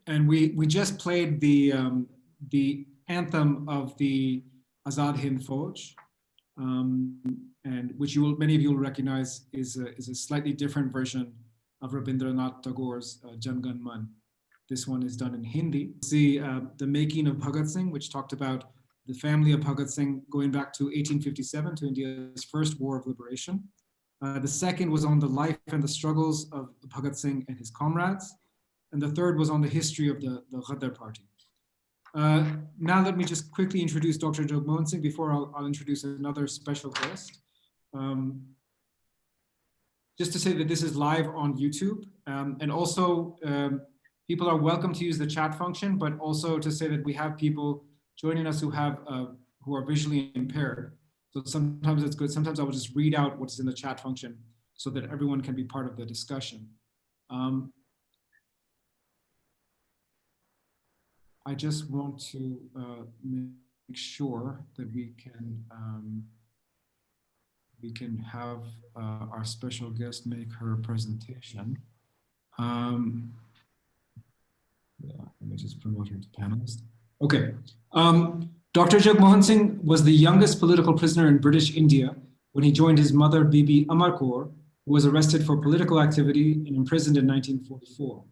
And we just played the anthem of the Azad Hind Fauj, and which many of you will recognize is a slightly different version of Rabindranath Tagore's Jan Gan Man. This one is done in Hindi. See the making of Bhagat Singh, which talked about the family of Bhagat Singh going back to 1857, to India's first war of liberation. The second was on the life and the struggles of Bhagat Singh and his comrades. And the third was on the history of the Ghadar party. Now let me just quickly introduce Dr. Jog Mohan Singh before I'll introduce another special guest. Just to say that this is live on YouTube, and also people are welcome to use the chat function, but also to say that we have people joining us who are visually impaired. So sometimes it's good. Sometimes I will just read out what's in the chat function so that everyone can be part of the discussion. I just want to make sure that we can have our special guest make her presentation. Yeah, let me just promote her to panelist. Okay. Dr. Jog Mohan Singh was the youngest political prisoner in British India when he joined his mother, Bibi Amar Kaur, who was arrested for political activity and imprisoned in 1944.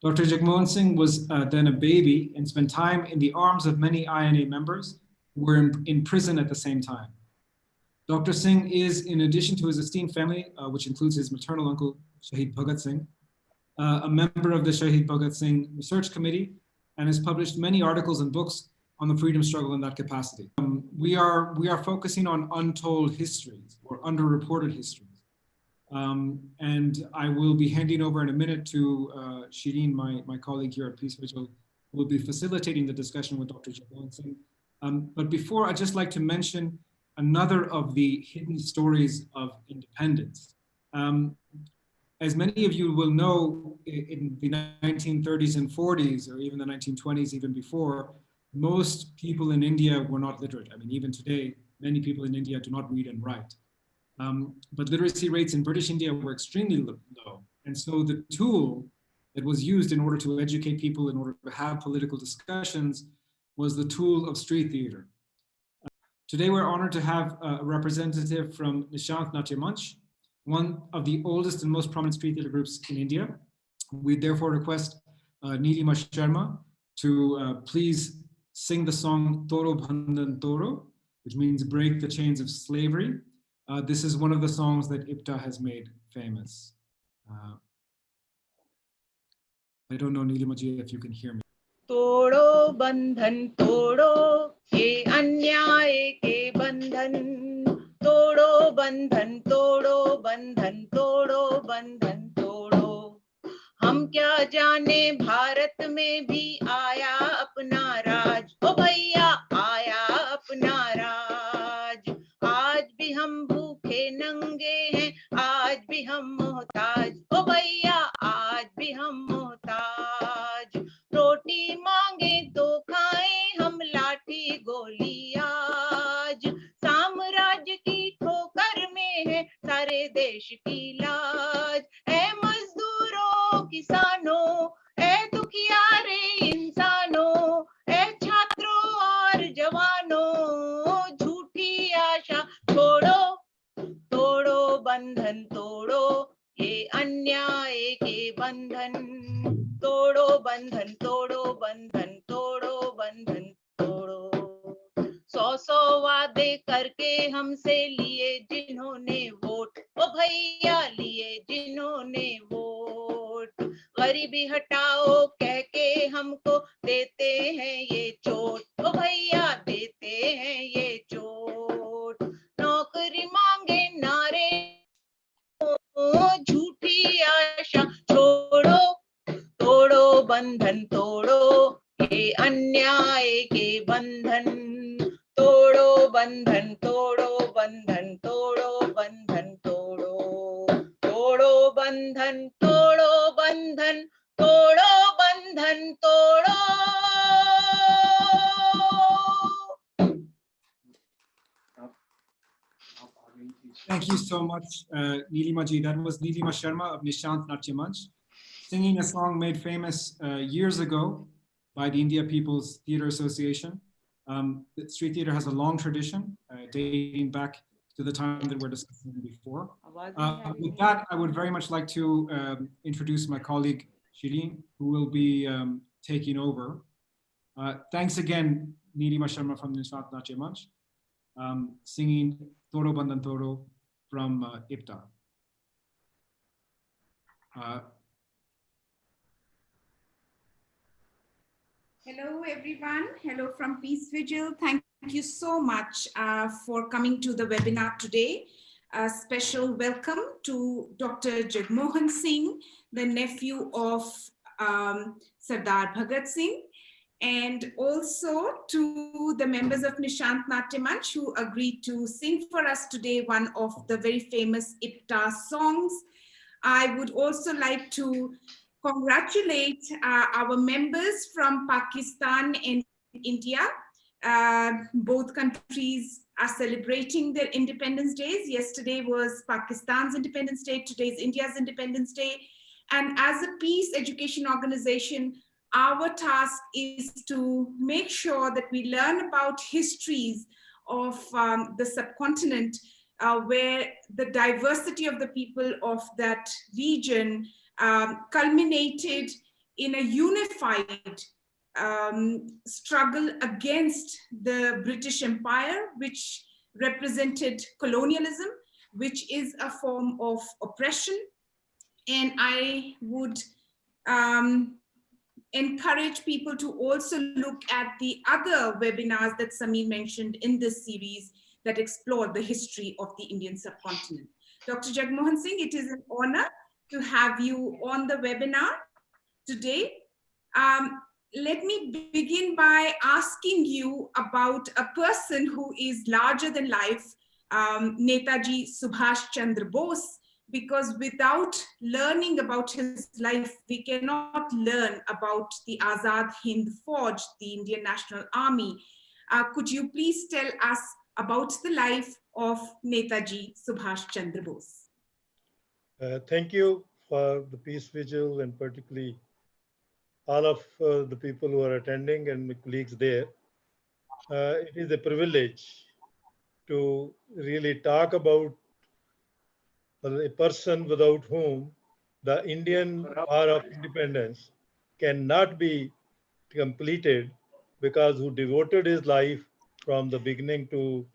Dr. Jog Mohan Singh was then a baby and spent time in the arms of many INA members who were in prison at the same time. Dr. Singh is, in addition to his esteemed family, which includes his maternal uncle, Shahid Bhagat Singh, a member of the Shahid Bhagat Singh Research Committee, and has published many articles and books on the freedom struggle in that capacity. We are focusing on untold histories or underreported histories. And I will be handing over in a minute to Shireen, my colleague here at Peace Vigil, who will be facilitating the discussion with Dr. Jog Mohan Singh. But before, I'd just like to mention another of the hidden stories of independence. As many of you will know, in the 1930s and 40s, or even the 1920s, even before, most people in India were not literate. I mean, even today, many people in India do not read and write. But literacy rates in British India were extremely low. And so the tool that was used in order to educate people, in order to have political discussions, was the tool of street theater. Today, we're honored to have a representative from Nishant Natya Manch, one of the oldest and most prominent street theater groups in India. We therefore request Nilima Sharma to please sing the song Toro Bandhan Toro, which means break the chains of slavery. This is one of the songs that IPTA has made famous. I don't know, Nilima ji, if you can hear me. तोड़ो बंधन तोड़ो ये अन्याय के बंधन तोड़ो बंधन तोड़ो बंधन तोड़ो बंधन तोड़ो हम क्या जाने भारत में भी आया अपना राज ओ भैया आया अपना राज आज भी हम भूखे नंगे हैं आज भी हम मोहताज ओ भैया आज भी हम मोहताज रोटी मांगे तो खाएं हम लाठी गोली आज साम्राज्य की ठोकर में है सारे देश की लाज ऐ मजदूरों किसानों ऐ दुखियारे इंसानों ऐ छात्रों और जवानों झूठी आशा छोड़ो तोड़ो बंधन तोड़ो ये अन्याय के बंधन तोड़ो बंधन तोड़ो बंधन तोड़ो बंधन तोड़ो सौ वादे करके हमसे लिए जिन्होंने वोट ओ भैया लिए जिन्होंने वोट गरीबी हटाओ कह के हमको देते हैं ये चोट ओ भैया देते हैं ये चोट नौकरी मांगे नारे झूठी आशा छोड़ो तोड़ो बंधन तोड़ो ये अन्याय के बंधन तोड़ो बंधन तोड़ो बंधन तोड़ो बंधन तोड़ो तोड़ो बंधन तोड़ो बंधन तोड़ो बंधन तोड़ो Thank you so much, Nilima ji. That was Nilima Sharma of Nishant Natya Manch. singing a song made famous years ago by the India People's Theatre Association. The street theatre has a long tradition dating back to the time that we're discussing before. With that, I would very much like to introduce my colleague Shireen, who will be taking over. Thanks again, Nilima Sharma from the Nishant Natya Manch, singing Toro Bandan Toro from IPTA. Hello, everyone. Hello from Peace Vigil. Thank you so much for coming to the webinar today. A special welcome to Dr. Jagmohan Singh, the nephew of Sardar Bhagat Singh, and also to the members of Nishant Natya Manch who agreed to sing for us today one of the very famous IPTA songs. I would also like to congratulate our members from Pakistan and India. Both countries are celebrating their Independence Days. Yesterday was Pakistan's Independence Day, today is India's Independence Day. And as a peace education organization, our task is to make sure that we learn about histories of the subcontinent where the diversity of the people of that region culminated in a unified struggle against the British Empire, which represented colonialism, which is a form of oppression. And I would encourage people to also look at the other webinars that Samir mentioned in this series that explore the history of the Indian subcontinent. Dr. Jagmohan Singh, it is an honor to have you on the webinar today. Let me begin by asking you about a person who is larger than life, Netaji Subhash Chandra Bose, because without learning about his life, we cannot learn about the Azad Hind Fauj, the Indian National Army. Could you please tell us about the life of Netaji Subhash Chandra Bose? Thank you for the Peace Vigil and particularly all of the people who are attending and my colleagues there. It is a privilege to really talk about a person without whom the Indian War of Independence cannot be completed, because who devoted his life from the beginning to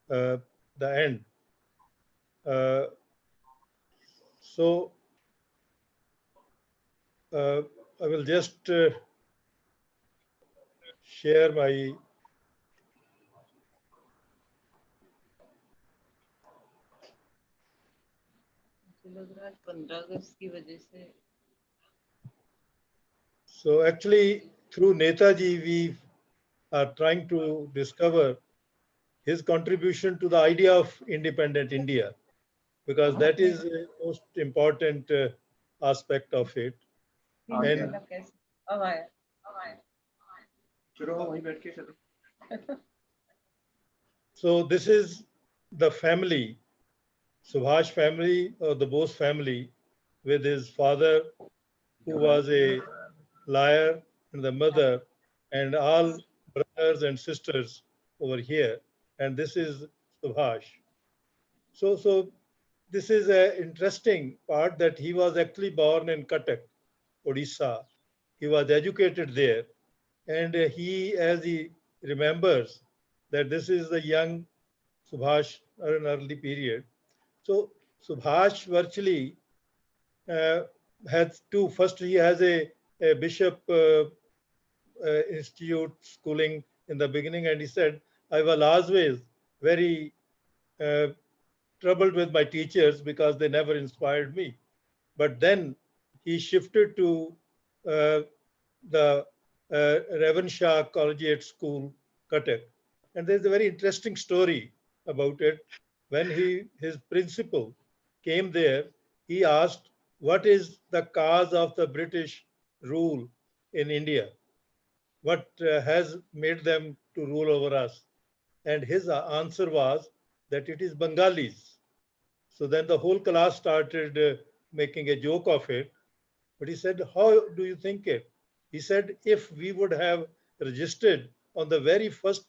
the end. So I will just share my So actually through Netaji we are trying to discover his contribution to the idea of independent India, because that is the most important aspect of it. And so this is the family, Subhash family, or the Bose family, with his father, who was a lawyer, and the mother, and all brothers and sisters over here. And this is Subhash. So this is an interesting part that he was actually born in Cuttack, Odisha. He was educated there. And he, as he remembers, that this is the young Subhash or an early period. So Subhash virtually has two. First, he has a bishop institute schooling in the beginning, and he said, I was always very troubled with my teachers because they never inspired me. But then he shifted to the Revan Shah Collegiate School, Cuttack. And there's a very interesting story about it. When his principal came there, he asked, what is the cause of the British rule in India? What has made them to rule over us? And his answer was that it is Bengalis. So then the whole class started making a joke of it. But he said, how do you think it? He said, if we would have registered on the very first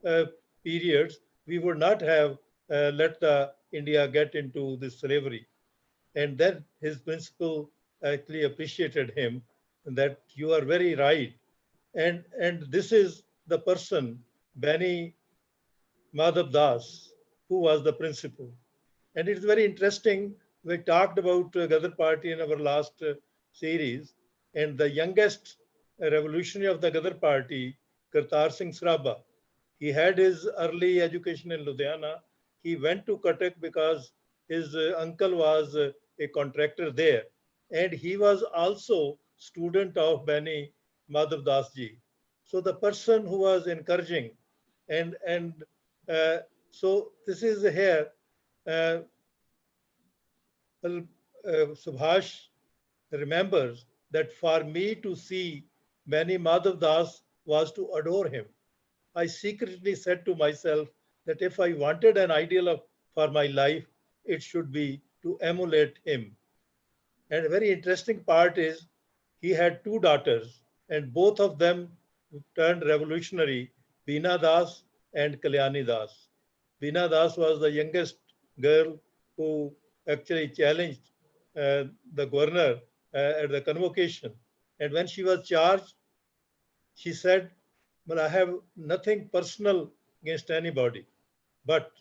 uh, periods, we would not have let the India get into this slavery. And then his principal actually appreciated him, that you are very right. And this is the person, Bani Madhav Das, who was the principal. And it's very interesting. We talked about Ghadar Party in our last series, and the youngest revolutionary of the Ghadar Party, Kartar Singh Sraba, he had his early education in Ludhiana. He went to Cuttack because his uncle was a contractor there, and he was also student of Bani Madhav Das ji. So the person who was encouraging, and uh, so this is here. Uh, well, Subhash remembers that for me to see Mani Madhav Das was to adore him. I secretly said to myself that if I wanted an ideal for my life, it should be to emulate him. And a very interesting part is he had two daughters, and both of them turned revolutionary, Beena Das and Kalyani Das. Beena Das was the youngest girl who actually challenged the governor at the convocation. And when she was charged, she said, well, I have nothing personal against anybody, but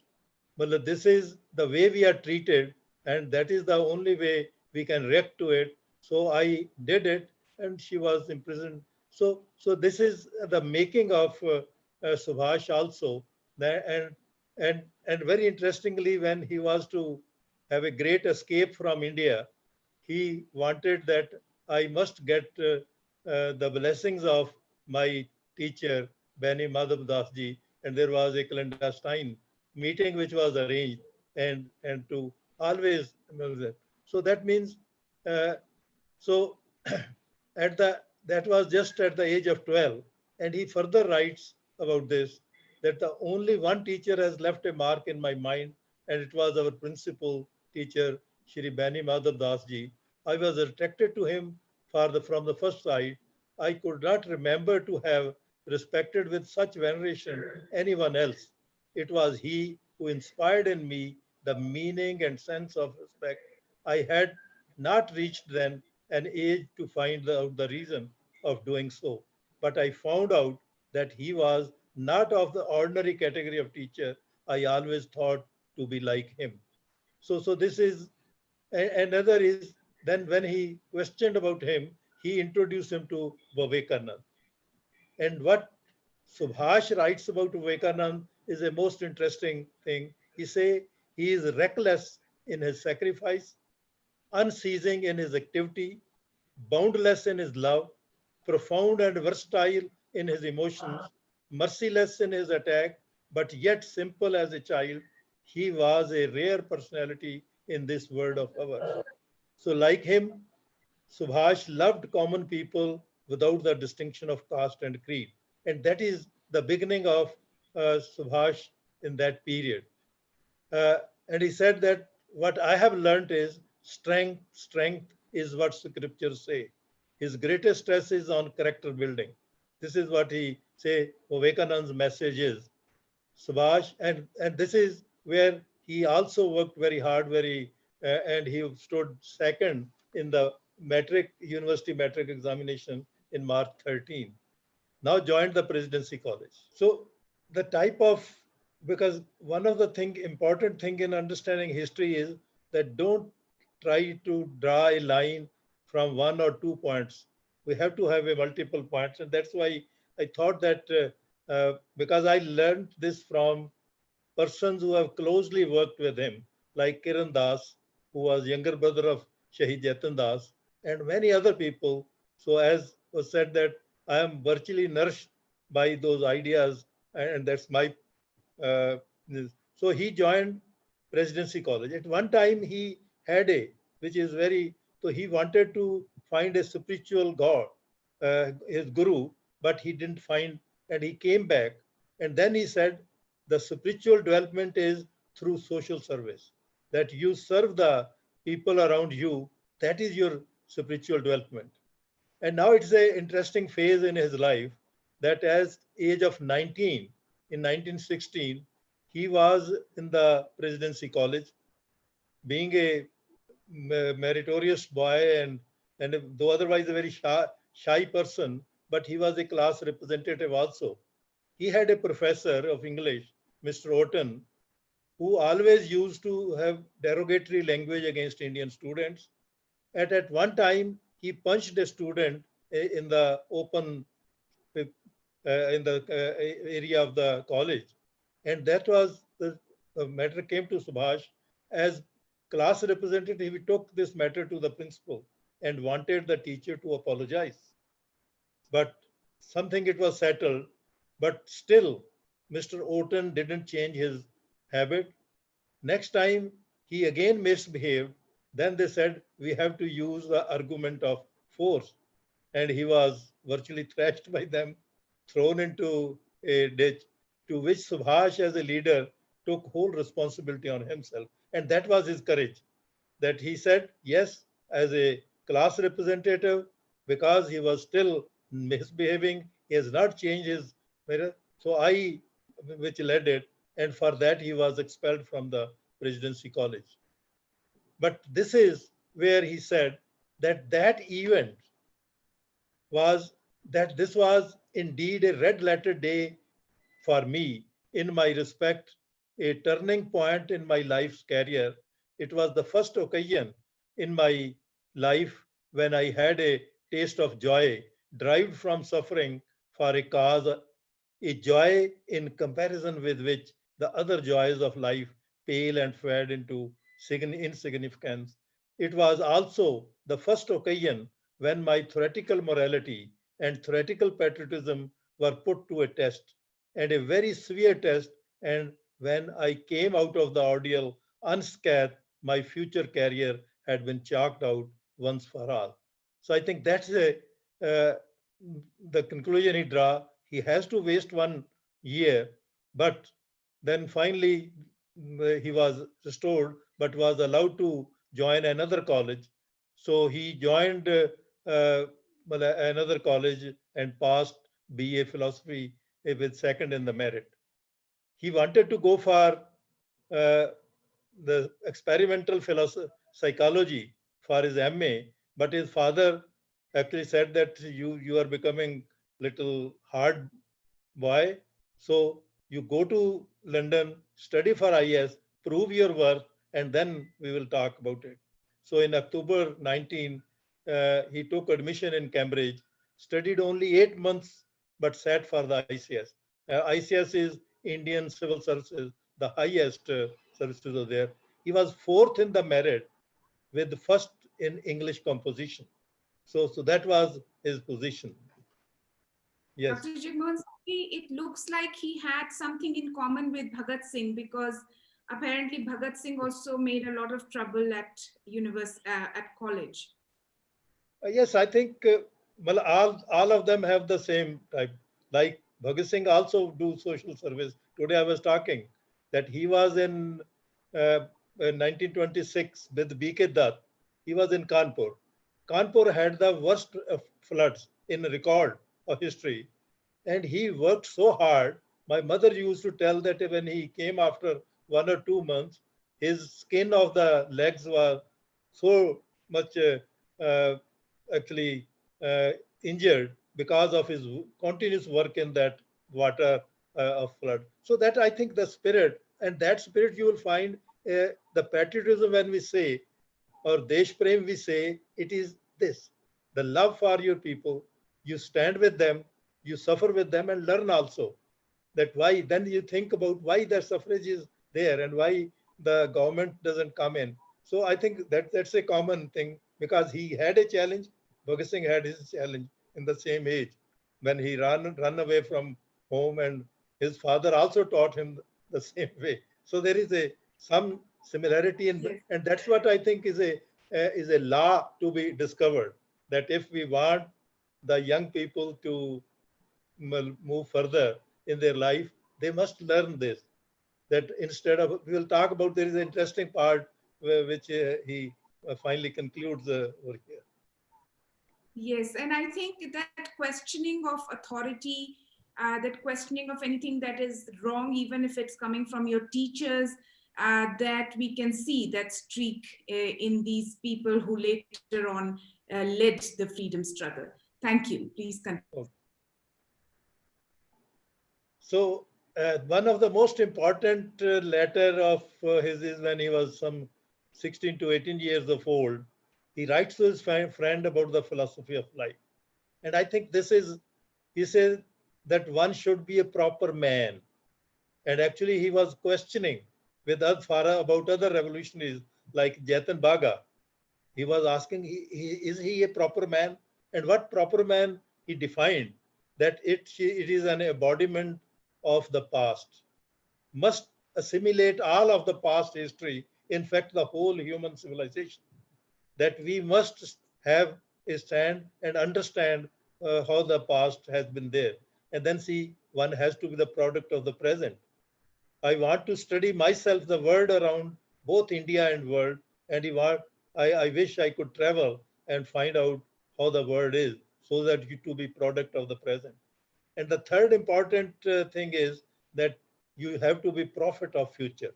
well, this is the way we are treated, and that is the only way we can react to it. So I did it, and she was imprisoned. So this is the making of Subhash also. And very interestingly, when he was to have a great escape from India, he wanted that I must get the blessings of my teacher, Bani Madhav Das ji, and there was a clandestine meeting which was arranged, and to always so that means uh, so at the that was just at the age of 12, and he further writes about this, that the only one teacher has left a mark in my mind, and it was our principal teacher, Shri Bani Madhav Das ji. I was attracted to him from the first sight. I could not remember to have respected with such veneration anyone else. It was he who inspired in me the meaning and sense of respect. I had not reached then an age to find out the reason of doing so, but I found out that he was not of the ordinary category of teacher I always thought to be like him. So this is another is, then when he questioned about him, he introduced him to Vivekanand. And what Subhash writes about Vivekanand is a most interesting thing. He say he is reckless in his sacrifice, unceasing in his activity, boundless in his love, profound and versatile in his emotions, merciless in his attack, but yet simple as a child. He was a rare personality in this world of ours. So, like him, Subhash loved common people without the distinction of caste and creed. And that is the beginning of Subhash in that period. Uh, and he said that what I have learned is strength is what scriptures say. His greatest stress is on character building. This is what he say Vivekanand's message is. Subhash, and this is where he also worked very hard, and he stood second in the university metric examination in March 13. Now joined the Presidency College. So the type of, because one of the important thing in understanding history is that don't try to draw a line from 1 or 2 points. We have to have a multiple points, and that's why I thought that because I learned this from persons who have closely worked with him, like Kiran Das, who was younger brother of Shahid Jatan Das, and many other people. So as was said that I am virtually nourished by those ideas, and that's my. Uh, so he joined Presidency College. At one time, he had which is very, so he wanted to find a spiritual God, his guru, but he didn't find, and he came back. And then he said, the spiritual development is through social service, that you serve the people around you. That is your spiritual development. And now it's an interesting phase in his life that as age of 19, in 1916, he was in the Presidency College, being a meritorious boy and though otherwise a very shy person, but he was a class representative also. He had a professor of English, Mr. Orton, who always used to have derogatory language against Indian students. At one time, he punched a student in the open in the area of the college. And that was the matter came to Subhash. As class representative, he took this matter to the principal and wanted the teacher to apologize. But something it was settled, but still Mr. Orton didn't change his habit. Next time he again misbehaved, then they said, we have to use the argument of force. And he was virtually thrashed by them, thrown into a ditch, to which Subhash as a leader took whole responsibility on himself. And that was his courage, that he said, yes, as a class representative, because he was still misbehaving, he has not changed his mirror. So which led it, and for that he was expelled from the Presidency College. But this is where he said that that event was that this was indeed a red letter day for me in my respect, a turning point in my life's career. It was the first occasion in my life when I had a taste of joy derived from suffering for a cause, a joy in comparison with which the other joys of life pale and fade into insignificance. It was also the first occasion when my theoretical morality and theoretical patriotism were put to a test, and a very severe test. And when I came out of the ordeal unscathed, my future career had been chalked out once for all. So I think that's the conclusion he draw. He has to waste 1 year, but then finally he was restored, but was allowed to join another college. So he joined another college and passed BA philosophy with second in the merit. He wanted to go for the experimental psychology for his MA, but his father actually said that you are becoming little hard boy. So you go to London, study for IS, prove your worth, and then we will talk about it. So in October 19, he took admission in Cambridge, studied only 8 months, but sat for the ICS. ICS is Indian Civil Services, the highest services are there. He was fourth in the merit with first in English composition. So that was his position. Yes. Dr. Jagmohan Singh, it looks like he had something in common with Bhagat Singh, because apparently Bhagat Singh also made a lot of trouble at college. Yes, I think all of them have the same type. Like Bhagat Singh also do social service. Today I was talking that he was in 1926 with B.K. Dutt. He was in Kanpur. Kanpur had the worst floods in record of history. And he worked so hard. My mother used to tell that when he came after 1 or 2 months, his skin of the legs was so much uh, actually injured because of his continuous work in that water of flood. So that I think the spirit, and that spirit you will find the patriotism when we say, or Desh Prem we say, it is this, the love for your people. You stand with them, you suffer with them and learn also that why, then you think about why the suffrage is there and why the government doesn't come in. So I think that's a common thing, because he had a challenge. Bhagat Singh had his challenge in the same age when he run away from home, and his father also taught him the same way. So there is some similarity in, Yes. and that's what I think is a law to be discovered, that if we want the young people to move further in their life, they must learn this. That instead of, we will talk about, there is an interesting part which he finally concludes over here. Yes, and I think that questioning of authority, that questioning of anything that is wrong, even if it's coming from your teachers, that we can see that streak in these people who later on led the freedom struggle. Thank you. Please continue. Okay. So one of the most important letter of his is when he was some 16 to 18 years of old. He writes to his friend about the philosophy of life. And I think this is, he says that one should be a proper man. And actually he was questioning with Farah about other revolutionaries like Jatan Baga. He was asking, is he a proper man? And what proper man he defined, that it is an embodiment of the past, must assimilate all of the past history, in fact, the whole human civilization, that we must have a stand and understand how the past has been there. And then see, one has to be the product of the present. I want to study myself the world around both India and world, and I wish I could travel and find out how the world is, so that you to be product of the present. And the third important thing is that you have to be prophet of future.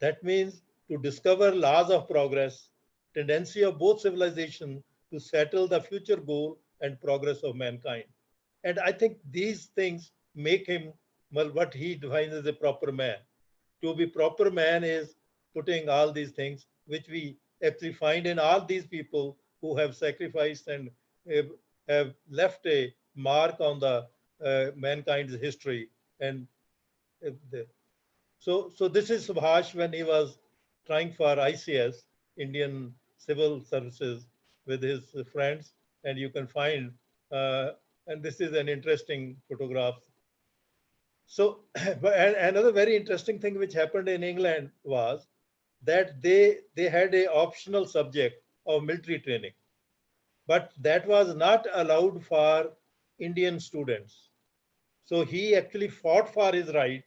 That means to discover laws of progress, tendency of both civilization to settle the future goal and progress of mankind. And I think these things make him, well, what he defines as a proper man. To be proper man is putting all these things, which we actually find in all these people who have sacrificed and have left a mark on the mankind's history. And the, so this is Subhash when he was trying for ICS, Indian Civil Services, with his friends, and you can find, and this is an interesting photograph. So another very interesting thing which happened in England was that they had a optional subject of military training, but that was not allowed for Indian students. So he actually fought for his right,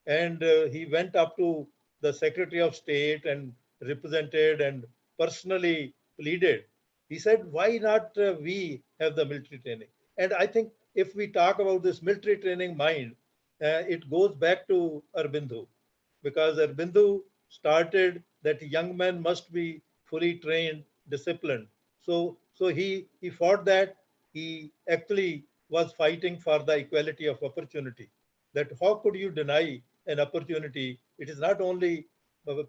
and he went up to the Secretary of State and represented and personally pleaded. He said, why not we have the military training? And I think if we talk about this military training mind, it goes back to Aurobindo, because Aurobindo started that young men must be fully trained, disciplined. So he fought that. He actually was fighting for the equality of opportunity. That how could you deny an opportunity? It is not only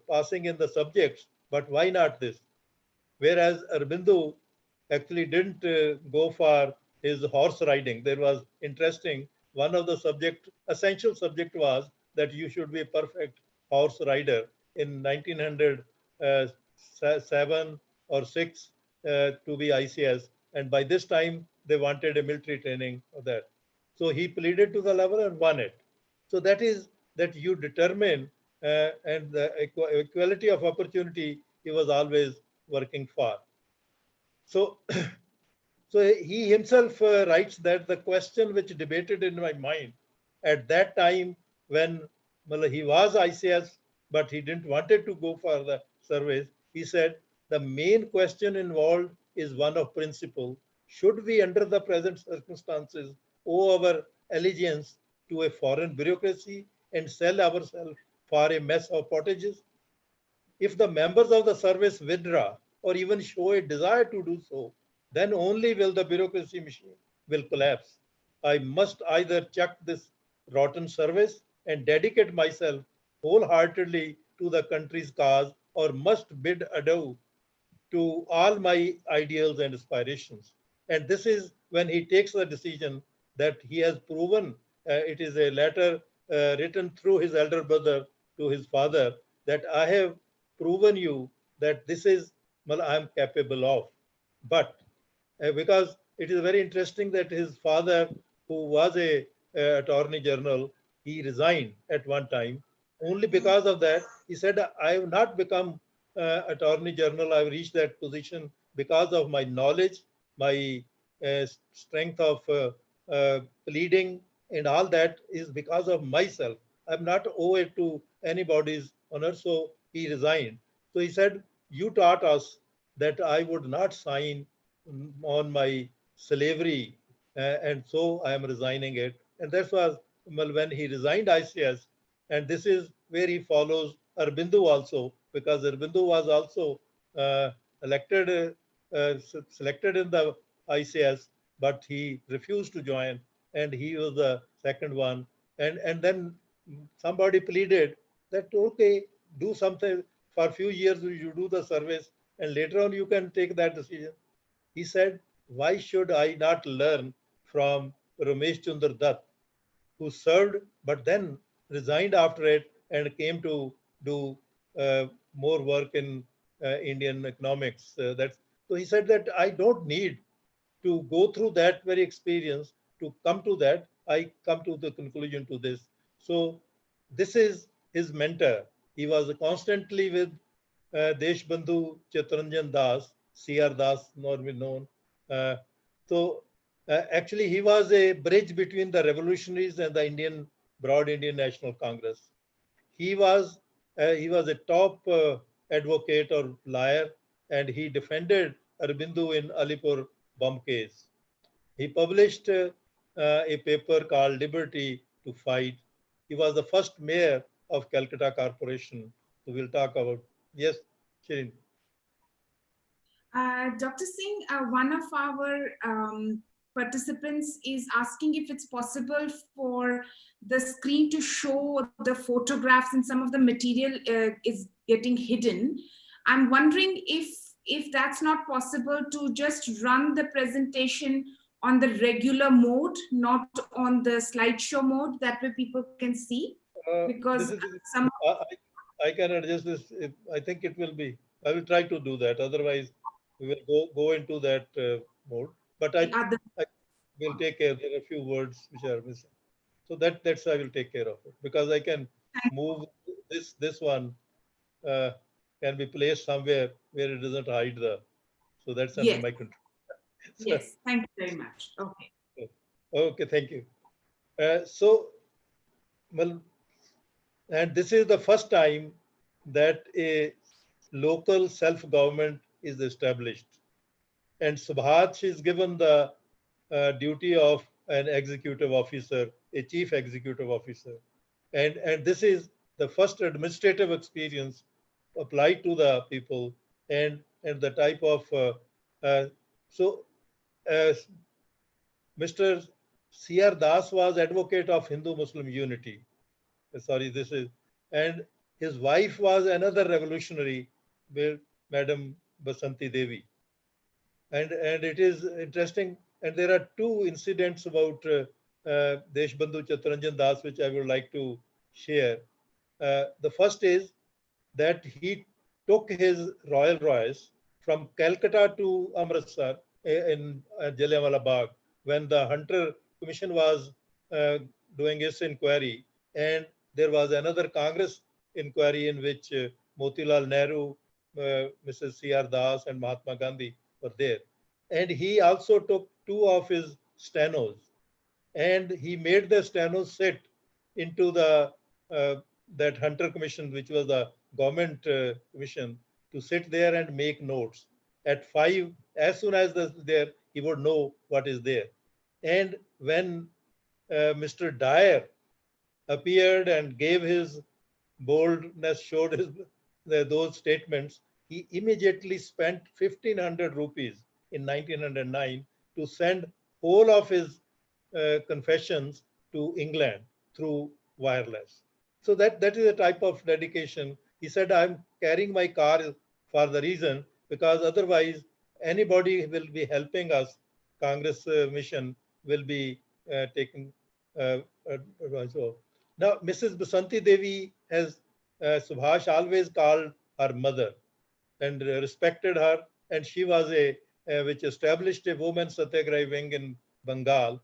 passing in the subjects, but why not this? Whereas Aurobindo actually didn't go for his horse riding. There was interesting, one of the essential subject was that you should be a perfect horse rider in 1907 or 6 to be ICS. And by this time, they wanted a military training for that. So he pleaded to the level and won it. So that is that you determine, and the equality of opportunity he was always working for. So, so he himself writes that the question which debated in my mind at that time when, well, he was ICS, but he didn't wanted to go for the service. He said the main question involved is one of principle. Should we, under the present circumstances, owe our allegiance to a foreign bureaucracy and sell ourselves for a mess of potages? If the members of the service withdraw or even show a desire to do so, then only will the bureaucracy machine will collapse. I must either chuck this rotten service and dedicate myself wholeheartedly to the country's cause, or must bid adieu to all my ideals and aspirations. And this is when he takes the decision that he has proven, it is a letter written through his elder brother to his father, that I have proven you that this is what I am capable of. But because it is very interesting that his father, who was a attorney general, he resigned at one time. Only because of that, he said, I have not become attorney general. I've reached that position because of my knowledge, my strength of pleading, and all that is because of myself. I'm not owe it to anybody's honor. So he resigned. So he said, you taught us that I would not sign on my slavery, and so I am resigning it. And that was well, when he resigned ICS, and this is where he follows Aurobindo also, because Aurobindo was also uh, elected, selected in the ICS, but he refused to join, and he was the second one. And then somebody pleaded that okay, do something for a few years, you do the service, and later on you can take that decision. He said, why should I not learn from Ramesh Chandra Dutt, who served but then resigned after it and came to do more work in Indian economics. That's so he said that I don't need to go through that very experience to come to that. I come to the conclusion to this. So this is his mentor. He was constantly with Deshbandhu Chittaranjan Das, C.R. Das, normally known. Uh, actually, he was a bridge between the revolutionaries and the Broad Indian National Congress. He was a top advocate or lawyer, and he defended Aurobindo in Alipur bomb case. He published a paper called Liberty to Fight. He was the first mayor of Calcutta Corporation. So we'll talk about. Yes, Shirin. Dr. Singh, one of our participants is asking if it's possible for the screen to show the photographs, and some of the material is getting hidden. I'm wondering if that's not possible, to just run the presentation on the regular mode, not on the slideshow mode. That way people can see. Because some I can adjust this. I think it will be. I will try to do that. Otherwise, we will go into that mode. But I will take care. There are a few words which are missing. So that's I will take care of it, because I can move this one uh, can be placed somewhere where it doesn't hide the. So that's under my control. Yes, thank you very much. Okay. Okay, thank you. So, well, and this is the first time that a local self-government is established. And Subhash is given the duty of an executive officer, a chief executive officer. And this is the first administrative experience applied to the people, and the type of, uh, so uh, Mr. C.R. Das was advocate of Hindu-Muslim unity. Sorry, this is, and his wife was another revolutionary, Madam Basanti Devi. And it is interesting, and there are two incidents about Deshbandhu Chittaranjan Das which I would like to share. The first is that he took his Royal Royce from Calcutta to Amritsar in Jallianwala Bagh when the Hunter Commission was uh, doing its inquiry, and there was another Congress inquiry in which Motilal Nehru, Mrs. C.R. Das, and Mahatma Gandhi were there. And he also took two of his stenos, and he made the stenos sit into the that Hunter Commission, which was the government commission, to sit there and make notes. At 5, as soon as there, he would know what is there. And when Mr. Dyer appeared and gave his boldness, showed those statements, he immediately spent 1,500 rupees in 1909 to send whole of his confessions to England through wireless. So that is a type of dedication. He said, I'm carrying my car for the reason, because otherwise anybody will be helping us, Congress mission will be taken advantage of. Now, Mrs. Basanti Devi has Subhash always called her mother and respected her, and she was which established a women's satyagraha wing in Bengal,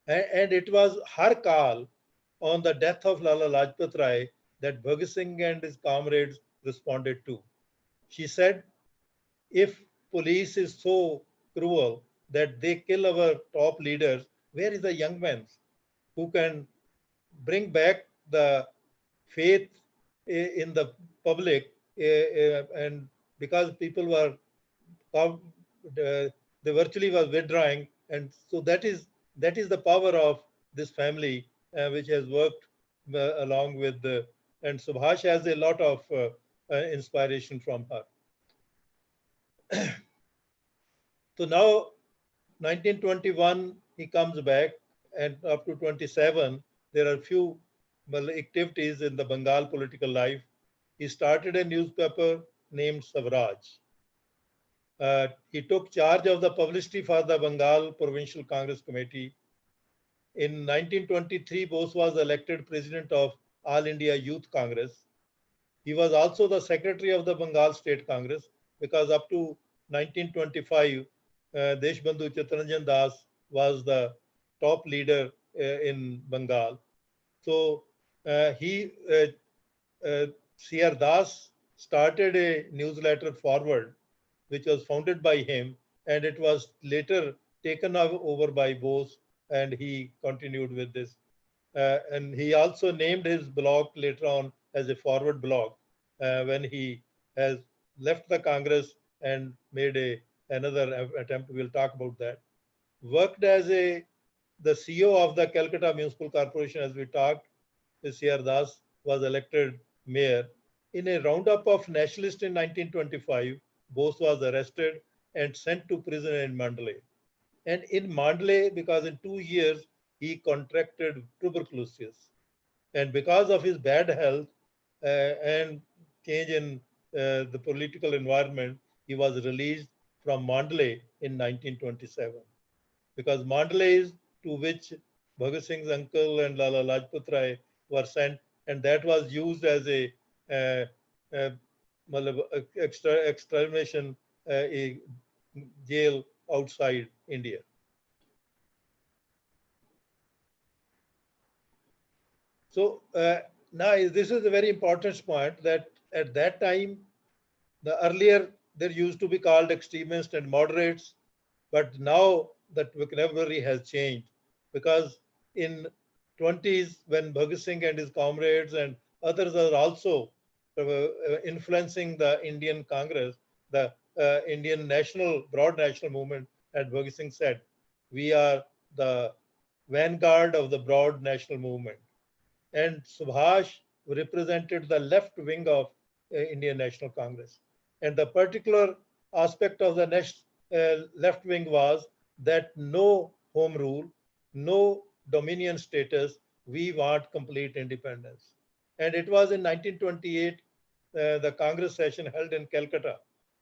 and it was her call on the death of Lala Lajpat Rai that Bhagat Singh and his comrades responded to. She said, if police is so cruel that they kill our top leaders, where is the young men who can bring back the faith in the public? And because people were, the they virtually were withdrawing. And so that is the power of this family, which has worked along with the, and Subhash has a lot of inspiration from her. So now 1921, he comes back, and up to 27, there are few activities in the Bengal political life. He started a newspaper named Swaraj. He took charge of the publicity for the Bengal Provincial Congress Committee. In 1923, Bose was elected president of All India Youth Congress. He was also the secretary of the Bengal State Congress, because up to 1925, Deshbandhu Chittaranjan Das was the top leader in Bengal. So C.R. Das started a newsletter, Forward, which was founded by him, and it was later taken over by Bose, and he continued with this. And he also named his blog later on as a Forward blog when he has left the Congress and made another attempt. We'll talk about that. Worked as the CEO of the Calcutta Municipal Corporation, as we talked. C.R. Das was elected mayor. In a roundup of nationalists in 1925, Bose was arrested and sent to prison in Mandalay. And in Mandalay, because in 2 years, he contracted tuberculosis. And because of his bad health and change in the political environment, he was released from Mandalay in 1927. Because Mandalay is to which Bhagat Singh's uncle and Lala Lajpat Rai were sent, and that was used as a extermination a jail outside India. So now this is a very important point, that at that time, the earlier there used to be called extremists and moderates, but now that vocabulary has changed, because in 20s, when Bhagat Singh and his comrades and others are also influencing the Indian Congress, the Indian broad national movement, as Bhagat Singh said, we are the vanguard of the broad national movement. And Subhash represented the left wing of Indian National Congress. And the particular aspect of the left wing was that no home rule, no dominion status, we want complete independence. And it was in 1928, the Congress session held in Calcutta,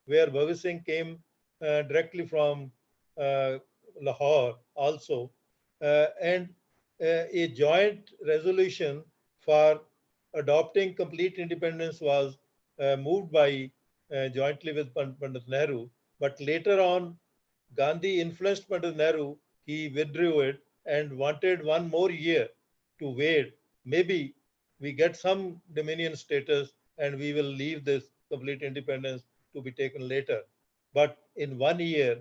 where Bhagat Singh came directly from Lahore also, and a joint resolution for adopting complete independence was moved by jointly with Pandit Nehru. But later on, Gandhi influenced Pandit Nehru. He withdrew it and wanted 1 more year to wait. Maybe we get some dominion status and we will leave this complete independence to be taken later. But in 1 year,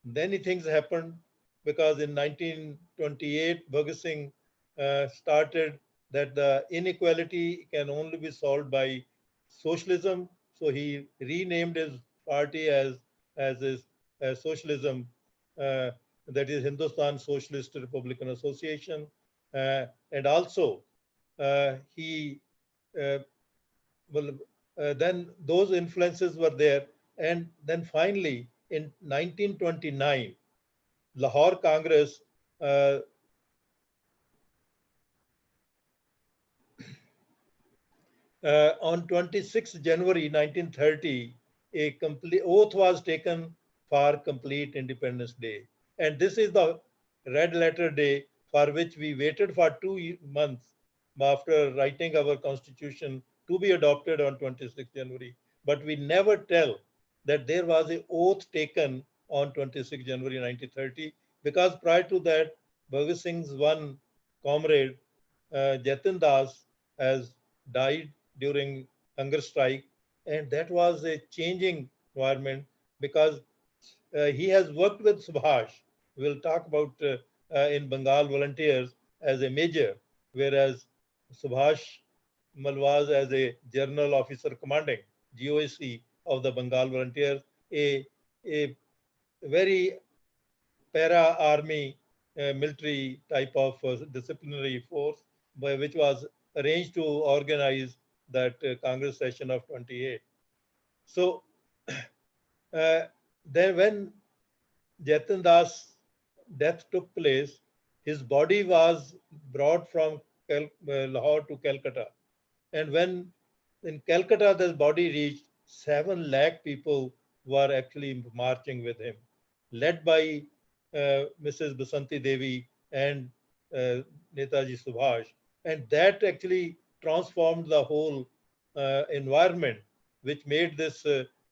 many things happened, because in 1928, Bhagat Singh started that the inequality can only be solved by socialism. So he renamed his party as his socialism, that is Hindustan Socialist Republican Association. And also he well, then those influences were there. And then finally, in 1929, Lahore Congress on 26 January 1930, a complete oath was taken for complete Independence Day. And this is the red letter day for which we waited for 2 months after writing our constitution to be adopted on 26 January. But we never tell that there was an oath taken on 26 January 1930, because prior to that, Bhagat Singh's one comrade, Jatin Das, has died during hunger strike, and that was a changing environment, because he has worked with Subhash. We'll talk about in Bengal volunteers as a major, whereas Subhash was as a general officer commanding GOC of the Bengal volunteers, a very para-army military type of disciplinary force, which was arranged to organize that Congress session of 28. So uh, then when Jatan Das' death took place, his body was brought from Lahore to Calcutta. And when in Calcutta the body reached, 7 lakh people were actually marching with him, led by Mrs. Basanti Devi and Netaji Subhash. And that actually transformed the whole environment, which made this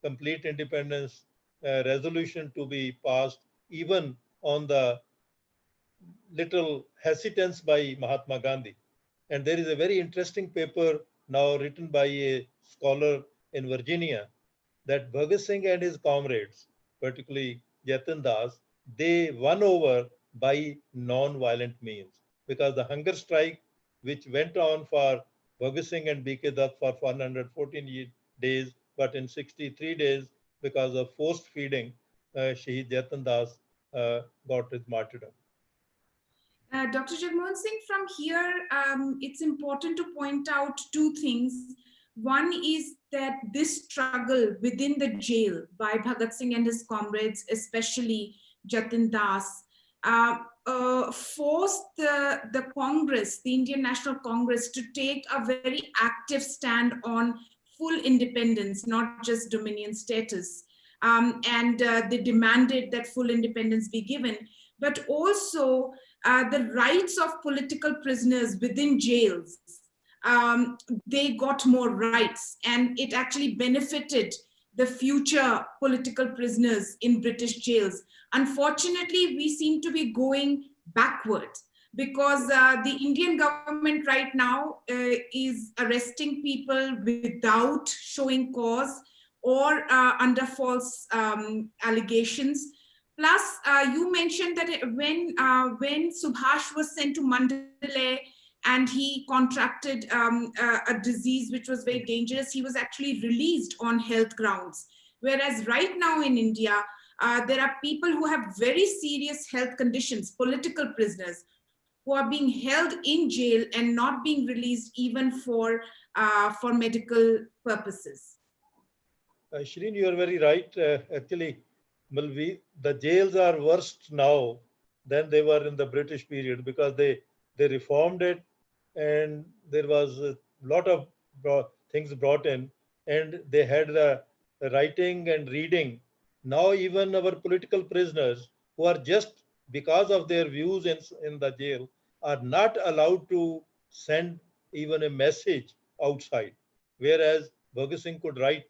complete independence resolution to be passed, even on the little hesitance by Mahatma Gandhi. And there is a very interesting paper now written by a scholar in Virginia that Bhagat Singh and his comrades, particularly Jatan Das, they won over by non-violent means, because the hunger strike, which went on for Bhagat Singh and BK Dutt for 114 days, but in 63 days, because of forced feeding, Shaheed Jatan Das got his martyrdom. Dr. Jagmohan Singh, from here, it's important to point out two things. One is that this struggle within the jail by Bhagat Singh and his comrades, especially Jatin Das, forced the Congress, the Indian National Congress, to take a very active stand on full independence, not just dominion status. And they demanded that full independence be given, but also the rights of political prisoners within jails. They got more rights, and it actually benefited the future political prisoners in British jails. Unfortunately, we seem to be going backward, because the Indian government right now is arresting people without showing cause or under false allegations. Plus, you mentioned that when Subhash was sent to Mandalay and he contracted a disease which was very dangerous, he was actually released on health grounds. Whereas right now in India, there are people who have very serious health conditions, political prisoners, who are being held in jail and not being released even for medical purposes. Shireen, you are very right. Actually, the jails are worse now than they were in the British period, because they reformed it, and there was a lot of things brought in, and they had the writing and reading. Now even our political prisoners, who are just because of their views in the jail, are not allowed to send even a message outside, whereas Bhagat Singh could write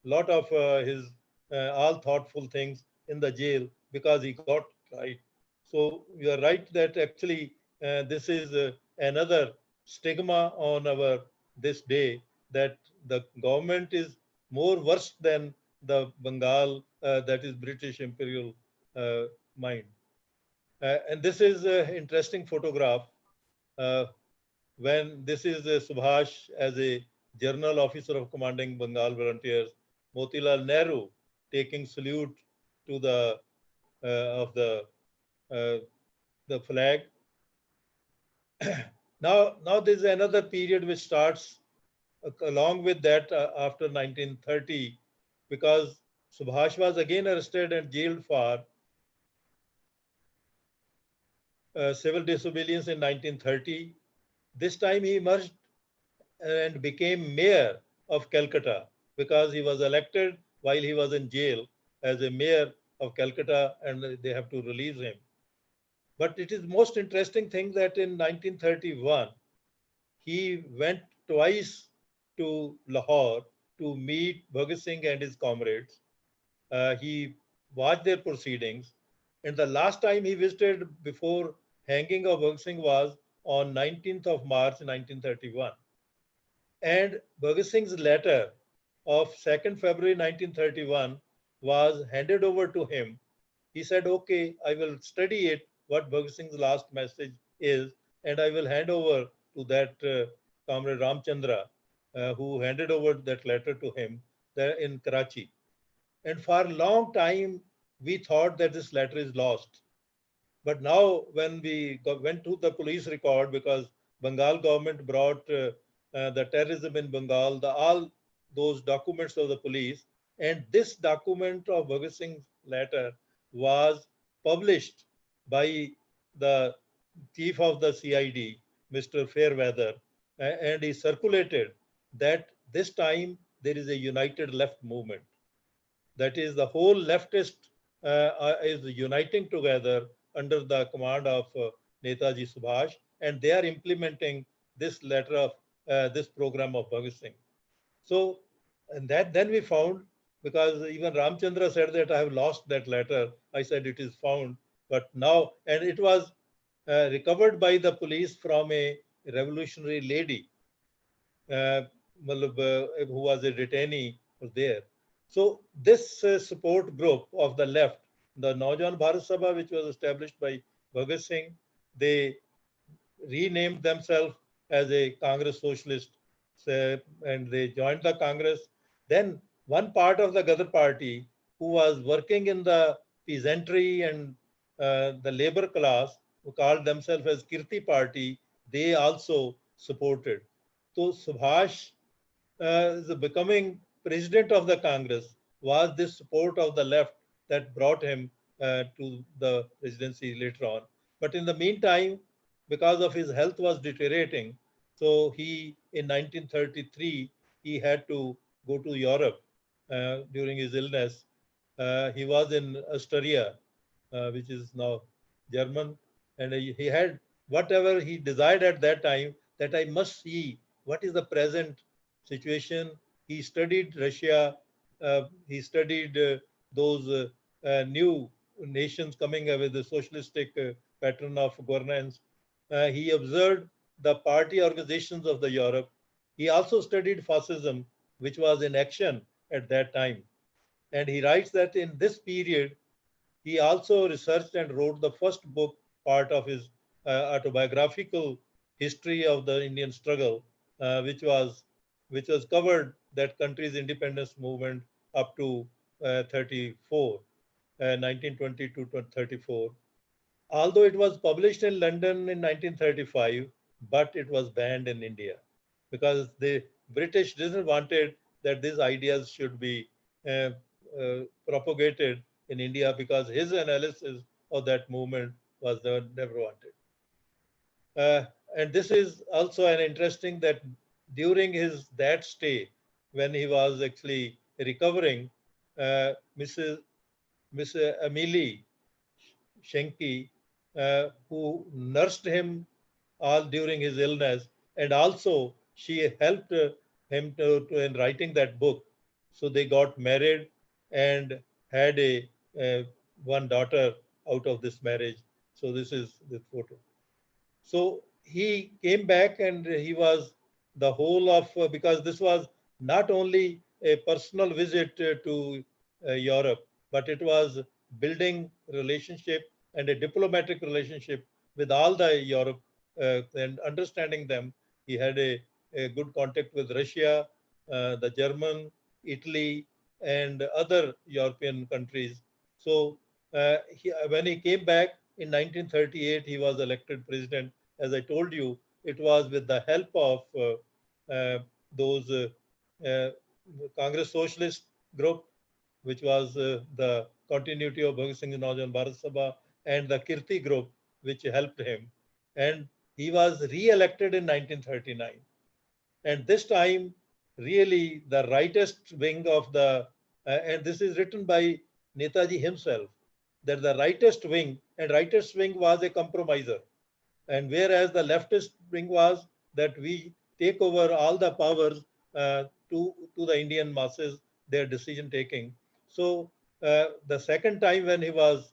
lot of his all thoughtful things in the jail because he got right. So you are right that actually this is another stigma on our this day, that the government is more worse than the Bengal, that is British imperial uh, mind. And this is an interesting photograph. Uh, when this is Subhash as a general officer of commanding Bengal volunteers, Motilal Nehru taking salute to the of uh, the flag. Now there is another period which starts along with that after 1930, because Subhash was again arrested and jailed for civil disobedience in 1930. This time he emerged and became mayor of Calcutta, because he was elected while he was in jail as a mayor of Calcutta, and they have to release him. But it is most interesting thing that in 1931, he went twice to Lahore to meet Bhagat Singh and his comrades. He watched their proceedings. And the last time he visited before hanging of Bhagat Singh was on 19th of March 1931. And Bhagat Singh's letter of 2nd February 1931 was handed over to him. He said, okay, I will study it, what Bhagat Singh's last message is, and I will hand over to that comrade Chandra, who handed over that letter to him there in Karachi. And for a long time, we thought that this letter is lost. But now when we went to the police record, because Bengal government brought the terrorism in Bengal, all those documents of the police, and this document of Bhagat Singh's letter was published by the chief of the CID, Mr. Fairweather, and he circulated that this time there is a united left movement. That is, the whole leftist is uniting together under the command of Netaji Subhash, and they are implementing this letter of this program of Bhagat Singh. So, and that then we found, because even Ramchandra said that I have lost that letter. I said it is found, but now, and it was recovered by the police from a revolutionary lady who was a detainee was there. So this support group of the left, the Naujawan Bharat Sabha, which was established by Bhagat Singh, they renamed themselves as a Congress Socialist, and they joined the Congress. Then one part of the Gadar party, who was working in the peasantry and the labor class, who called themselves as Kirti Party, they also supported. So Subhash becoming president of the Congress was this support of the left that brought him to the presidency later on. But in the meantime, because of his health was deteriorating, so he, in 1933, he had to go to Europe during his illness. He was in Austria, which is now German, and he had whatever he desired at that time, that I must see what is the present situation. He studied Russia, he studied those new nations coming with the socialistic pattern of governance. He observed the party organizations of the Europe. He also studied fascism, which was in action at that time. And he writes that in this period, he also researched and wrote the first book, part of his autobiographical history of the Indian struggle, which was covered that country's independence movement up to 34, 1920 to 34. Although it was published in London in 1935, but it was banned in India because the British didn't wanted that these ideas should be uh, propagated in India, because his analysis of that movement was never wanted. Uh, and this is also an interesting that during his that stay, when he was actually recovering, Miss Amelie Shenki, who nursed him all during his illness, and also she helped him in writing that book. So they got married and had one daughter out of this marriage. So this is the photo. So he came back and he was the whole of, because this was not only a personal visit to Europe, but it was building relationship and a diplomatic relationship with all the Europe and understanding them. He had a good contact with Russia, the German, Italy, and other European countries. So when he came back in 1938, he was elected president. As I told you, it was with the help of those uh, Congress Socialist group, which was the continuity of Bhagat Singh Naujawan Bharat Sabha, and the Kirti group, which helped him. And he was re-elected in 1939. And this time, really the rightist wing of and this is written by Netaji himself, that the rightist wing, and rightist wing was a compromiser. And whereas the leftist wing was that we take over all the powers to the Indian masses, their decision taking. So the second time when he was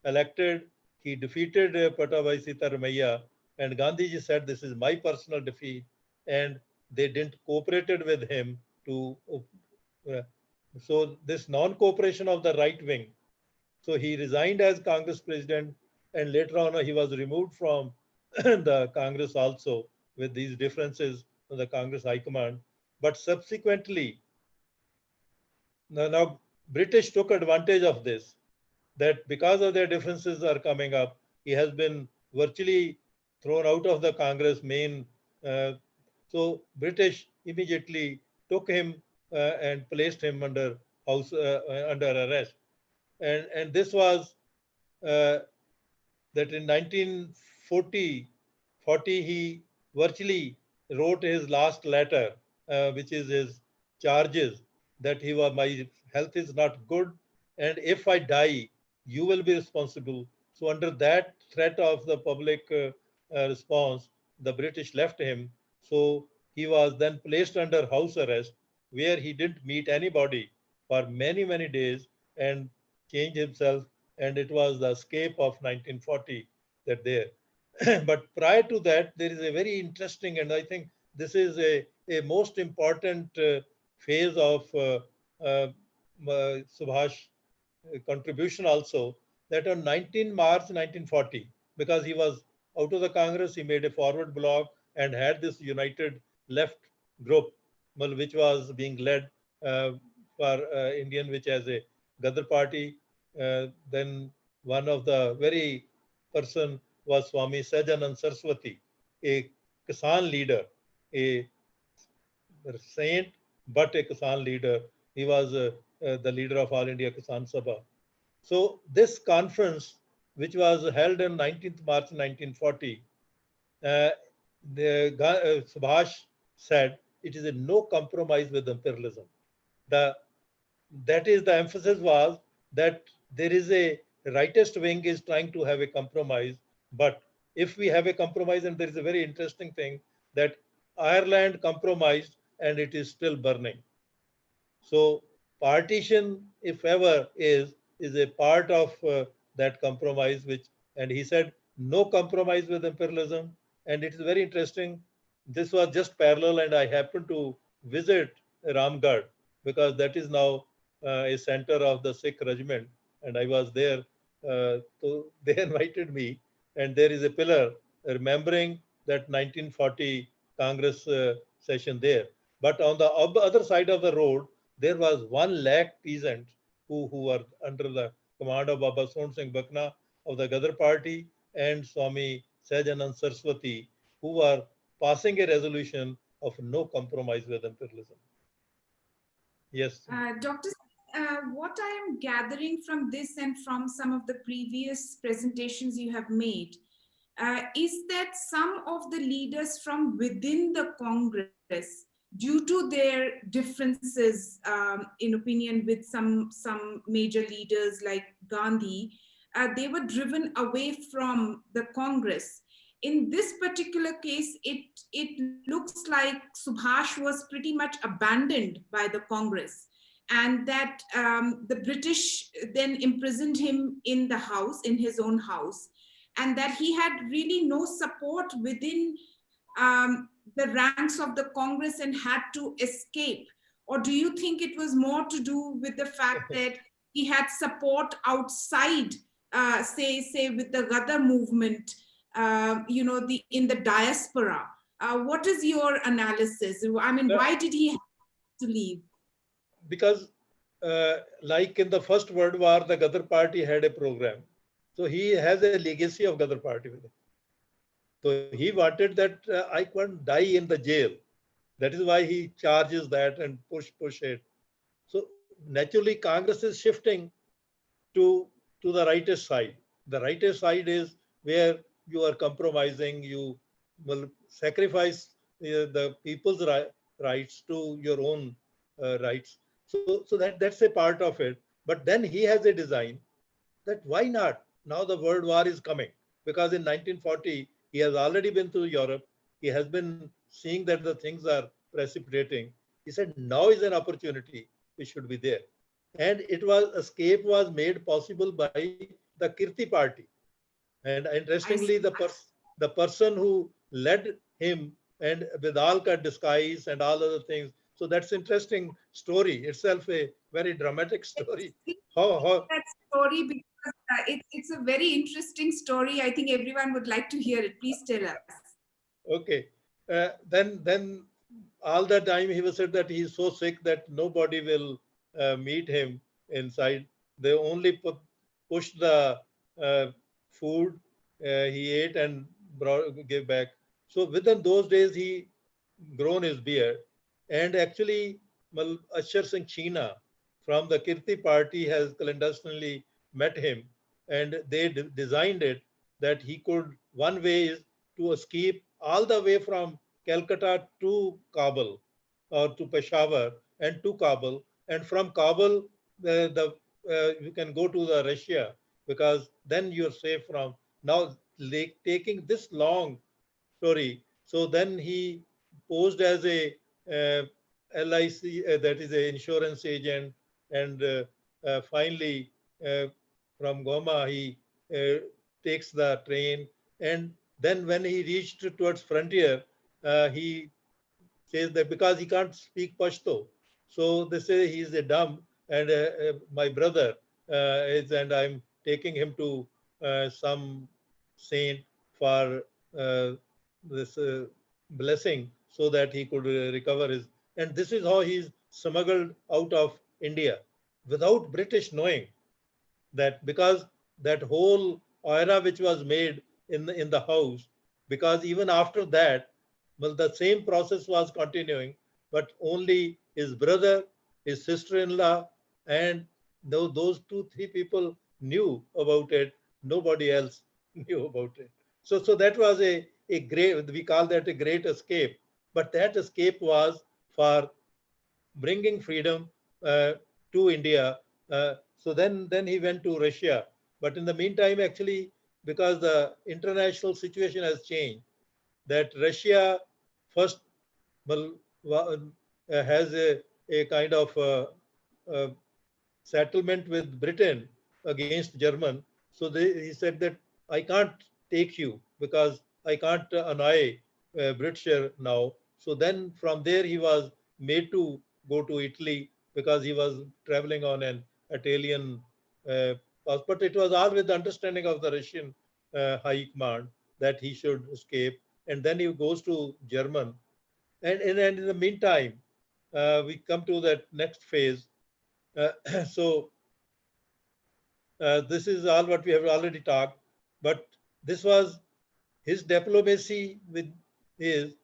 elected, he defeated Patabai Sitaramaiah, and Gandhiji said, "This is my personal defeat," and they didn't cooperated with him to. So this non-cooperation of the right wing. So he resigned as Congress president, and later on he was removed from the Congress also with these differences of the Congress High Command. But subsequently, now British took advantage of this, that because of their differences are coming up, He has been virtually thrown out of the Congress main. Uh, so British immediately took him and placed him under under arrest. And this was uh, that in 1940, he virtually wrote his last letter, which is his charges that my health is not good, and if I die, you will be responsible. So under that threat of the public response, the British left him. So he was then placed under house arrest, where he didn't meet anybody for many, many days and changed himself, and it was the escape of 1940 that there. But prior to that, there is a very interesting, and I think this is a most important phase of Subhash contribution also, that on 19 March 1940, because he was out of the Congress, he made a forward bloc and had this united left group, which was being led for Indian, which has a Gadar party. Then one of the very person was Swami Sajanand Saraswati, a Kisan leader, a saint, but a Kisan leader. He was the leader of All India Kisan Sabha. So this conference, which was held on 19th March 1940, uh, Subhash said it is a no compromise with imperialism. The that is the emphasis was that there is a rightist wing is trying to have a compromise, but if we have a compromise, and there is a very interesting thing that Ireland compromised and it is still burning. So partition, if ever, is a part of that compromise. Which, and he said no compromise with imperialism. And it is very interesting. This was just parallel, and I happened to visit Ramgarh because that is now a center of the Sikh regiment, and I was there. So they invited me, and there is a pillar remembering that 1940 Congress session there. But on the other side of the road, there was 1 lakh peasants who were under the command of Baba Son Singh Bakna of the Gadar party and Swami Sajanand Saraswati, who were passing a resolution of no compromise with imperialism. Yes. Dr. What I am gathering from this and from some of the previous presentations you have made is that some of the leaders from within the Congress, due to their differences in opinion with some major leaders like Gandhi, they were driven away from the Congress. In this particular case, it looks like Subhash was pretty much abandoned by the Congress, and that the British then imprisoned him in the house, in his own house, and that he had really no support within the ranks of the Congress and had to escape? Or do you think it was more to do with the fact that he had support outside, say with the Gadar movement, in the diaspora? What is your analysis? I mean, why did he have to leave? Because like in the First World War, the Gadar party had a program. So he has a legacy of Gadar party with him. So he wanted that I couldn't die in the jail. That is why he charges that and push it. So naturally, Congress is shifting to the rightist side. The rightist side is where you are compromising, you will sacrifice the people's rights to your own rights. So that's a part of it. But then he has a design that why not? Now the world war is coming, because in 1940, he has already been to Europe. He has been seeing that the things are precipitating. He said, now is an opportunity. We should be there. And escape was made possible by the Kirti party. And interestingly, the person who led him, and with all disguise and all other things. So that's interesting story itself, a very dramatic story. How that story, because it's a very interesting story. I think everyone would like to hear it. Please tell us. Okay. Then all the time he was said that he is so sick that nobody will meet him inside. They only push the food he ate and gave back. So within those days, he grown his beard. And actually, Ashar Singh Cheena from the Kirti party has clandestinely met him, and they designed it that he could, one way is to escape all the way from Calcutta to Kabul or to Peshawar and to Kabul. And from Kabul, you can go to the Russia, because then you're safe from now taking this long story. So then he posed as a LIC, that is a insurance agent, and finally from Goma he takes the train, and then when he reached towards frontier, he says that because he can't speak Pashto, so they say he's a dumb, and my brother is, and I'm taking him to some saint for this blessing so that he could recover his. And this is how he's smuggled out of India without British knowing that, because that whole aura which was made in the house, because even after that, well, the same process was continuing, but only his brother, his sister-in-law, and those two, three people knew about it. Nobody else knew about it. So that was a great, we call that a great escape. But that escape was for bringing freedom to India. So then he went to Russia. But in the meantime, actually, because the international situation has changed, that Russia first, well, has a kind of uh, settlement with Britain against German. So he said that I can't take you because I can't annoy Britisher now. So then from there he was made to go to Italy because he was traveling on an Italian passport. But it was all with the understanding of the Russian high command that he should escape. And then he goes to German. And in the meantime, we come to that next phase. So this is all what we have already talked, but this was his diplomacy with is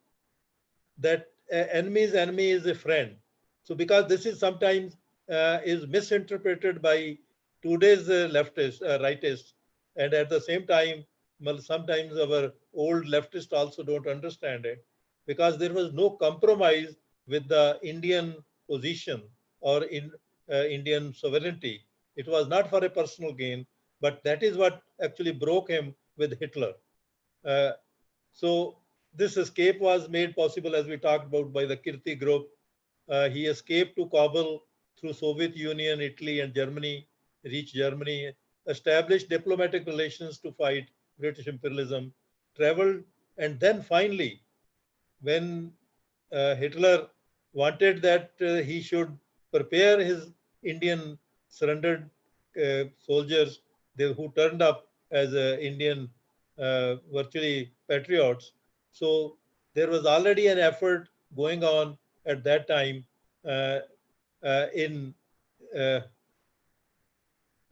that enemy's enemy is a friend. So because this is sometimes is misinterpreted by today's leftists, rightists, and at the same time, well, sometimes our old leftists also don't understand it, because there was no compromise with the Indian position or in Indian sovereignty. It was not for a personal gain, but that is what actually broke him with Hitler. Uh, so this escape was made possible, as we talked about, by the Kirti group. He escaped to Kabul through Soviet Union, Italy, and Germany, reached Germany, established diplomatic relations to fight British imperialism, traveled, and then finally, when Hitler wanted that he should prepare his Indian surrendered soldiers who turned up as Indian virtually patriots. So there was already an effort going on at that time uh, in uh,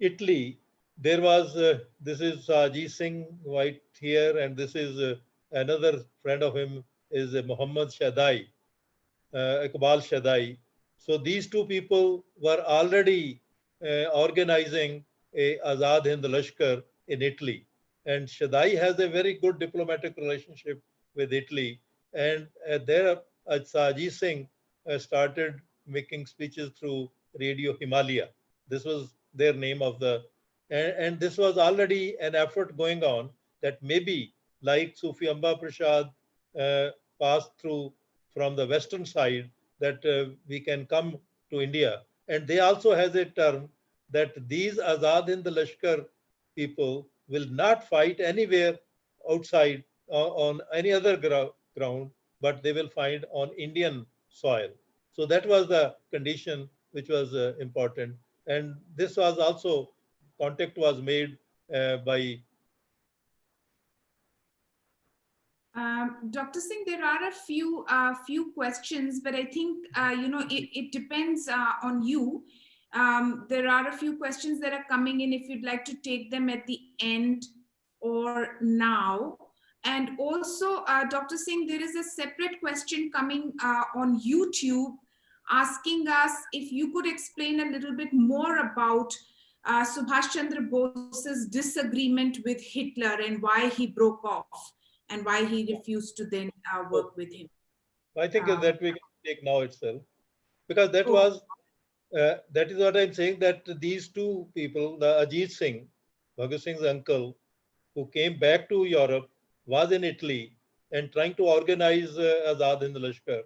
Italy. There was, this is Ajit Singh White here, and this is another friend of him is Muhammad Shadai. Iqbal Shadai. So these two people were already organizing a Azad Hind Lashkar in Italy. And Shadai has a very good diplomatic relationship with Italy. And there, Sajid Singh started making speeches through Radio Himalaya. This was their name of the, and this was already an effort going on that maybe like Sufi Amba Prasad passed through from the western side, that we can come to India. And they also has a term that these Azad Hind Lashkar people will not fight anywhere outside on any other ground, but they will fight on Indian soil. So that was the condition which was important. And this was also, contact was made by. Dr. Singh, there are a few questions, but I think it depends on you. There are a few questions that are coming in. If you'd like to take them at the end, or now? And also, Dr. Singh, there is a separate question coming on YouTube asking us if you could explain a little bit more about Subhash Chandra Bose's disagreement with Hitler and why he broke off and why he refused to then work with him. I think that we can take now itself, because that Oh, was, that is what I'm saying, that these two people, the Ajit Singh, Bhagat Singh's uncle, who came back to Europe, was in Italy and trying to organize Azad Hind Lashkar,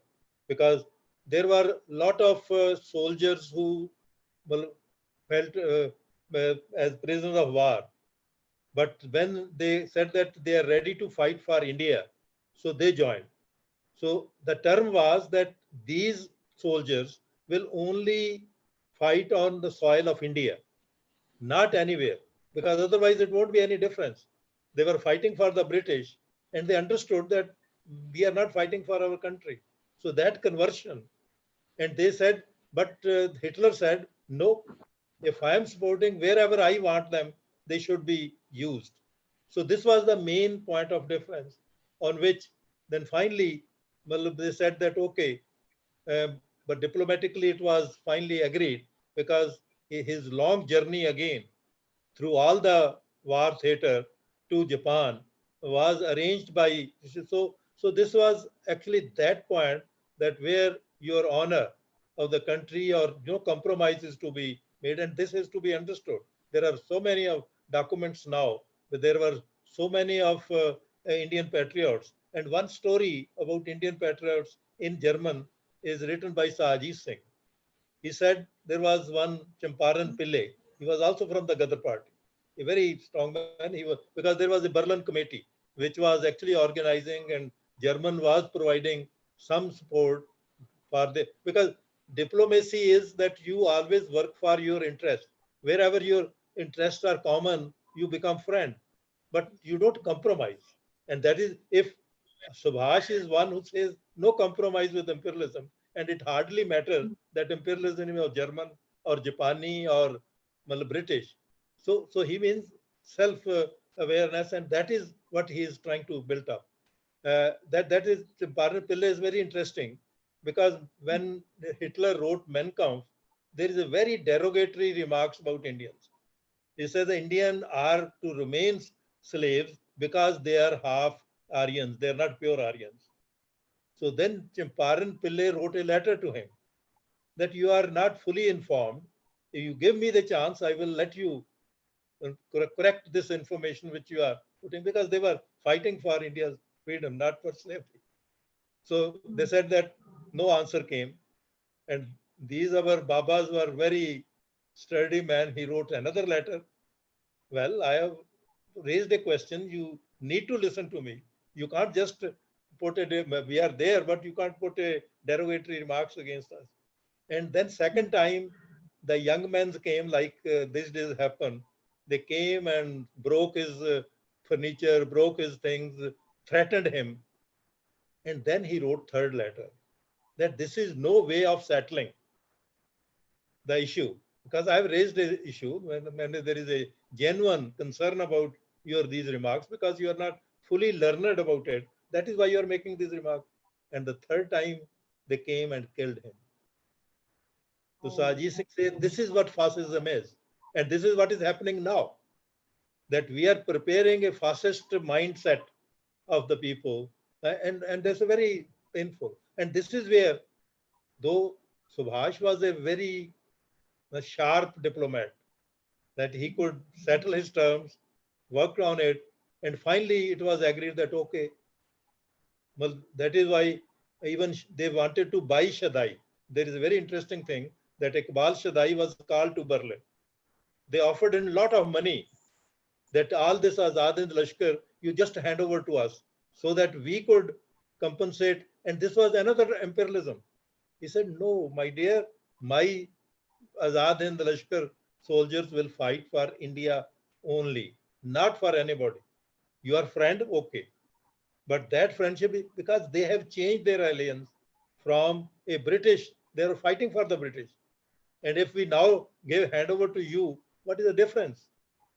because there were a lot of soldiers who well, felt as prisoners of war. But when they said that they are ready to fight for India, so they joined. So the term was that these soldiers will only fight on the soil of India, not anywhere, because otherwise it won't be any difference. They were fighting for the British and they understood that we are not fighting for our country. So that conversion, and they said, but Hitler said, no, if I am supporting wherever I want them, they should be used. So this was the main point of difference on which then finally they said that, okay, but diplomatically it was finally agreed, because his long journey again through all the war theater to Japan was arranged by, so this was actually that point, that where your honor of the country or compromise is to be made, and this is to be understood. There are so many of documents now, but there were so many of Indian patriots, and one story about Indian patriots in German is written by Sajid Singh. He said there was one Champaran Pillai. He was also from the Gadar party, a very strong man. He was, because there was a Berlin committee which was actually organizing, and German was providing some support for the, because diplomacy is that you always work for your interest. Wherever your interests are common, you become friend, but you don't compromise. And that is, if Subhash is one who says no compromise with imperialism, and it hardly matters that imperialism is German or Japani or British. So he means self awareness, and that is what he is trying to build up. That is, Partner Pillai is very interesting, because when Hitler wrote Mein Kampf, there is a very derogatory remarks about Indians. He says the Indians are to remain slaves because they are half Aryans, they are not pure Aryans. So then Champaran Pillai wrote a letter to him that you are not fully informed. If you give me the chance, I will let you correct this information which you are putting, because they were fighting for India's freedom, not for slavery. So they said that no answer came. And these our Babas were very sturdy man. He wrote another letter. Well, I have raised a question. You need to listen to me. You can't just put a, we are there, but you can't put a derogatory remarks against us. And then second time, the young men came like this days happen. They came and broke his furniture, broke his things, threatened him. And then he wrote third letter that this is no way of settling the issue, because I've raised an issue when there is a genuine concern about your these remarks, because you are not fully learned about it. That is why you are making these remarks. And the third time they came and killed him. So Sajid Singh said, this is what fascism is. And this is what is happening now, that we are preparing a fascist mindset of the people. And that's a very painful. And this is where, though Subhash was a sharp diplomat, that he could settle his terms, worked on it, and finally it was agreed that, okay, well, that is why even they wanted to buy Shaddai. There is a very interesting thing that Iqbal Shaddai was called to Berlin. They offered him a lot of money, that all this Azad Hind Lashkar, you just hand over to us so that we could compensate. And this was another imperialism. He said, no, my dear, my Azad Hind Lashkar soldiers will fight for India only, not for anybody. Your friend, okay. But that friendship, because they have changed their alliance from a British, they are fighting for the British. And if we now give handover to you, what is the difference?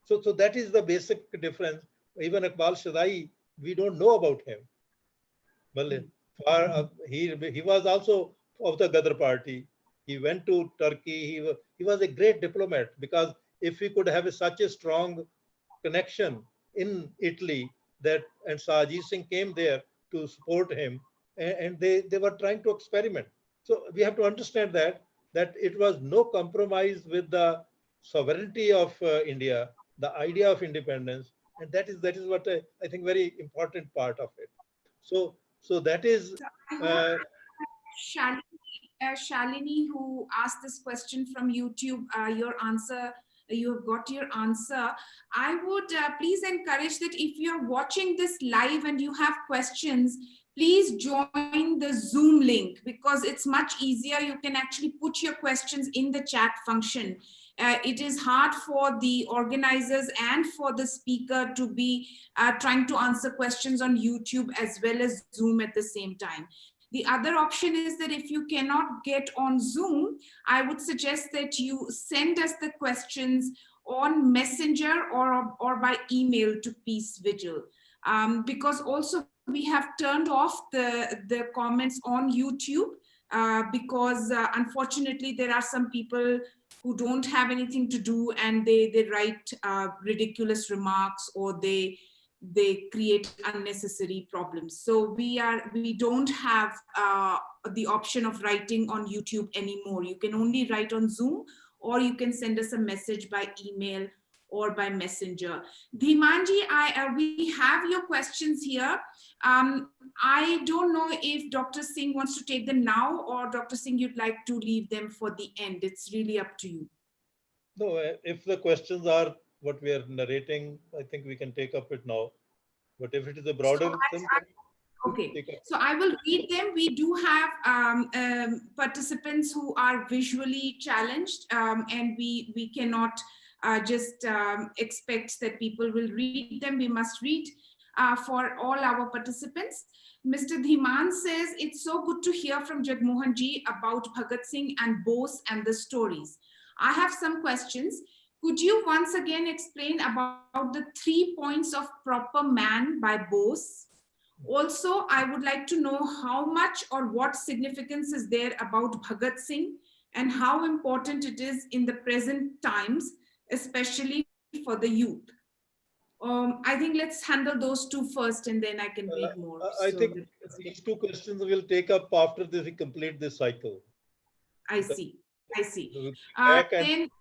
So that is the basic difference. Even Iqbal Shadai, we don't know about him. Well, he was also of the Gadar party. He went to Turkey. He was a great diplomat, because if we could have such a strong connection in Italy, that and Sajid Singh came there to support him, and they were trying to experiment. So we have to understand that it was no compromise with the sovereignty of India, the idea of independence, and that is what I think very important part of it. So that is So I hope uh, Shalini, who asked this question from YouTube, your answer, you have got your answer. I would please encourage that if you're watching this live and you have questions, please join the Zoom link, because it's much easier. You can actually put your questions in the chat function. It is hard for the organizers and for the speaker to be trying to answer questions on YouTube as well as Zoom at the same time. The other option is that if you cannot get on Zoom, I would suggest that you send us the questions on Messenger or by email to Peace Vigil. Because also we have turned off the comments on YouTube because unfortunately there are some people who don't have anything to do, and they write ridiculous remarks, or they create unnecessary problems. So we don't have the option of writing on YouTube anymore. You can only write on Zoom, or you can send us a message by email or by messenger. Dhimanji, we have your questions here. I don't know if Dr. Singh wants to take them now, or Dr. Singh, you'd like to leave them for the end. It's really up to you. no. If the questions are what we are narrating, I think we can take up it now. But if it is a broader thing, then we can Okay, take up. so I will read them. We do have participants who are visually challenged, and we cannot just expect that people will read them. We must read for all our participants. Mr. Dhiman says, it's so good to hear from Jagmohan ji about Bhagat Singh and Bose and the stories. I have some questions. Could you once again explain about the 3 points of proper man by Bose? Also, I would like to know how much or what significance is there about Bhagat Singh, and how important it is in the present times, especially for the youth. I think let's handle those two first, and then I can read more. I So think these two questions we'll take up after we complete this cycle. I see. I see. We'll be back, and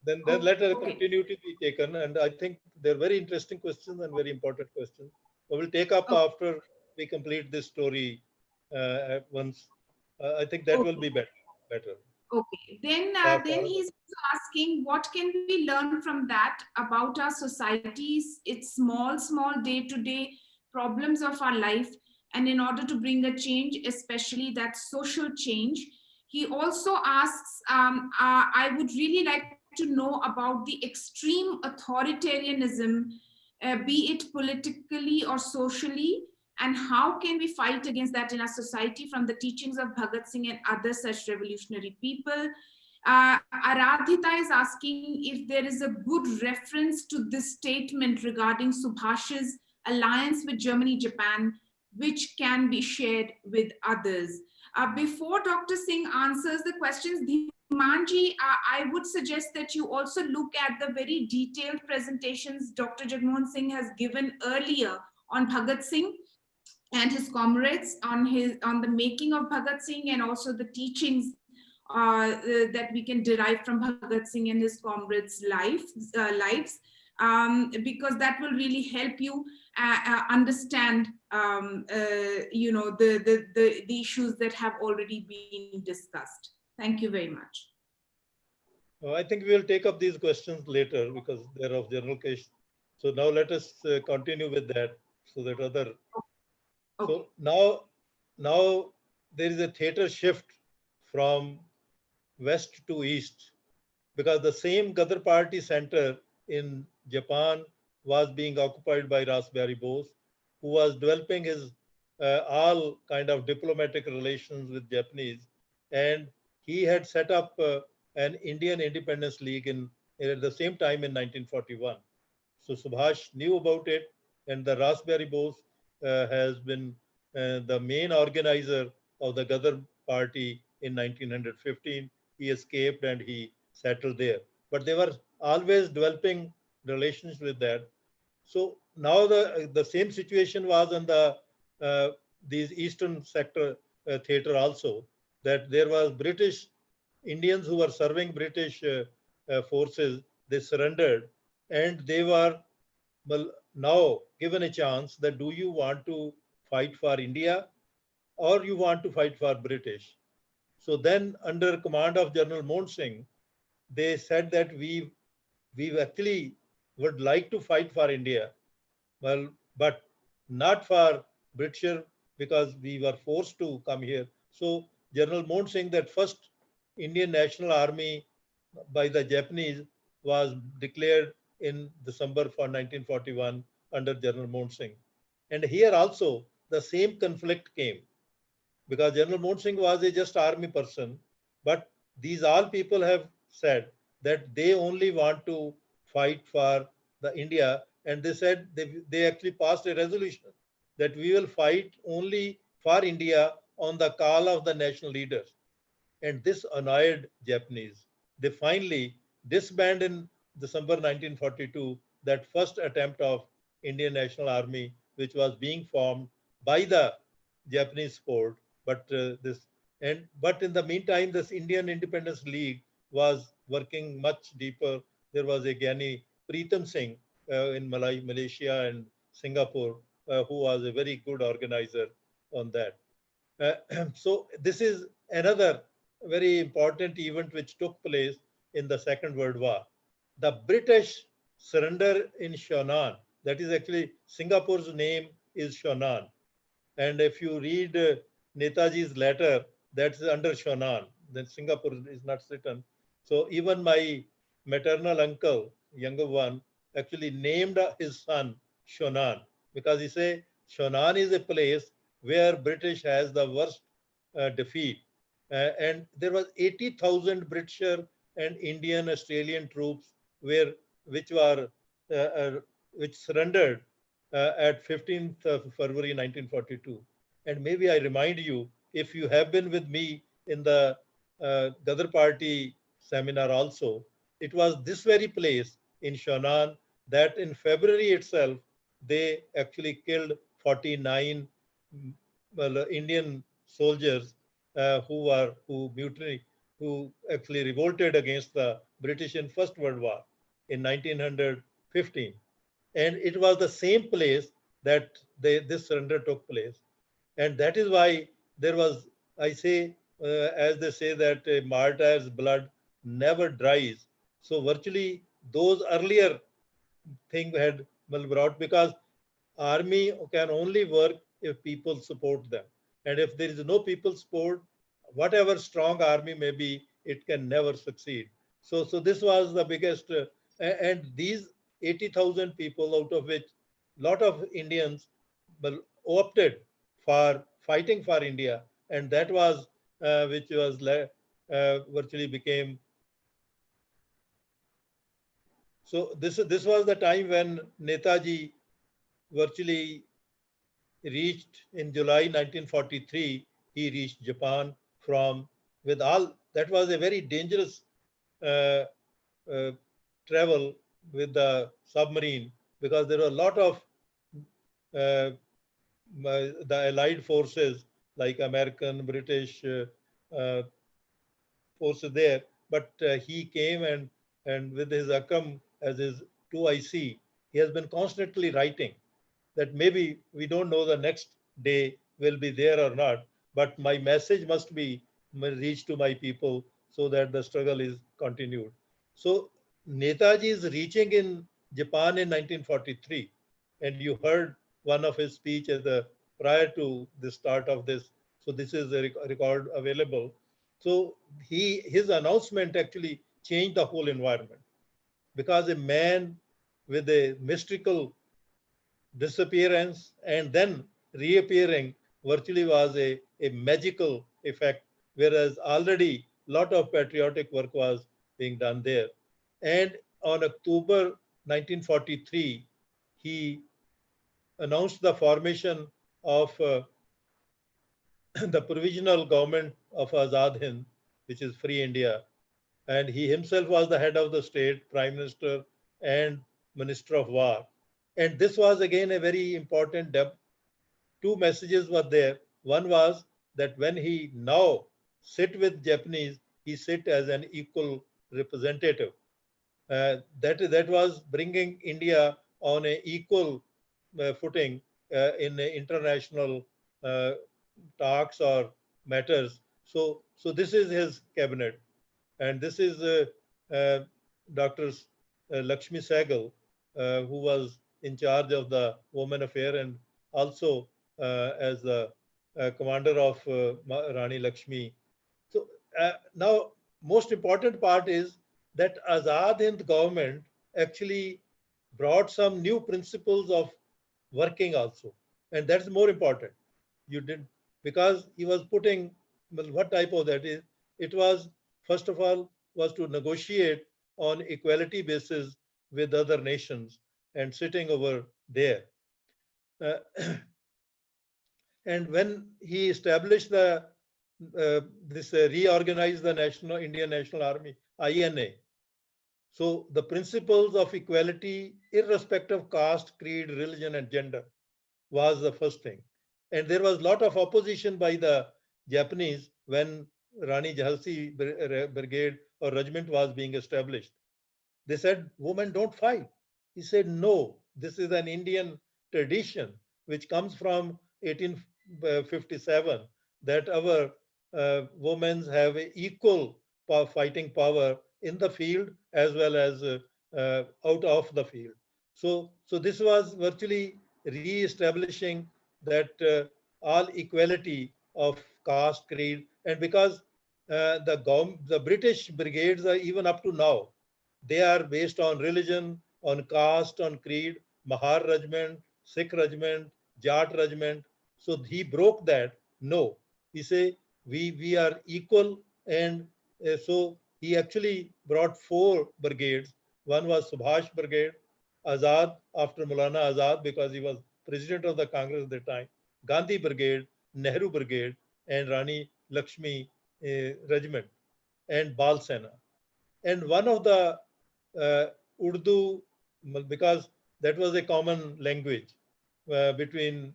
then let a Okay. continuity be taken. And I think they're very interesting questions and very important questions. So we'll take up after we complete this story at once. I think that will be better. Okay, then For he's asking, what can we learn from that about our societies, its small day-to-day problems of our life, and in order to bring a change, especially that social change. He also asks, I would really like to know about the extreme authoritarianism, be it politically or socially, and how can we fight against that in our society from the teachings of Bhagat Singh and other such revolutionary people. Aradhita is asking if there is a good reference to this statement regarding Subhash's alliance with Germany, Japan, which can be shared with others. Before Dr. Singh answers the questions, Dhimanji, I would suggest that you also look at the very detailed presentations Dr. Jagmohan Singh has given earlier on Bhagat Singh and his comrades, on the making of Bhagat Singh, and also the teachings that we can derive from Bhagat Singh and his comrades' lives, because that will really help you understand, the issues that have already been discussed. Thank you very much. I think we will take up these questions later because they're of general case. So now let us continue with that, so that other. Okay. So now there is a theater shift from west to east, because the same Gadar party center in Japan was being occupied by Raspberry Bose, who was developing his all kind of diplomatic relations with Japanese, and he had set up an Indian Independence League at the same time in 1941. So Subhash knew about it, and the Raspberry Bose has been the main organizer of the Ghadar party in 1915. He escaped and he settled there. But they were always developing relations with that. So now the same situation was in the these Eastern sector theater also, that there was British Indians who were serving British forces. They surrendered, and they were, well, now given a chance that do you want to fight for India or you want to fight for British? So then, under command of General Mohan Singh, they said that we actually would like to fight for India, well, but not for British, because we were forced to come here. So General Mohan Singh, that first Indian National Army by the Japanese, was declared in December for 1941 under General Mohan Singh. And here also the same conflict came, because General Mohan Singh was a just army person, but these all people have said that they only want to fight for the India, and they said they actually passed a resolution that we will fight only for India on the call of the national leaders. And this annoyed Japanese. They finally disbanded in December 1942 that first attempt of Indian National Army, which was being formed by the Japanese support. But in the meantime, this Indian Independence League was working much deeper. There was a Gyani Pritam Singh in Malaysia and Singapore, who was a very good organizer on that. So this is another very important event which took place in the Second World War. The British surrender in Shonan. That is actually Singapore's name is Shonan. And if you read Netaji's letter, that's under Shonan. Then Singapore is not written. So even my maternal uncle, younger one, actually named his son Shonan, because he say Shonan is a place where British has the worst defeat. And there was 80,000 British and Indian, Australian troops where, which were uh, uh, which surrendered at 15th of February 1942. And maybe I remind you, if you have been with me in the Ghadar Party seminar also, it was this very place in Shonan that in February itself, they actually killed 49 Indian soldiers who mutiny, who actually revolted against the British in First World War in 1915. And it was the same place that this surrender took place. And that is why there was, I say, as they say, that a martyr's blood never dries. So virtually those earlier thing had brought, because army can only work if people support them. And if there is no people support, whatever strong army may be, it can never succeed. So this was the biggest, and these 80,000 people, out of which a lot of Indians opted for fighting for India, and that was which was virtually became. So this was the time when Netaji virtually reached in July 1943. He reached Japan from with all that was a very dangerous uh, uh, travel with the submarine, because there were a lot of uh, the allied forces like American, British uh, forces there. But he came and with his Akam as his 2IC, he has been constantly writing that maybe we don't know the next day will be there or not, but my message must be reached to my people so that the struggle is continued. So Netaji is reaching in Japan in 1943, and you heard one of his speech as the prior to the start of this. So this is a record available. So his announcement actually changed the whole environment, because a man with a mystical disappearance and then reappearing virtually was a magical effect, whereas already a lot of patriotic work was being done there. And on October 1943, he announced the formation of the provisional government of Azad Hind, which is Free India. And he himself was the head of the state, prime minister, and minister of war. And this was again a very important two messages were there. One was that when he now sit with Japanese, he sit as an equal representative. That was bringing India on a equal footing in international uh, talks or matters. So this is his cabinet, and this is Dr. Lakshmi Sehgal, who was in charge of the Women Affair and also as the commander of Rani Lakshmi. So now, most important part is that Azad Hind government actually brought some new principles of working also, and that's more important. You did because he was putting, well, what type of that is? It was first of all was to negotiate on equality basis with other nations and sitting over there. Uh, and when he established the reorganized the National Indian National Army INA. So the principles of equality, irrespective of caste, creed, religion, and gender, was the first thing. And there was a lot of opposition by the Japanese when Rani Jhansi Brigade or regiment was being established. They said, women don't fight. He said, no, this is an Indian tradition which comes from 1857 that our women have equal fighting power in the field as well as out of the field. So this was virtually re-establishing that all equality of caste, creed, and because the British brigades are even up to now, they are based on religion, on caste, on creed, Mahar Regiment, Sikh Regiment, Jat Regiment. So he broke that. No, he say we are equal, and so he actually brought four brigades. One was Subhash Brigade, Azad after Maulana Azad because he was president of the Congress at the time, Gandhi Brigade, Nehru Brigade, and Rani Lakshmi Regiment, and Bal Sena. And one of the Urdu, because that was a common language between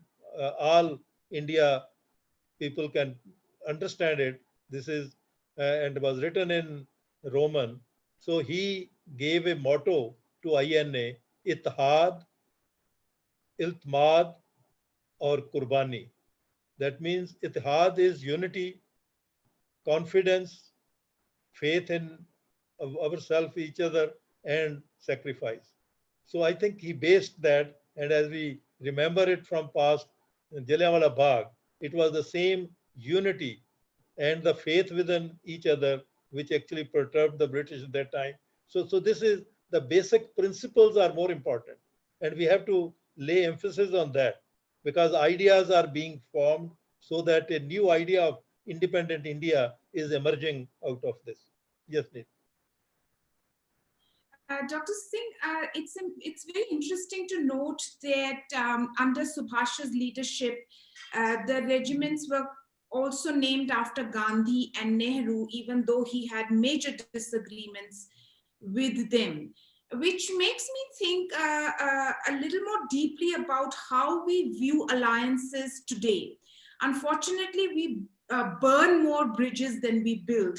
all India people can understand it. This is and was written in Roman. So he gave a motto to INA: Ittihad, Iltmad, or Kurbani. That means Ittihad is unity, confidence, faith in ourselves, each other, and sacrifice. So I think he based that, and as we remember it from past, Jallianwala Bagh, it was the same unity and the faith within each other which actually perturbed the British at that time. So this is the basic principles are more important, and we have to lay emphasis on that because ideas are being formed so that a new idea of independent India is emerging out of this. Yes, Neil. Dr. Singh, it's very interesting to note that under Subhash's leadership, the regiments were also named after Gandhi and Nehru, even though he had major disagreements with them, which makes me think a little more deeply about how we view alliances today. Unfortunately, we burn more bridges than we build,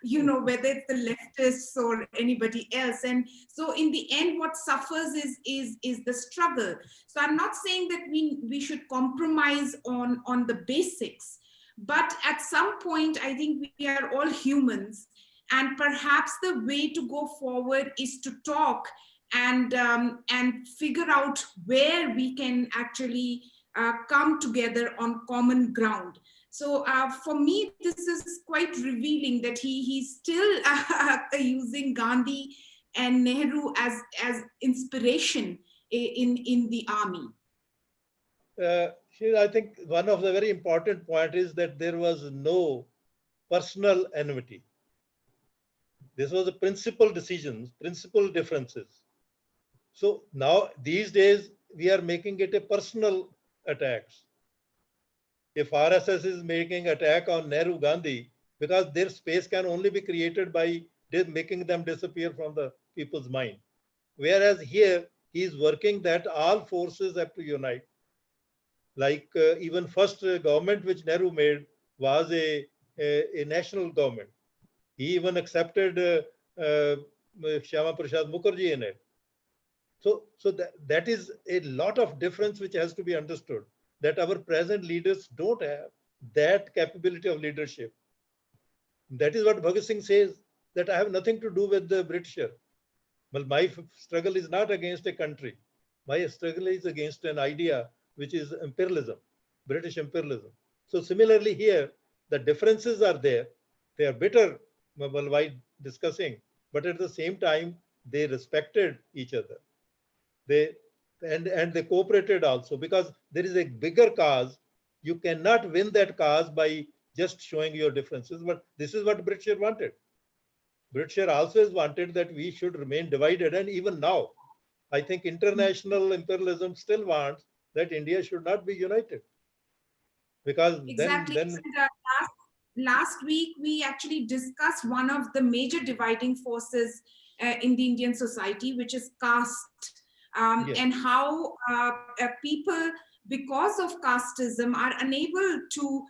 you know, whether it's the leftists or anybody else. And so in the end, what suffers is the struggle. So I'm not saying that we should compromise on the basics, but at some point, I think we are all humans. And perhaps the way to go forward is to talk and figure out where we can actually come together on common ground. So for me, this is quite revealing that he's still using Gandhi and Nehru as inspiration in the army. I think one of the very important point is that there was no personal enmity. This was a principal decisions, principal differences. So now these days, we are making it a personal attacks. If RSS is making attack on Nehru Gandhi, because their space can only be created by making them disappear from the people's mind. Whereas here, he is working that all forces have to unite. Like even first government which Nehru made was a national government. He even accepted Shyama Prasad Mukherjee in it. So that is a lot of difference which has to be understood, that our present leaders don't have that capability of leadership. That is what Bhagat Singh says, that I have nothing to do with the Britisher. Well, my struggle is not against a country. My struggle is against an idea, which is imperialism, British imperialism. So similarly here, the differences are there. They are bitter while discussing, but at the same time, they respected each other. They and they cooperated also, because there is a bigger cause. You cannot win that cause by just showing your differences. But this is what Britisher wanted. Britisher always wanted that we should remain divided, and even now, I think international imperialism still wants that India should not be united, because Exactly. then And, last week, we actually discussed one of the major dividing forces in the Indian society, which is caste, yes, and how people, because of casteism, are unable to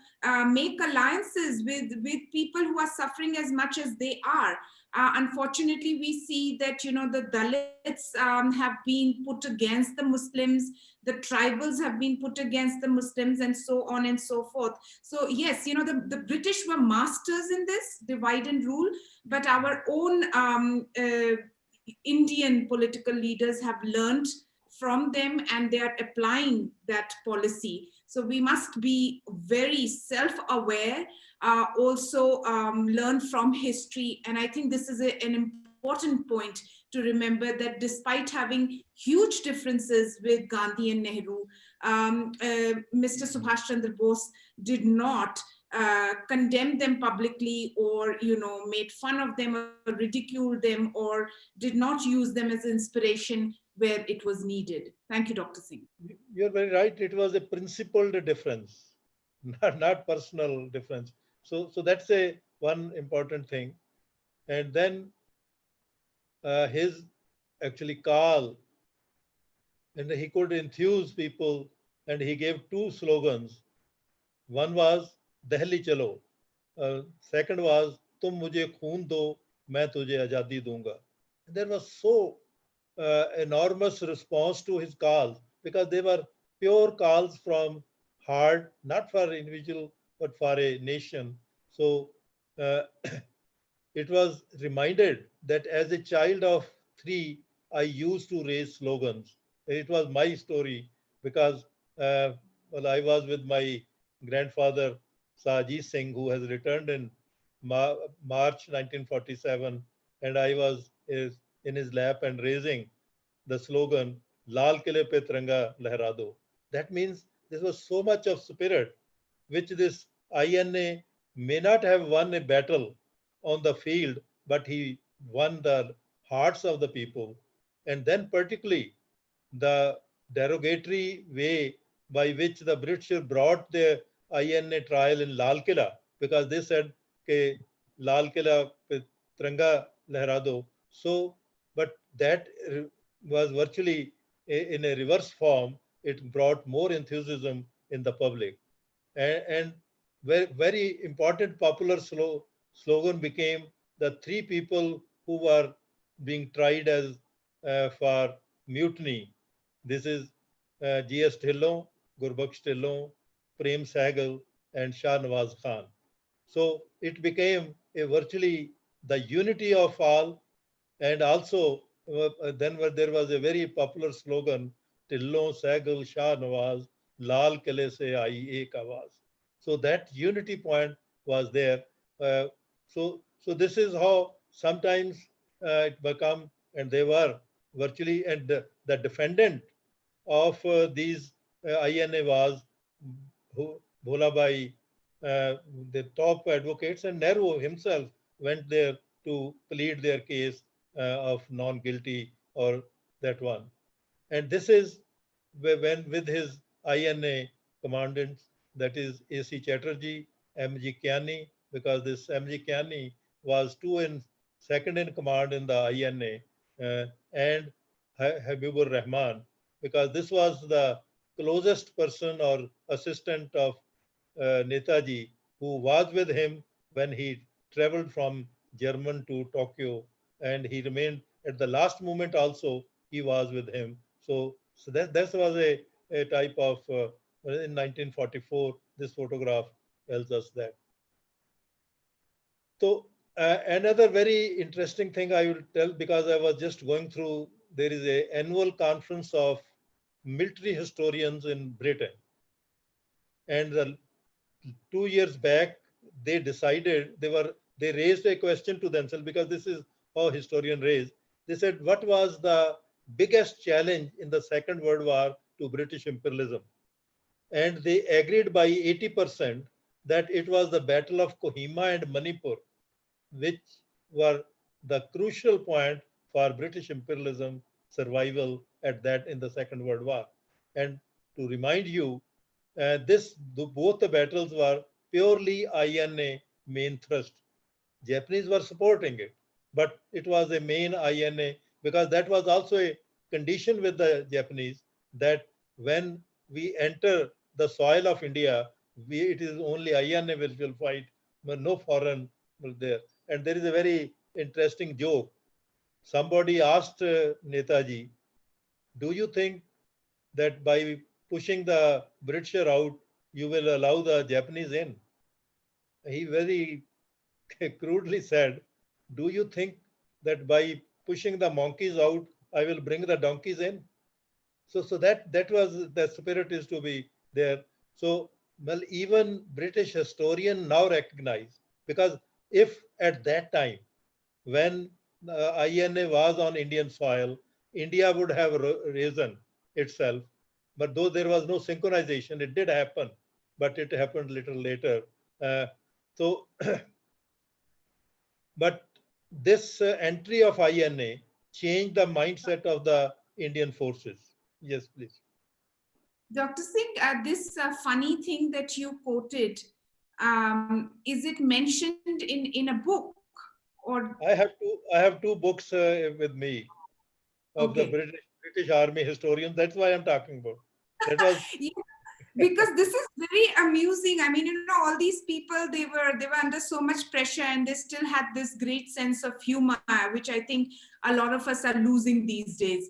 make alliances with people who are suffering as much as they are. Unfortunately, we see that, you know, the Dalits have been put against the Muslims, the tribals have been put against the Muslims, and so on and so forth. So yes, you know, the British were masters in this divide and rule, but our own Indian political leaders have learned from them, and they are applying that policy. So we must be very self-aware, also learn from history. And I think this is an important point to remember, that despite having huge differences with Gandhi and Nehru, Mr. Subhash Chandra Bose did not condemn them publicly, or, you know, made fun of them or ridiculed them, or did not use them as inspiration where it was needed. Thank you, Dr. Singh. you're very right. It was a principled difference, not personal difference. So that's a one important thing. And then his actually call, and he could enthuse people, and he gave two slogans. One was Delhi Chalo. Second was Tum mujhe khoon do, main tujhe azadi dunga. There was so enormous response to his calls, because they were pure calls from heart, not for individual but for a nation. So uh, it was reminded that as a child of 3, I used to raise slogans. It was my story, because well, I was with my grandfather, Sajid Singh, who has returned in March 1947, and I was in his lap and raising the slogan, Lal Kile Pe Tiranga Lehra Do. That means there was so much of spirit, which this INA may not have won a battle on the field, but he won the hearts of the people. And then, particularly, the derogatory way by which the British brought the INA trial in Lal Killa, because they said, "Ke Lal Killa pe Tiranga lehra do." So, but that was virtually in a reverse form. It brought more enthusiasm in the public. And very, very important popular slogan became the 3 people who were being tried as for mutiny. This is G.S. Dhillon, Gurbaksh Dhillon, Prem Sehgal, and Shah Nawaz Khan. So it became a virtually the unity of all. And also then there was a very popular slogan, Dhillon, Sehgal, Shah Nawaz, Lal Kile se aayi ek awaaz. So that unity point was there. So this is how sometimes it become, and they were virtually, and the defendant of these INA was Bholabai, the top advocates, and Nehru himself went there to plead their case of non-guilty or that one. And this is when with his INA commandants, that is AC Chatterjee, MG Kiani, because this MG Kiani was second in command in the INA, and Habibur Rahman, because this was the closest person or assistant of Netaji, who was with him when he traveled from German to Tokyo, and he remained at the last moment also, he was with him. So that was a type of, in 1944, this photograph tells us that. So another very interesting thing I will tell, because I was just going through, there is a annual conference of military historians in Britain. And 2 years back, they decided, they raised a question to themselves, because this is how historian raised. They said, what was the biggest challenge in the Second World War to British imperialism? And they agreed by 80% that it was the Battle of Kohima and Manipur, which were the crucial point for British imperialism survival at that in the Second World War. And to remind you, both the battles were purely INA main thrust. Japanese were supporting it, but it was a main INA, because that was also a condition with the Japanese, that when we enter the soil of India, it is only INA which will fight, but no foreign will there. And there is a very interesting joke. Somebody asked Netaji, do you think that by pushing the British out, you will allow the Japanese in? He very crudely said, do you think that by pushing the monkeys out, I will bring the donkeys in? So that was the spirit is to be there. So, well, even British historian now recognize, because if at that time, when INA was on Indian soil, India would have risen itself. But though there was no synchronization, it did happen, but it happened little later. So, but this entry of INA changed the mindset of the Indian forces. Yes, please. Dr. Singh, this funny thing that you quoted, is it mentioned in a book? Or I have two books with me of the okay. British Army historians. That's why I'm talking about. That was Yeah, because this is very amusing. I mean, all these people, they were under so much pressure, and they still had this great sense of humor, which I think a lot of us are losing these days.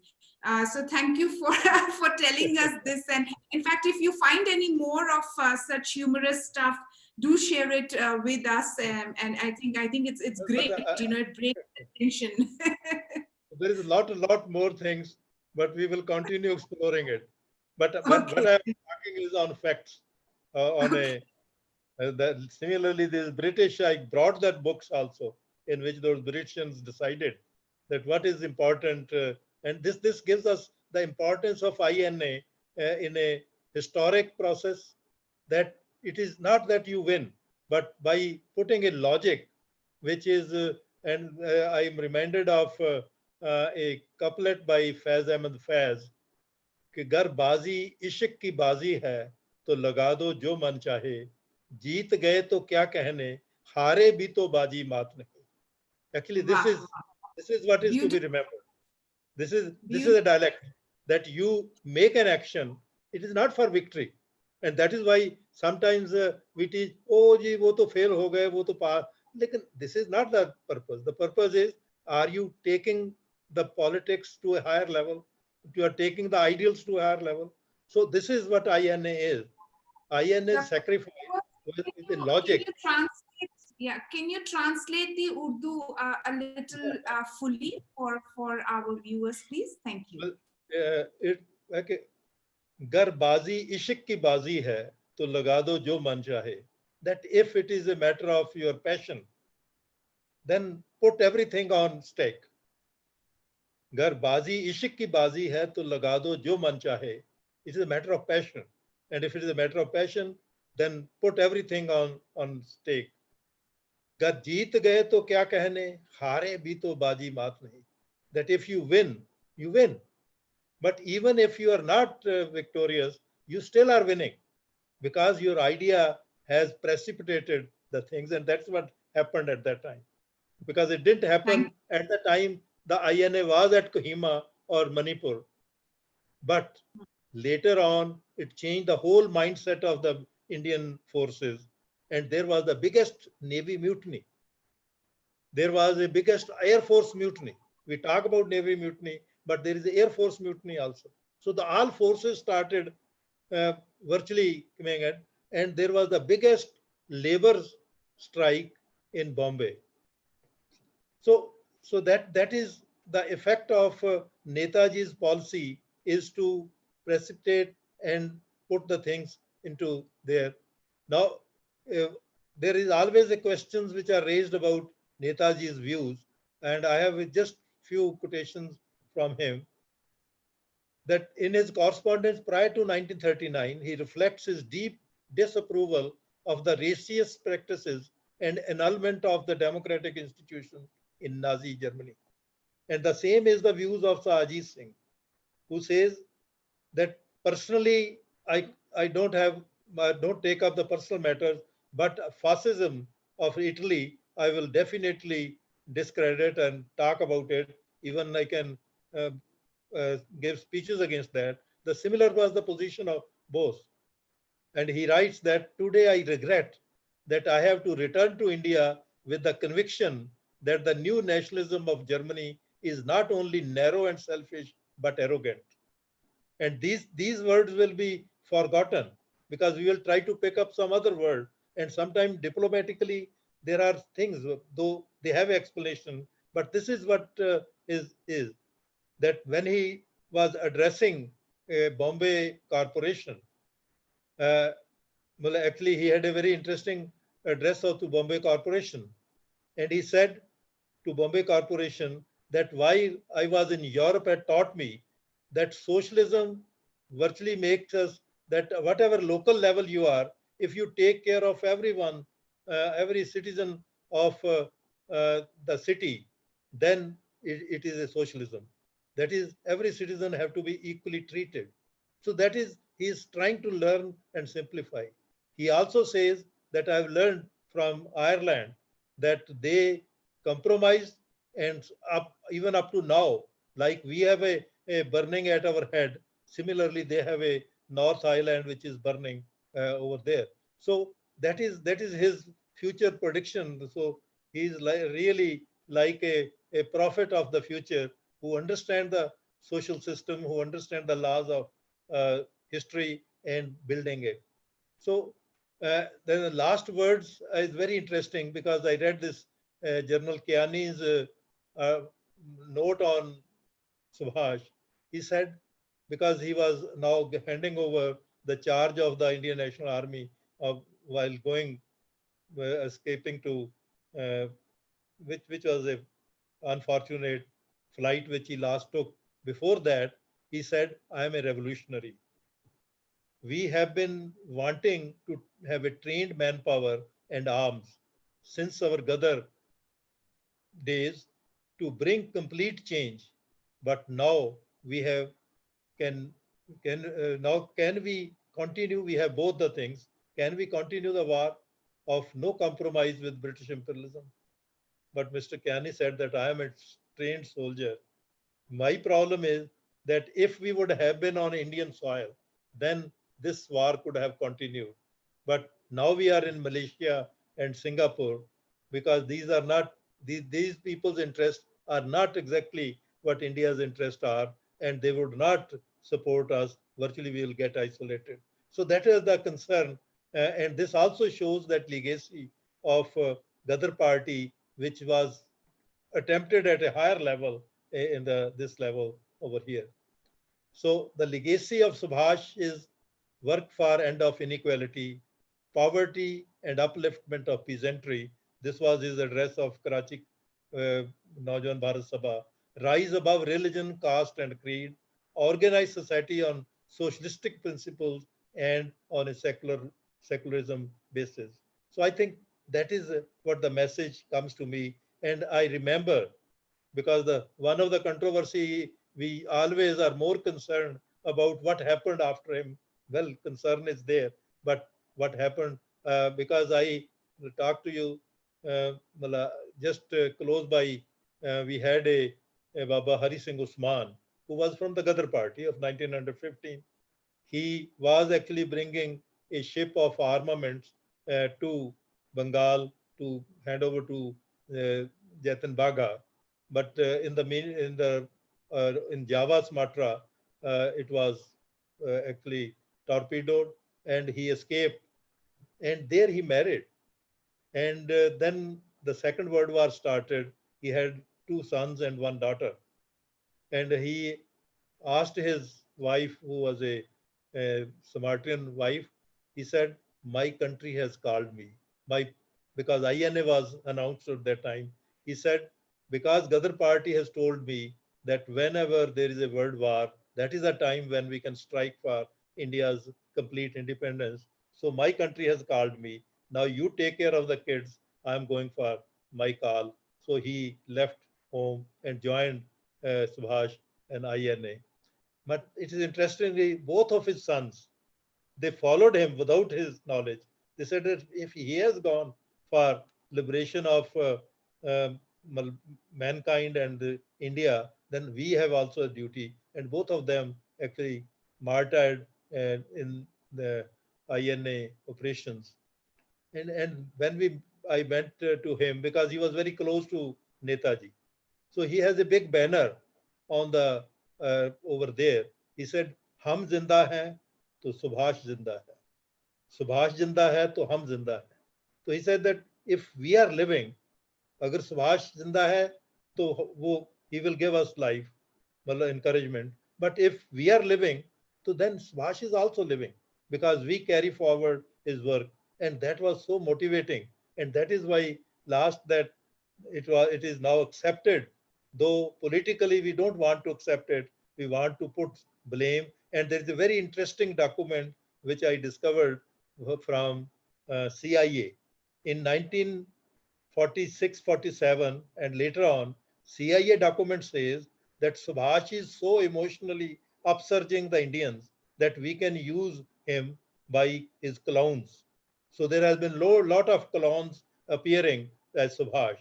So thank you for for telling us this. And in fact, if you find any more of such humorous stuff, do share it with us. And I think it's great. It breaks the tension. there is a lot more things, but we will continue exploring it. But what Okay. I'm talking is on facts. On Okay. Similarly, the British, I brought that books also, in which those Britishans decided that what is important, and this gives us the importance of INA in a historic process, that it is not that you win, but by putting a logic, which is, and I'm reminded of a couplet by Faiz Ahmed Faiz, कि गर बाजी इश्क की बाजी है तो लगा दो जो मन चाहे जीत गए तो क्या कहने हारे भी तो बाजी मात नहीं. Actually, Wow. this is what is to be Beautiful. remembered. This is a dialect, that you make an action. It is not for victory, and that is why sometimes we teach, oh ji wo to fail ho gaye, wo to pass. Lekin this is not the purpose. The purpose is, are you taking the politics to a higher level? You are taking the ideals to a higher level. So this is what INA is. INA is sacrifice with the logic. Can you translate? Yeah, can you translate the Urdu a little fully for our viewers, please? Thank you. Well, okay. गर बाजी इश्क की बाजी है तो लगा दो जो मन चाहे. That if it is a matter of your passion, then put everything on stake. गर बाजी इश्क की बाजी है तो लगा दो जो मन चाहे. It is a matter of passion, and if it is a matter of passion, then put everything on stake. गर जीत गए तो क्या कहने हारे भी तो बाजी मात नहीं. That if you win, you win. But even if you are not victorious, you still are winning because your idea has precipitated the things. And that's what happened at that time. Because it didn't happen Thank, at the time the INA was at Kohima or Manipur. But later on, it changed the whole mindset of the Indian forces. And there was the biggest Navy mutiny. There was the biggest Air Force mutiny. We talk about Navy mutiny, but there is the Air Force mutiny also. So the all forces started uh, virtually coming in, and there was the biggest labor strike in Bombay. So that is the effect of Netaji's policy is to precipitate and put the things into there. Now, uh, there is always a questions which are raised about Netaji's views, and I have just few quotations from him that in his correspondence prior to 1939, he reflects his deep disapproval of the racist practices and annulment of the democratic institutions in Nazi Germany. And the same is the views of Ajit Singh, who says that personally, I don't take up the personal matters, but fascism of Italy, I will definitely discredit and talk about it. Even I can uh, gave speeches against that. The similar was the position of Bose. And he writes that today I regret that I have to return to India with the conviction that the new nationalism of Germany is not only narrow and selfish, but arrogant. And these words will be forgotten because we will try to pick up some other word. And sometimes diplomatically, there are things, though they have explanation, but this is what is that when he was addressing a Bombay corporation, uh, well, actually he had a very interesting address of to Bombay Corporation, and he said to Bombay Corporation that while I was in Europe had taught me that socialism virtually makes us that whatever local level you are, if you take care of everyone, every citizen of the city, then it is a socialism. That is, every citizen have to be equally treated. So that is, he is trying to learn and simplify. He also says that I've learned from Ireland that they compromise and even up to now, like we have a burning at our head, similarly they have a North Island which is burning over there. So that is his future prediction. So he's really like a prophet of the future who understand the social system, who understand the laws of history and building it. So then the last words is very interesting because I read this General Kiani's uh, note on Subhash. He said, because he was now handing over the charge of the Indian National Army while going, escaping to, uh, which was a unfortunate flight which he last took. Before that, he said, I am a revolutionary. We have been wanting to have a trained manpower and arms since our Gadar days to bring complete change. But now we have can we continue? We have both the things. Can we continue the war of no compromise with British imperialism? But Mr. Kiani said that I am a trained soldier. My problem is that if we would have been on Indian soil, then this war could have continued. But now we are in Malaysia and Singapore because these are not these people's interests are not exactly what India's interests are, and they would not support us. Virtually, we will get isolated. So that is the concern, and this also shows that legacy of Ghadar party, which was attempted at a higher level in this level over here. So the legacy of Subhash is work for end of inequality, poverty and upliftment of peasantry. This was his address of Karachi Naujawan Bharat Sabha. Rise above religion, caste and creed, organize society on socialistic principles and on a secularism basis. So I think that is what the message comes to me. And I remember because the one of the controversy we always are more concerned about what happened after him. Well, concern is there, but what happened, because I talked to you, just close by, we had a Baba Hari Singh Usman, who was from the Ghadar party of 1915. He was actually bringing a ship of armaments to Bengal to hand over to Jatan Baga. But in Java, Sumatra, it was actually torpedoed, and he escaped. And there he married. And then the Second World War started. He had two sons and one daughter. And he asked his wife, who was a Sumatran wife, he said, "My country has called me." My, because INA was announced at that time. He said, "Because Ghadar party has told me that whenever there is a world war, that is a time when we can strike for India's complete independence. So my country has called me. Now you take care of the kids. I'm going for my call." So he left home and joined Subhash and INA. But it is interestingly, both of his sons, they followed him without his knowledge. They said that if he has gone for liberation of mankind and India, then we have also a duty. And both of them actually martyred in the INA operations. And when I went to him, because he was very close to Netaji. So he has a big banner on the over there. He said, "Hum zinda hai, to Subhash zinda hai. Subhash zinda hai, to hum zinda hai." So he said that if we are living, agar Subhash zinda hai, to he will give us life, encouragement. But if we are living, so then Subhash is also living, because we carry forward his work. And that was so motivating. And that is why last that it is now accepted, though politically we don't want to accept it. We want to put blame. And there is a very interesting document which I discovered from CIA in 1946-47, and later on, CIA document says that Subhash is so emotionally upsurging the Indians that we can use him by his clowns. So there has been lot of clowns appearing as Subhash.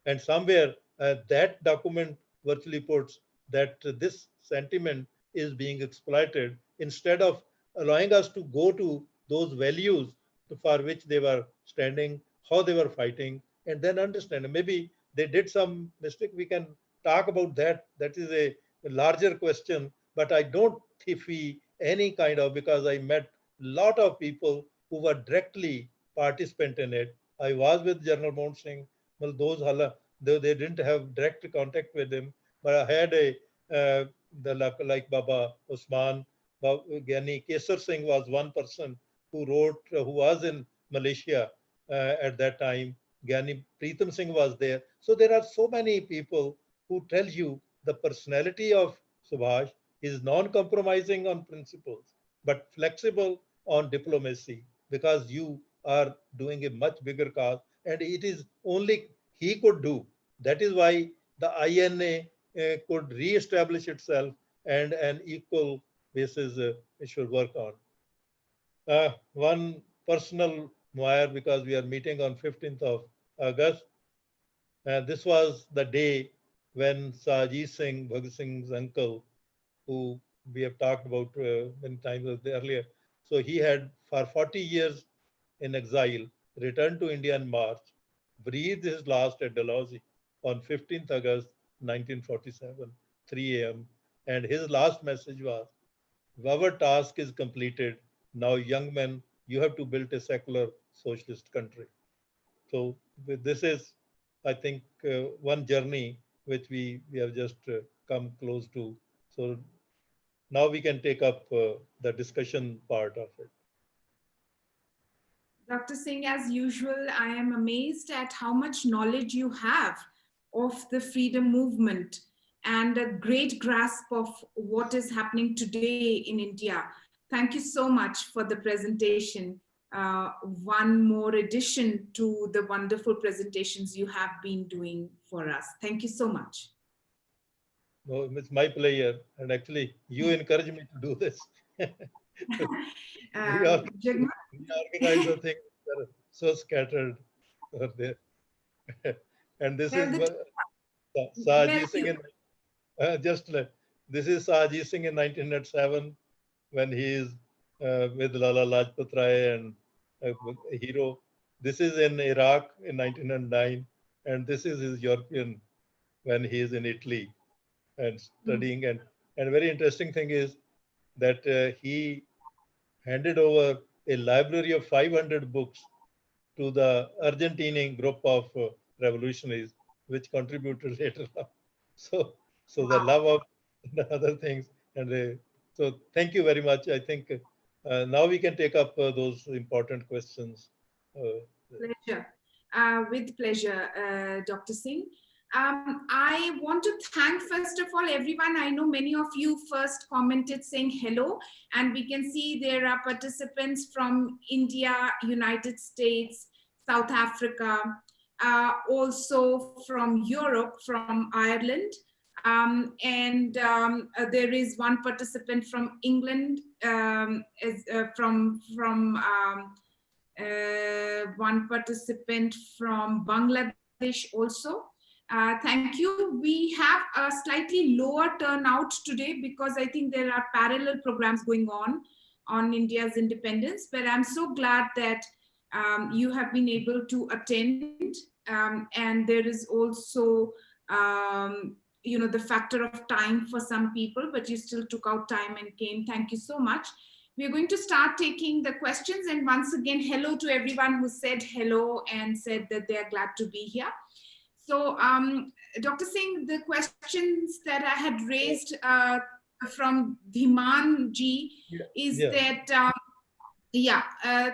And somewhere that document virtually puts that this sentiment is being exploited instead of allowing us to go to those values for which they were standing, how they were fighting, and then understand. Maybe they did some mistake. We can talk about that. That is a larger question, but I don't see any kind of, because I met a lot of people who were directly participant in it. I was with General Mohan Singh. Well, they didn't have direct contact with him, but I had like Baba Usman, Gyani Kesar Singh was one person who wrote, who was in Malaysia at that time. Gyani Pritam Singh was there. So there are so many people who tell you the personality of Subhash is non-compromising on principles, but flexible on diplomacy, because you are doing a much bigger cause, and it is only he could do. That is why the INA could re-establish itself, and an equal basis it should work on. One personal wire, because we are meeting on 15th of August. This was the day when Sajit Singh, Bhagat Singh's uncle, who we have talked about many times earlier. So he had for 40 years in exile, returned to India in March, breathed his last at Dalhousie on 15th August 1947, 3 a.m. And his last message was, "Our task is completed. Now, young men, you have to build a secular socialist country." So this is, I think, one journey which we have just come close to. So now we can take up the discussion part of it. Dr. Singh, as usual, I am amazed at how much knowledge you have of the freedom movement and a great grasp of what is happening today in India. Thank you so much for the presentation. One more addition to the wonderful presentations you have been doing for us. Thank you so much. no, it's my player, and actually you encourage me to do this. we, are, Jagmohan, we organize the things that are so scattered over there. And this well, is well, Saji Singh in, this is Saji Singh in 1907 when he is with Lala Lajpat Rai and a hero. This is in Iraq in 1909, and this is his European when he is in Italy and studying. And very interesting thing is that he handed over a library of 500 books to the Argentinian group of revolutionaries, which contributed later on. So, so the love of the other things. And so thank you very much. I think now we can take up those important questions. pleasure. With pleasure, Dr. Singh. I want to thank, first of all, everyone. I know many of you first commented saying hello, and we can see there are participants from India, United States, South Africa, also from Europe, from Ireland. There is one participant from England, one participant from Bangladesh also. Thank you. We have a slightly lower turnout today because I think there are parallel programs going on India's independence, but I'm so glad that you have been able to attend. And there is also, the factor of time for some people, but you still took out time and came. Thank you so much. We're going to start taking the questions. And once again, hello to everyone who said hello and said that they're glad to be here. So, Dr. Singh, the questions that I had raised from Dhiman ji is that,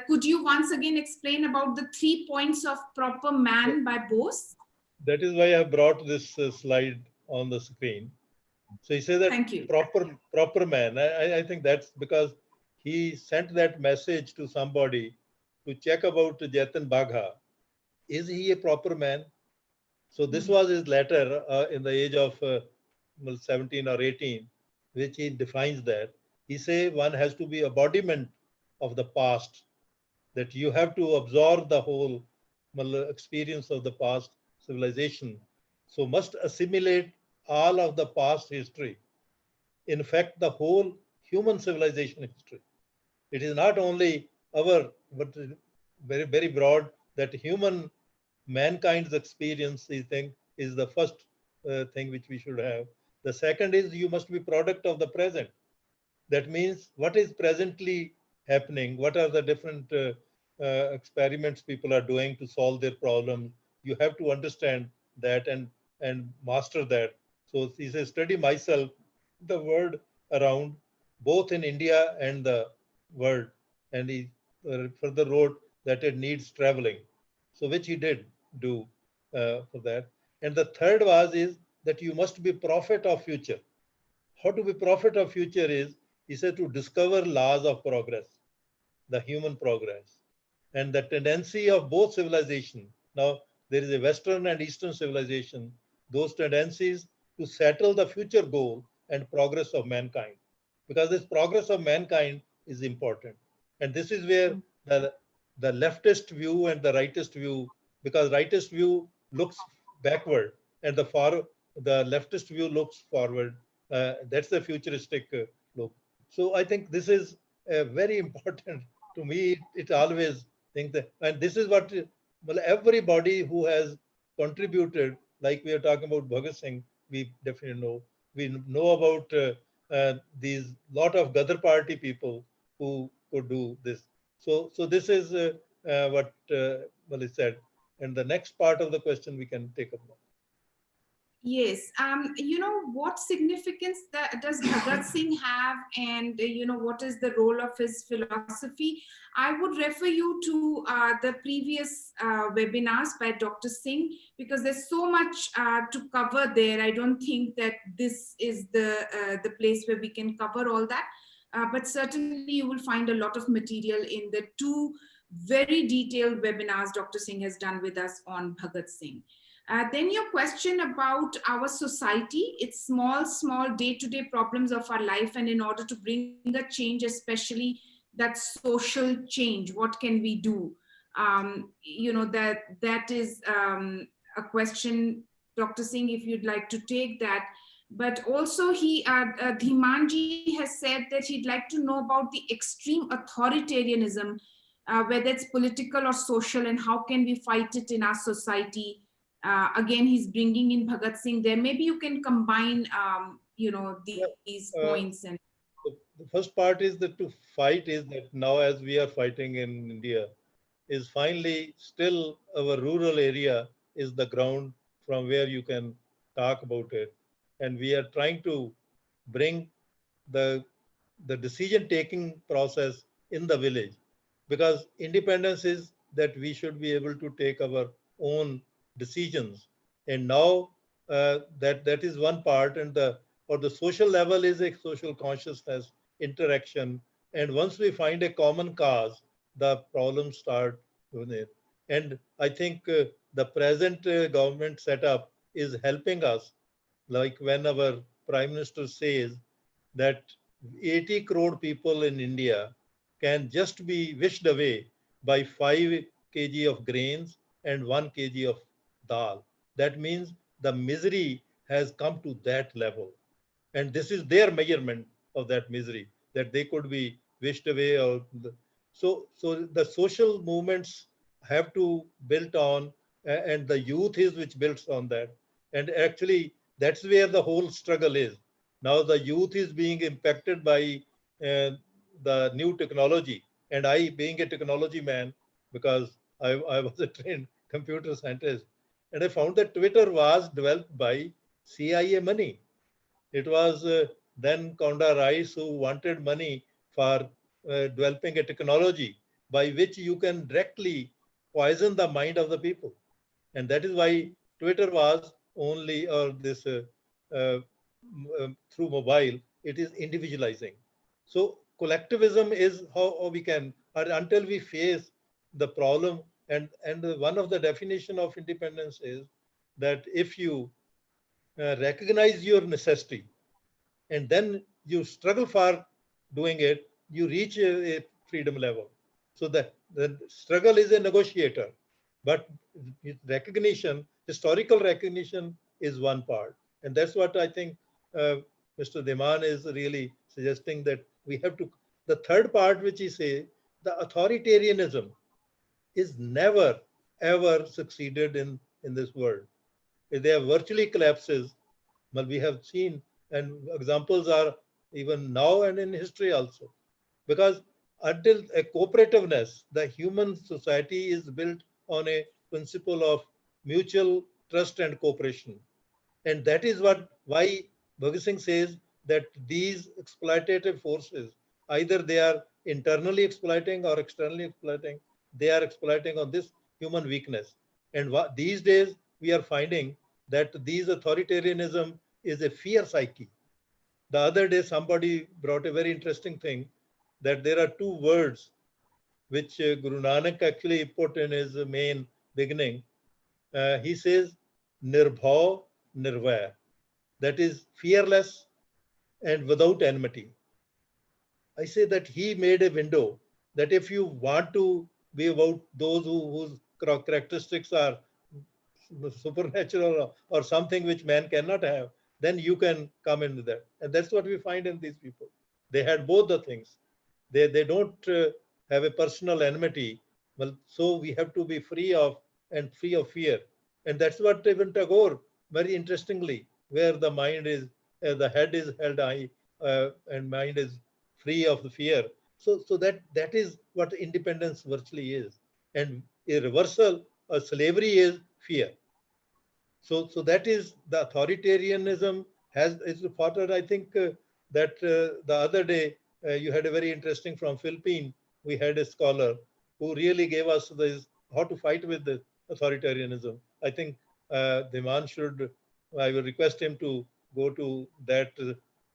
could you once again explain about the 3 points of proper man by Bose? That is why I brought this slide on the screen. So he says that Thank you. proper man. I think that's because he sent that message to somebody to check about Jatan Bagha. Is he a proper man? So this was his letter in the age of 17 or 18, which he defines that. He say one has to be embodiment of the past, that you have to absorb the whole experience of the past civilization. So must assimilate all of the past history. In fact, the whole human civilization history. It is not only our, but very, very broad, that mankind's experience, I think, is the first thing which we should have. The second is you must be product of the present. That means what is presently happening, what are the different experiments people are doing to solve their problems. You have to understand that and master that. So he says, study myself, the world around, both in India and the world. And he further wrote that it needs traveling. So which he did do for that. And the third is that you must be prophet of future. How to be prophet of future is, he said, to discover laws of progress, the human progress, and the tendency of both civilization. Now, there is a Western and Eastern civilization, those tendencies to settle the future goal and progress of mankind, because this progress of mankind is important. And this is where the leftist view and the rightist view, because rightist view looks backward and the leftist view looks forward. That's the futuristic look. So I think this is very important to me. It always think that, and this is what everybody who has contributed, like we are talking about Bhagat Singh, we definitely know. We know about these lot of Gadar party people who could do this. So this is what Mali said. And the next part of the question we can take up. Yes. What significance does Bhagat Singh have, and what is the role of his philosophy? I would refer you to the previous webinars by Dr. Singh, because there's so much to cover there. I don't think that this is the place where we can cover all that. But certainly you will find a lot of material in the two very detailed webinars Dr. Singh has done with us on Bhagat Singh. Then your question about our society, it's small day-to-day problems of our life, and in order to bring a change, especially that social change, what can we do? That is a question, Dr. Singh, if you'd like to take that. But also Dhimanji has said that he'd like to know about the extreme authoritarianism, whether it's political or social, and how can we fight it in our society. Again, he's bringing in Bhagat Singh there. Maybe you can combine, these points. And the first part is that to fight is that now as we are fighting in India, is finally still our rural area is the ground from where you can talk about it. And we are trying to bring the, the decision-taking process in the village, because independence is that we should be able to take our own decisions. And now that is one part, and the social level is a social consciousness interaction. And once we find a common cause, the problems start with it. And I think the present government setup is helping us, like when our Prime Minister says that 80 crore people in India can just be wished away by 5 kg of grains and 1 kg of dal. That means the misery has come to that level. And this is their measurement of that misery, that they could be wished away. So the social movements have to build on, and the youth is which builds on that. And actually, that's where the whole struggle is. Now the youth is being impacted by the new technology. And I, being a technology man, because I was a trained computer scientist, and I found that Twitter was developed by CIA money. It was then Conda Rice who wanted money for developing a technology by which you can directly poison the mind of the people. And that is why Twitter was only, or this through mobile, it is individualizing. So collectivism is how we can, or until we face the problem. And one of the definition of independence is that if you recognize your necessity, and then you struggle for doing it, you reach a freedom level. So the struggle is a negotiator, but recognition, historical recognition is one part. And that's what I think Mr. Deman is really suggesting, that we have to, the third part which he say, the authoritarianism is never, ever succeeded in this world. They are virtually collapses. Well, we have seen, and examples are even now and in history also. Because until a cooperativeness, the human society is built on a principle of mutual trust and cooperation. And that is why Bhagat Singh says that these exploitative forces, either they are internally exploiting or externally exploiting, they are exploiting on this human weakness. And these days we are finding that these authoritarianism is a fear psyche. The other day somebody brought a very interesting thing, that there are two words which Guru Nanak actually put in his main beginning. He says, Nirbhav Nirvaya, that is fearless and without enmity. I say that he made a window that if you want to be about those whose characteristics are supernatural or something which man cannot have, then you can come into that. And that's what we find in these people. They had both the things. They don't have a personal enmity. Well, so we have to be free of fear. And that's what even Tagore, very interestingly, where the mind is, the head is held high, and mind is free of the fear. So that is what independence virtually is. And a reversal of slavery is fear. So that is the authoritarianism has is reported. I think that the other day you had a very interesting from Philippines. We had a scholar who really gave us this how to fight with the authoritarianism. I think Dhiman should. I will request him to go to that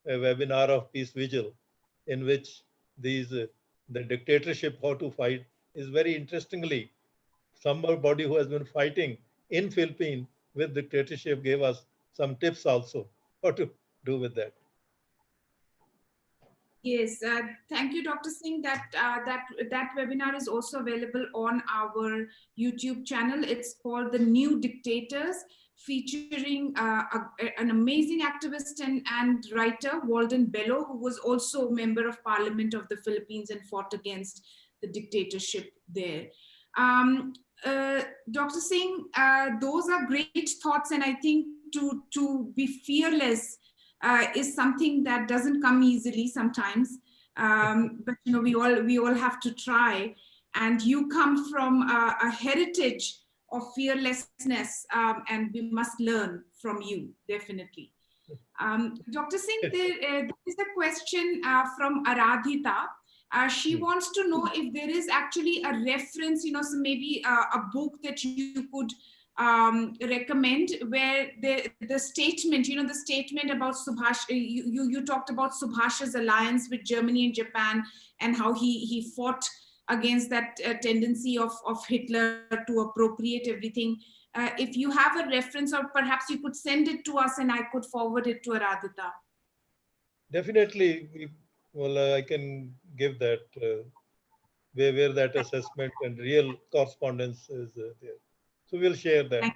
webinar of Peace Vigil, in which these the dictatorship how to fight is very interestingly, somebody who has been fighting in Philippines with dictatorship gave us some tips also what to do with that. Yes, thank you, Dr. Singh. That webinar is also available on our YouTube channel. It's called The New Dictators, featuring an amazing activist and writer, Walden Bello, who was also a member of Parliament of the Philippines and fought against the dictatorship there. Um, Dr. Singh, those are great thoughts, and I think to be fearless is something that doesn't come easily sometimes, but you know we all have to try. And you come from a heritage of fearlessness, and we must learn from you definitely. Dr. Singh, there is a question from Aradhita. She wants to know if there is actually a reference, you know, so maybe a book that you could recommend where the statement, you know, the statement about Subhash, you talked about Subhash's alliance with Germany and Japan and how he fought against that tendency of Hitler to appropriate everything. If you have a reference, or perhaps you could send it to us and I could forward it to Aradhita. Definitely, well, I can give that where that assessment and real correspondence is there. So we'll share that.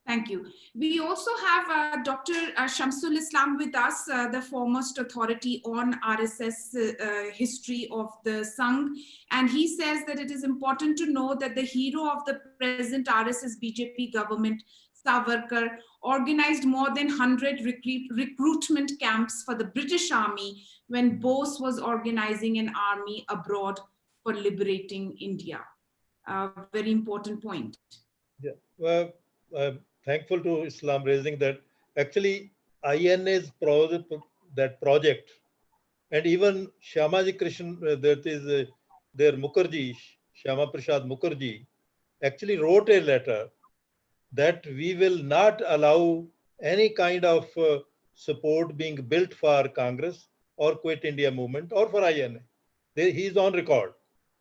Thank you. We also have Dr. Shamsul Islam with us, the foremost authority on RSS history of the Sangh. And he says that it is important to know that the hero of the present RSS BJP government, Savarkar, organized more than 100 recruitment camps for the British Army when Bose was organizing an army abroad for liberating India. Very important point. Yeah. Well, thankful to Islam raising that. Actually, INA's that project, and even Shamaji Krishnan, that is their Mukherjee, Shama Prasad Mukherjee, actually wrote a letter that we will not allow any kind of support being built for Congress or Quit India movement or for INA. He is on record.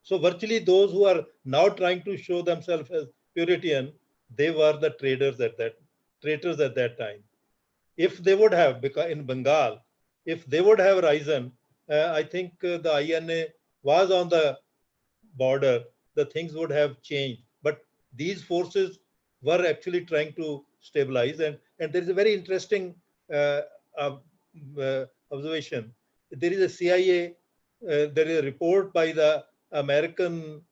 So virtually those who are now trying to show themselves as Puritan, they were the traitors at that time. If they would have, because in Bengal, if they would have risen, I think the INA was on the border, the things would have changed. But these forces were actually trying to stabilize. And there is a very interesting observation. There is a CIA, there is a report by the American,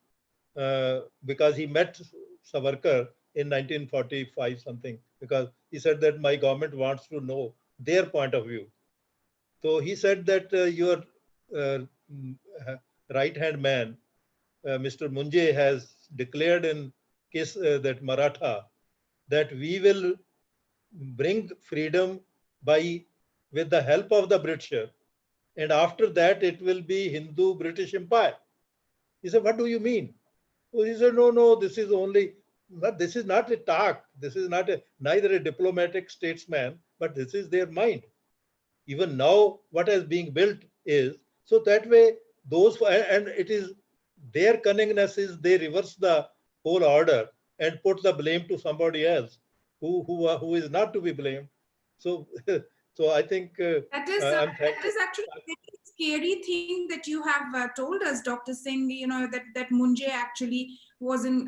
because he met Savarkar in 1945 something, because he said that my government wants to know their point of view. So he said that your right-hand man, Mr. Munjay, has declared in case that Maratha, that we will bring freedom with the help of the British, and after that it will be Hindu-British Empire. He said, what do you mean? So he said, no, this is only, but this is not a talk. This is not neither a diplomatic statesman, but this is their mind. Even now, what is being built is, so that way, and it is their cunningness is they reverse the whole order and put the blame to somebody else who is not to be blamed. So, so I think that is actually a very scary thing that you have told us, Dr. Singh. You know that Munjay actually was in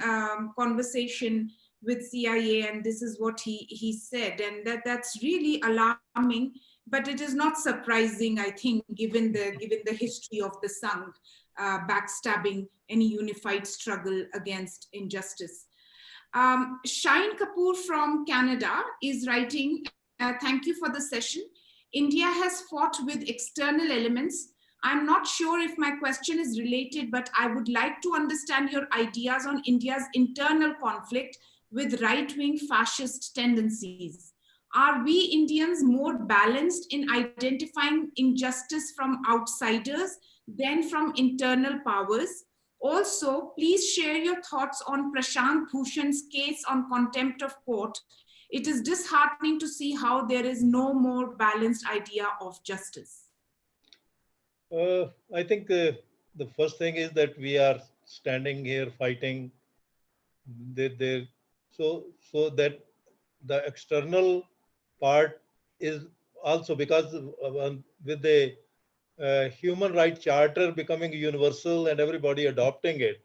conversation with CIA, and this is what he said, and that's really alarming. But it is not surprising, I think, given the history of the Sangh backstabbing any unified struggle against injustice. Shine Kapoor from Canada is writing, thank you for the session. India has fought with external elements. I'm not sure if my question is related, but I would like to understand your ideas on India's internal conflict with right-wing fascist tendencies. Are we Indians more balanced in identifying injustice from outsiders than from internal powers? Also, please share your thoughts on Prashant Bhushan's case on contempt of court. It is disheartening to see how there is no more balanced idea of justice. I think the first thing is that we are standing here fighting. They so that the external part is also because with the human rights charter becoming universal and everybody adopting it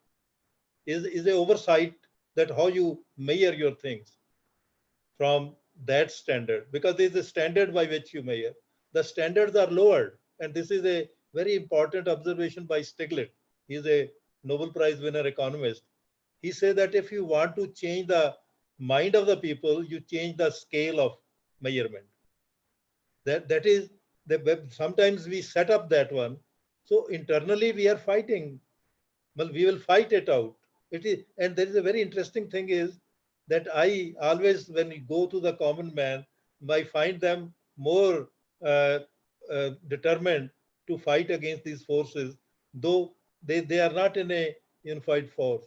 is a oversight that how you measure your things from that standard, because there is a standard by which you measure. The standards are lowered, and this is a very important observation by Stiglitz. He is a Nobel Prize winner economist. He said that if you want to change the mind of the people, you change the scale of measurement. That is the sometimes we set up that one. So internally we are fighting. Well, we will fight it out. It is, and there is a very interesting thing is that I always, when we go to the common man, I find them more determined to fight against these forces, though they are not in a unified force.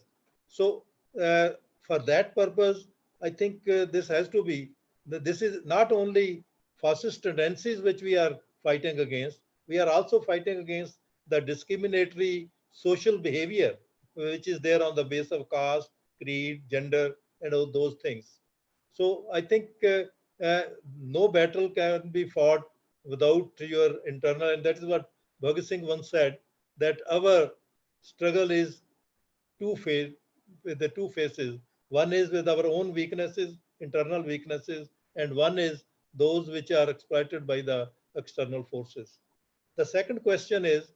So for that purpose, I think this has to be, this is not only fascist tendencies which we are fighting against, we are also fighting against the discriminatory social behavior which is there on the base of caste, creed, gender, and all those things. So I think no battle can be fought without your internal, and that is what Bhagat Singh once said, that our struggle is two-faced, with the two faces. One is with our own weaknesses, internal weaknesses, and one is those which are exploited by the external forces. The second question is,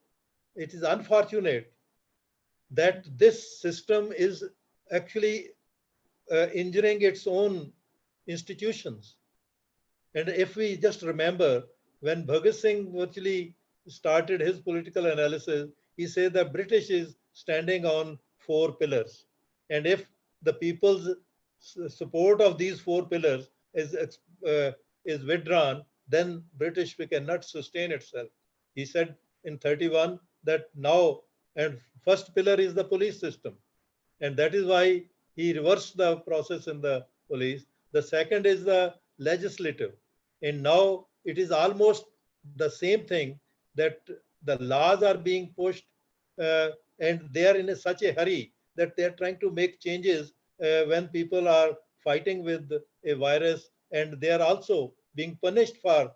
it is unfortunate that this system is actually injuring its own institutions. And if we just remember, when Bhagat Singh virtually started his political analysis, he said that British is standing on four pillars. And if the people's support of these four pillars is withdrawn, then British cannot sustain itself. He said in 31 that now, and first pillar is the police system. And that is why he reversed the process in the police. The second is the legislative. And now it is almost the same thing, that the laws are being pushed and they are in such a hurry that they are trying to make changes when people are fighting with a virus, and they are also being punished for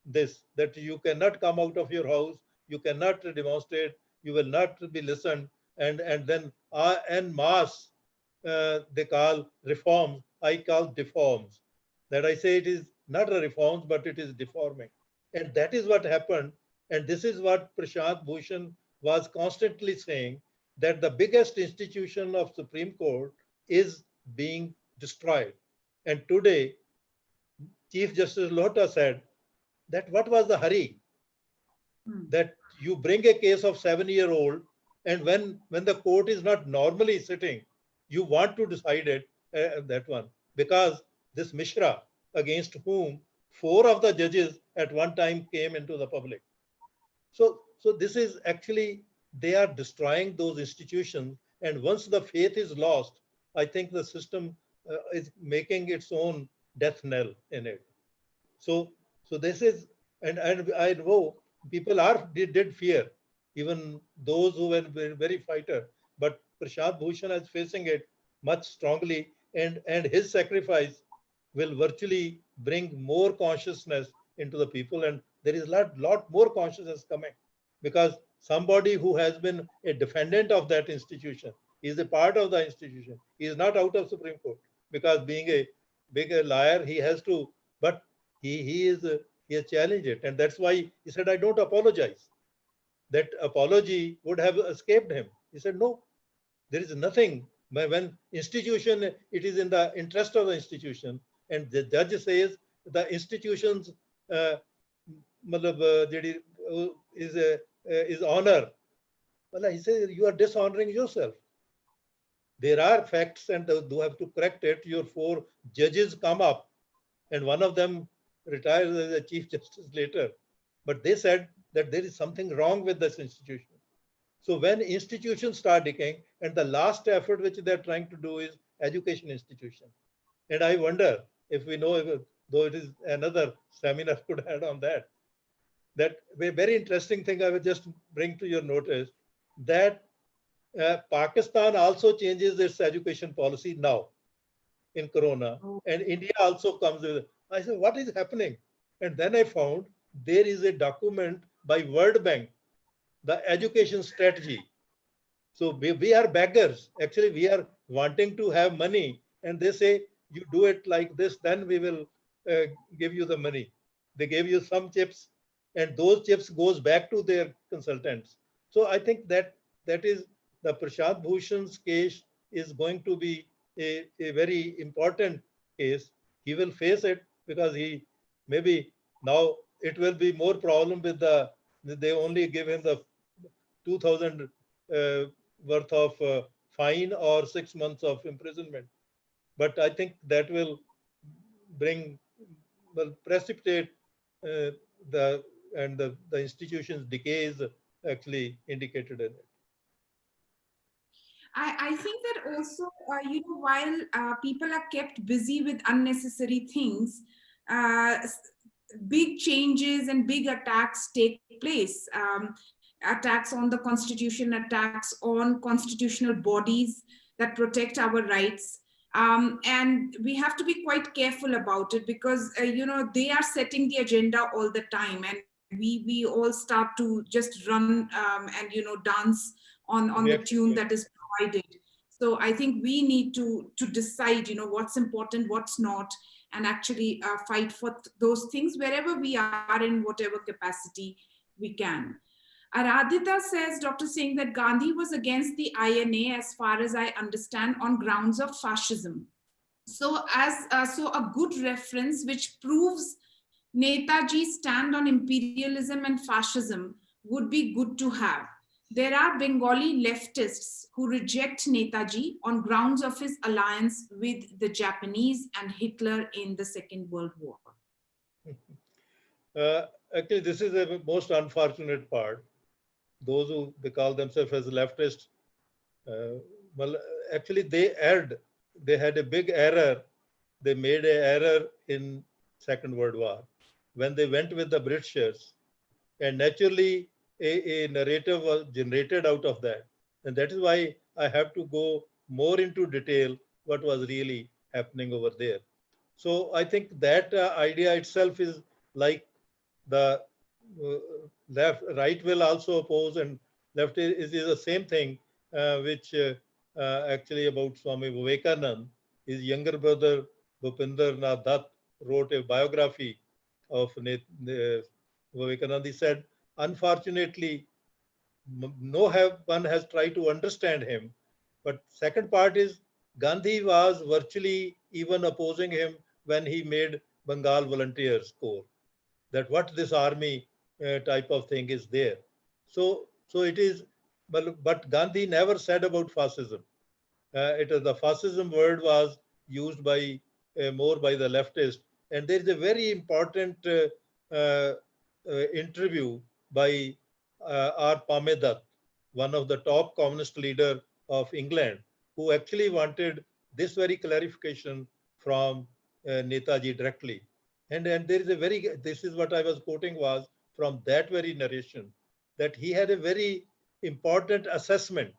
this, that you cannot come out of your house, you cannot demonstrate, you will not be listened, and then en masse they call reforms, I call deforms. That I say it is not a reforms, but it is deforming. And that is what happened. And this is what Prashant Bhushan was constantly saying, that the biggest institution of Supreme Court is being destroyed. And today, Chief Justice Lota said that what was the hurry? That you bring a case of 7-year-old, and when the court is not normally sitting, you want to decide it, that one, because this Mishra, against whom 4 of the judges at one time came into the public. So this is actually, they are destroying those institutions, and once the faith is lost, I think the system is making its own death knell in it. So this is, and I know people did fear, even those who were very fighter, but Prashant Bhushan is facing it much strongly, and his sacrifice will virtually bring more consciousness into the people, and there is lot more consciousness coming, because somebody who has been a defendant of that institution is a part of the institution. He is not out of Supreme Court, because being a bigger liar, he has to, but he has challenged it, and that's why he said, I don't apologize. That apology would have escaped him. He said, no, there is nothing. When institution, it is in the interest of the institution, and the judge says the institution's is honor. Well, he says you are dishonoring yourself. There are facts, and you have to correct it. Your 4 judges come up, and one of them retires as a chief justice later. But they said that there is something wrong with this institution. So when institutions start decaying, and the last effort which they're trying to do is education institution. And I wonder if we know, though it is another seminar could add on that, that a very interesting thing I would just bring to your notice, that Pakistan also changes its education policy now in Corona, Oh, and India also comes with. I said, what is happening? And then I found there is a document by World Bank, the education strategy. So we are beggars. Actually, we are wanting to have money, and they say you do it like this, then we will uh, give you the money. They gave you some chips, and those chips goes back to their consultants. So I think that that is the Prashant Bhushan's case is going to be a very important case. He will face it because he maybe now it will be more problem with the they only give him the 2000 worth of fine or 6 months of imprisonment. But I think that will bring, will precipitate the and the institution's decay is actually indicated in it. I think that also, while people are kept busy with unnecessary things, big changes and big attacks take place. Attacks on the constitution, attacks on constitutional bodies that protect our rights. And we have to be quite careful about it because, they are setting the agenda all the time. And we all start to just run and, dance on the Reaction tune to it. that is provided. So I think we need to decide, what's important, what's not, and actually fight for those things wherever we are in whatever capacity we can. Aradhita says, Dr. Singh, that Gandhi was against the INA, as far as I understand, on grounds of fascism. So, so a good reference which proves Netaji's stand on imperialism and fascism would be good to have. There are Bengali leftists who reject Netaji on grounds of his alliance with the Japanese and Hitler in the Second World War. Actually, this is the most unfortunate part. Those who they call themselves as leftist, uh, well, actually they erred. They had a big error. They made an error in Second World War when they went with the Britishers, and naturally a narrative was generated out of that, and that is why I have to go more into detail what was really happening over there. So I think that idea itself is like the uh, left, right will also oppose, and left is the same thing, which actually about Swami Vivekanand. His younger brother Bhupinder Nath Dutt wrote a biography of Vivekanand. He said, unfortunately, no one has tried to understand him. But second part is Gandhi was virtually even opposing him when he made Bengal Volunteers Corps, that what this army type of thing is there. So it is, but Gandhi never said about fascism. It is the fascism word was used by more by the leftist, and there is a very important uh, interview by R. Pamedat, one of the top communist leader of England, who actually wanted this very clarification from Netaji directly. And there is a very, this is what I was quoting was from that very narration, that he had a very important assessment,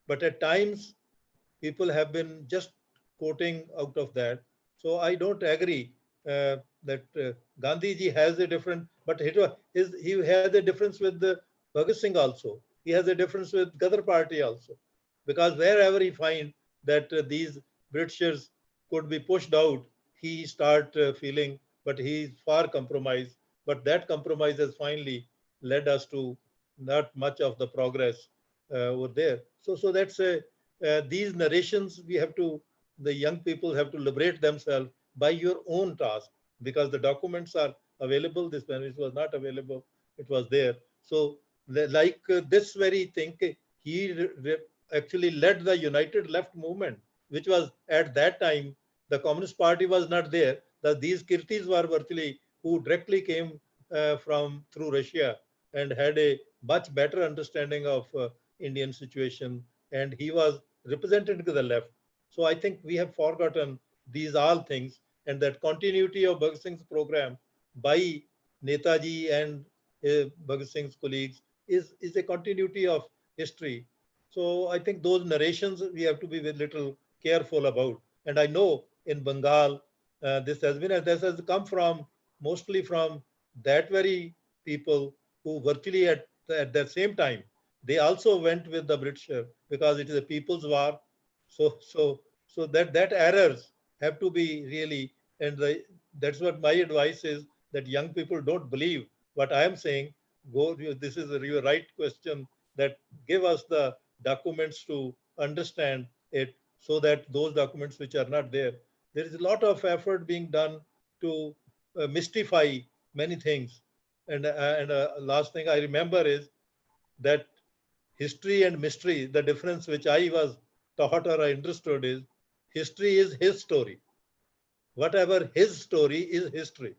but at times people have been just quoting out of that. So I don't agree that Gandhi ji has a different, but he has a difference with the Bhagat Singh also. He has a difference with Gadar party also, because wherever he find that these Britishers could be pushed out, he start feeling, but he is far compromised. But that compromise has finally led us to not much of the progress over there. So that's a these narrations we have to, the young people have to liberate themselves by your own task, because the documents are available. This when it was not available, it was there. So like this very thing, he actually led the United Left movement, which was at that time the Communist Party was not there. These Kirtis were virtually who directly came from through Russia and had a much better understanding of Indian situation, and he was represented to the left. So I think we have forgotten these all things, and that continuity of Bhagat Singh's program by Netaji and Bhagat Singh's colleagues is a continuity of history. So I think those narrations we have to be a little careful about. And I know in Bengal, this has come from mostly from that very people who virtually at the same time, they also went with the British because it is a people's war. So that errors have to be really, and that's what my advice is, that young people don't believe what I am saying. This is your right question, that give us the documents to understand it, so that those documents which are not there, there is a lot of effort being done to mystify many things. And last thing I remember is that history and mystery, the difference which I was taught or I understood is, history is his story. Whatever his story is history,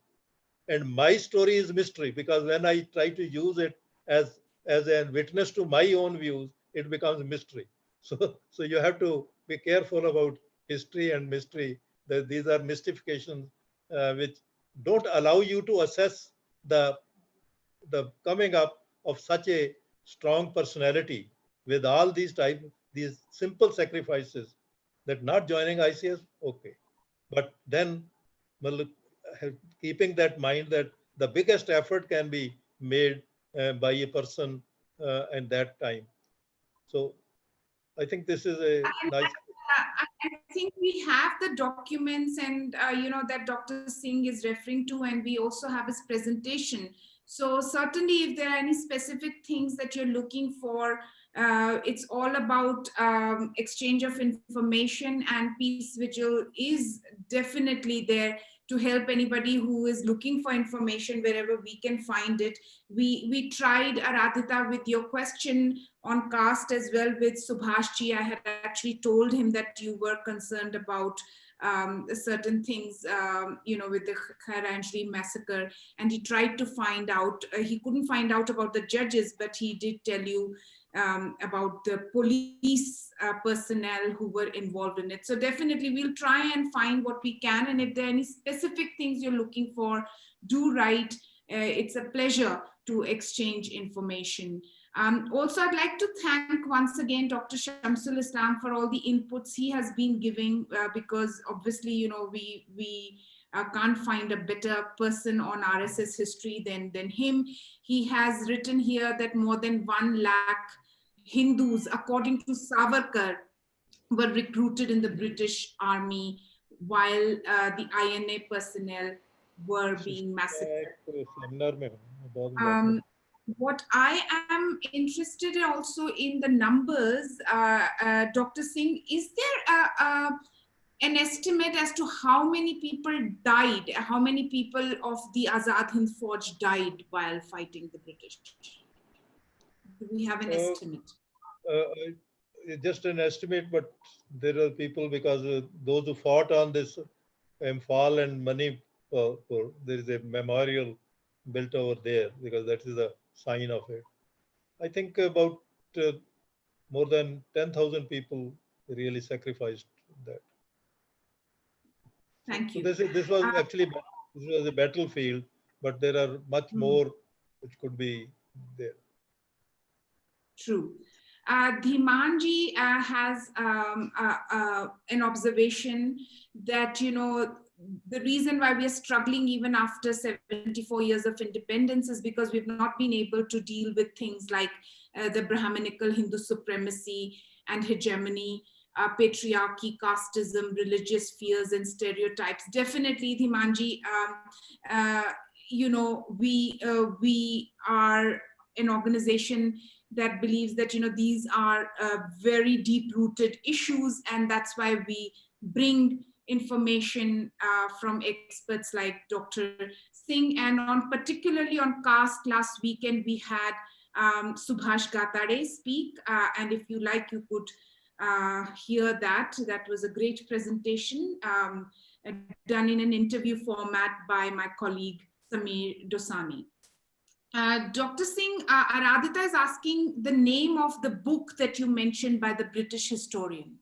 and my story is mystery, because when I try to use it as a witness to my own views, it becomes mystery. So you have to be careful about history and mystery, that these are mystifications which don't allow you to assess the coming up of such a strong personality with all these simple sacrifices, that not joining ICS, okay, but then, well, keeping that mind that the biggest effort can be made by a person in that time. So I think this is a nice. I think we have the documents, and that Dr. Singh is referring to, and we also have his presentation. So certainly, if there are any specific things that you're looking for, it's all about exchange of information, and Peace Vigil is definitely there to help anybody who is looking for information wherever we can find it. We tried, Aradhita, with your question on caste as well with Subhashji. I had actually told him that you were concerned about certain things, with the Kharanjli massacre, and he tried to find out. He couldn't find out about the judges, but he did tell you about the police personnel who were involved in it. So definitely we'll try and find what we can, and if there are any specific things you're looking for, do write. It's a pleasure to exchange information. Also, I'd like to thank once again Dr. Shamsul Islam for all the inputs he has been giving, because obviously, we can't find a better person on RSS history than him. He has written here that more than 1 lakh Hindus, according to Savarkar, were recruited in the British Army while the INA personnel were being massacred. What I am interested in also in the numbers, Dr. Singh, is there an estimate as to how many people died, how many people of the Azad Hind Fauj died while fighting the British? Do we have an estimate? Just an estimate, but there are people, because those who fought on this Imphal and Manipur, there is a memorial built over there, because that is a sign of it. I think about more than 10,000 people really sacrificed that. Thank you. This was actually, this was a battlefield, but there are much more which could be there. True. Dhimanji has an observation that, the reason why we are struggling even after 74 years of independence is because we've not been able to deal with things like the Brahminical Hindu supremacy and hegemony, patriarchy, casteism, religious fears and stereotypes. Definitely, Dhimanji, we are an organization that believes that these are very deep-rooted issues, and that's why we bring information from experts like Dr. Singh. And particularly on caste, last weekend we had Subhash Gatare speak, and if you like, you could hear that. That was a great presentation done in an interview format by my colleague Samir Dosani. Dr. Singh, Aradhita is asking the name of the book that you mentioned by the British historian.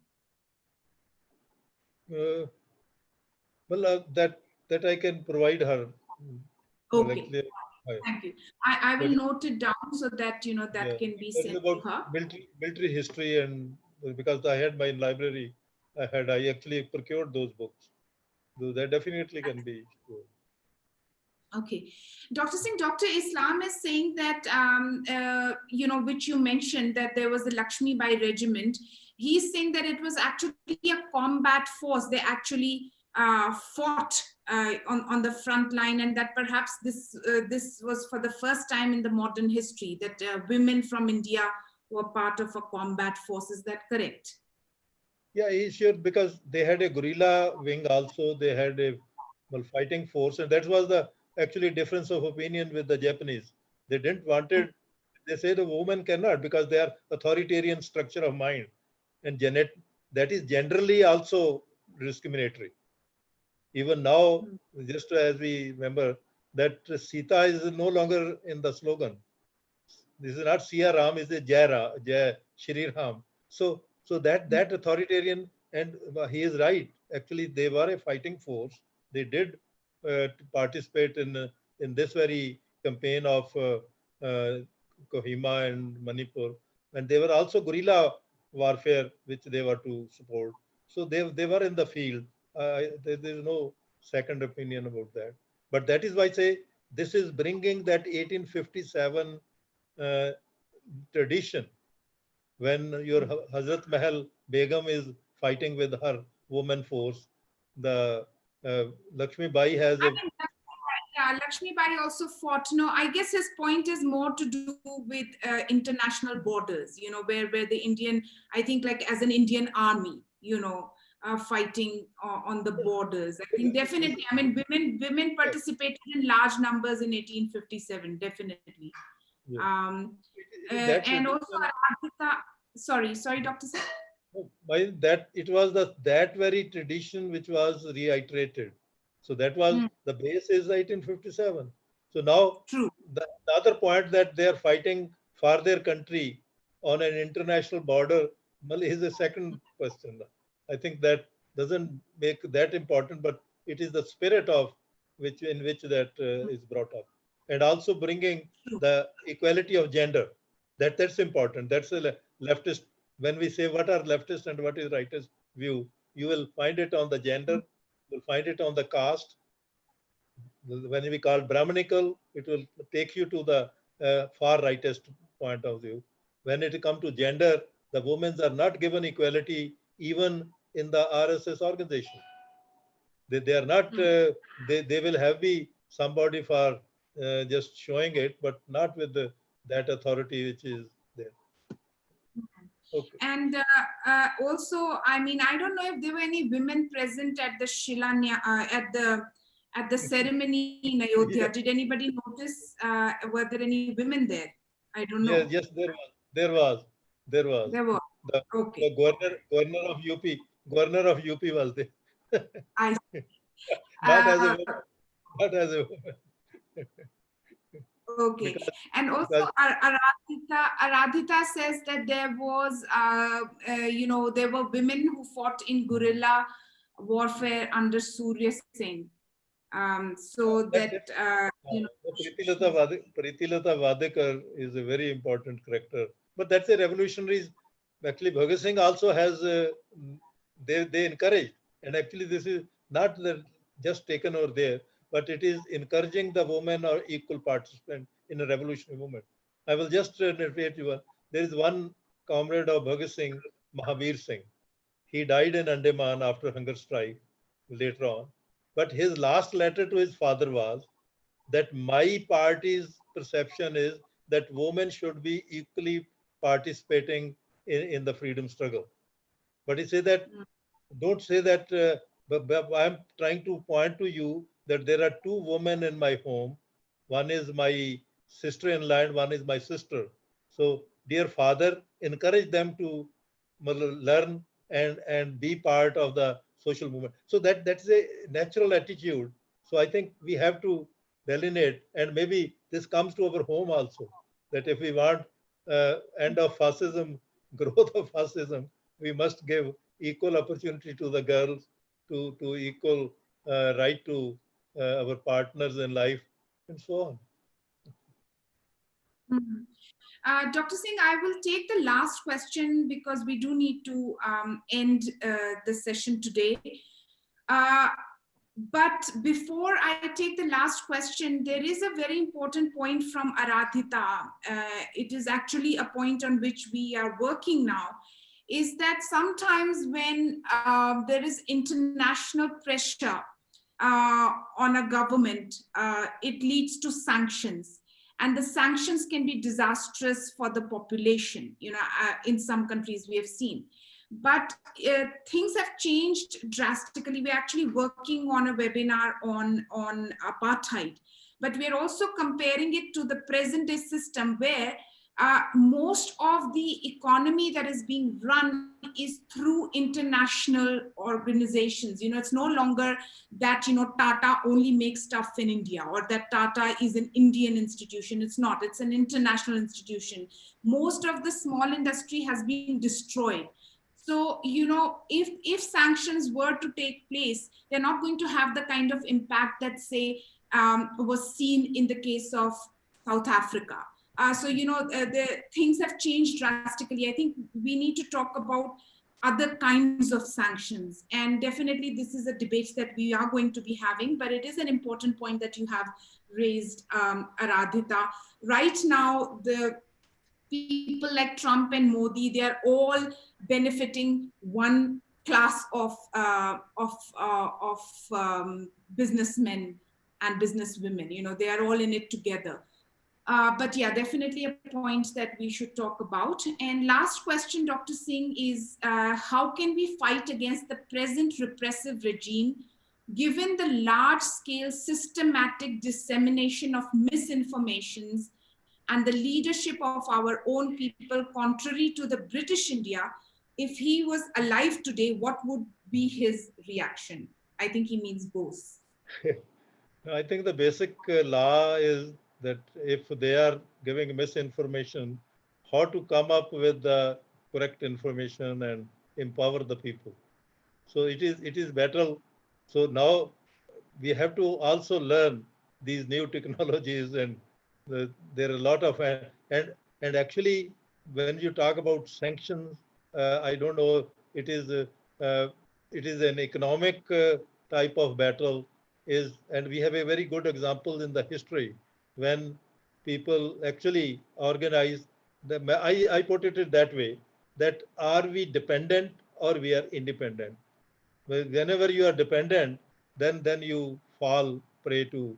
Well, that I can provide her. Okay. Thank you. I will But note it down so that, you know, yeah, that can be that is sent to about her. military history, and because I had my library, I actually procured those books. So that definitely can be shown. Okay. Dr. Singh, Dr. Islam is saying that, you know, which you mentioned that there was the Lakshmi Bai regiment. He's saying that it was actually a combat force. They actually fought on the front line, and that perhaps this was for the first time in the modern history that women from India were part of a combat force. Is that correct? Yeah, he's sure because they had a guerrilla wing also. They had a fighting force, and that was the actually difference of opinion with the Japanese. They didn't wanted. They say the woman cannot because they are authoritarian structure of mind, and that is generally also discriminatory. Even now, just as we remember that Sita is no longer in the slogan. This is not Siya Ram, it's a Jai Shri Ram. So that authoritarian, and he is right. Actually, they were a fighting force. They did participate in this very campaign of Kohima and Manipur, and they were also guerrilla warfare, which they were to support. So they were in the field. There is no second opinion about that. But that is why I say this is bringing that 1857 uh, tradition when your Hazrat Mahal Begum is fighting with her woman force. The Lakshmi Bai has I a mean, yeah, Lakshmi Bai also fought. No, I guess his point is more to do with international borders, you know, where the Indian, I think like as an Indian army, you know, fighting on the borders. I think definitely, I mean, women participated in large numbers in 1857, definitely. yeah, Um, that and also, tradition. sorry, Dr. Singh. By that it was that very tradition which was reiterated. So that was Hmm, the base is 1857. So now true. the other point that they are fighting for their country on an international border is a second question. I think that doesn't make that important, but it is the spirit of which in which that is brought up, and also bringing the equality of gender. That's important. That's a leftist. When we say what are leftist and what is rightist view, you will find it on the gender, you'll find it on the caste. When we call Brahmanical, it will take you to the far rightist point of view. When it comes to gender, the women are not given equality even in the RSS organization. They are not, they will have be somebody for just showing it, but not with that authority which is there. Okay. And also, I mean, I don't know if there were any women present at the at the ceremony in Yeah. Ayodhya. Did anybody notice? Were there any women there? I don't Yes, know. yes, there was, there was. There were. The, Okay. the governor of UP, governor of UP was there. I Not as a uh, woman, not as a woman. okay. Because, And also, because Aradhita says that there was, you know, there were women who fought in guerrilla warfare under Surya Singh. So that, that, you know, Pritilata Vadekar is a very important character. But that's a revolutionary. Actually, Bhagat Singh also has, they encourage. And actually, this is not just taken over there, but it is encouraging the women or equal participant in a revolutionary movement. I will just narrate you one. There is one comrade of Bhagat Singh, Mahavir Singh. He died in Andaman after hunger strike later on. But his last letter to his father was that my party's perception is that women should be equally participating in the freedom struggle. But he said that, don't say that, but I'm trying to point to you that there are two women in my home. One is my sister-in-law and one is my sister. So, dear father, encourage them to learn and be part of the social movement. So that's a natural attitude. So I think we have to delineate, and maybe this comes to our home also, that if we want end of fascism, growth of fascism, we must give equal opportunity to the girls, to equal right to our partners in life, and so on. Mhm. Dr. Singh, I will take the last question because we do need to end the session today. Uh, but before I take the last question, there is a very important point from Aradhita. It is actually a point on which we are working now, is that sometimes when there is international pressure on a government, it leads to sanctions. And the sanctions can be disastrous for the population. In some countries we have seen. But things have changed drastically. We're actually working on a webinar on apartheid, but we're also comparing it to the present day system where most of the economy that is being run is through international organizations. It's no longer that, Tata only makes stuff in India, or that Tata is an Indian institution. It's not, it's an international institution. Most of the small industry has been destroyed. So, if sanctions were to take place, they're not going to have the kind of impact that, say, was seen in the case of South Africa. So, the things have changed drastically. I think we need to talk about other kinds of sanctions. And definitely this is a debate that we are going to be having, but it is an important point that you have raised, Aradhita. Right now, the people like Trump and Modi, they are all benefiting one class of businessmen and businesswomen. They are all in it together. But yeah, definitely a point that we should talk about. And last question, Dr. Singh, is how can we fight against the present repressive regime given the large-scale systematic dissemination of misinformations and the leadership of our own people, contrary to the British India? If he was alive today, what would be his reaction? I think he means both. I think the basic law is that if they are giving misinformation, how to come up with the correct information and empower the people. So it is better. So now we have to also learn these new technologies, and there are a lot of and actually when you talk about sanctions, I don't know, it is uh, it is an economic type of battle, is, and we have a very good example in the history when people actually organize the, I put it that way, that are we dependent or we are independent? Whenever you are dependent, then you fall prey to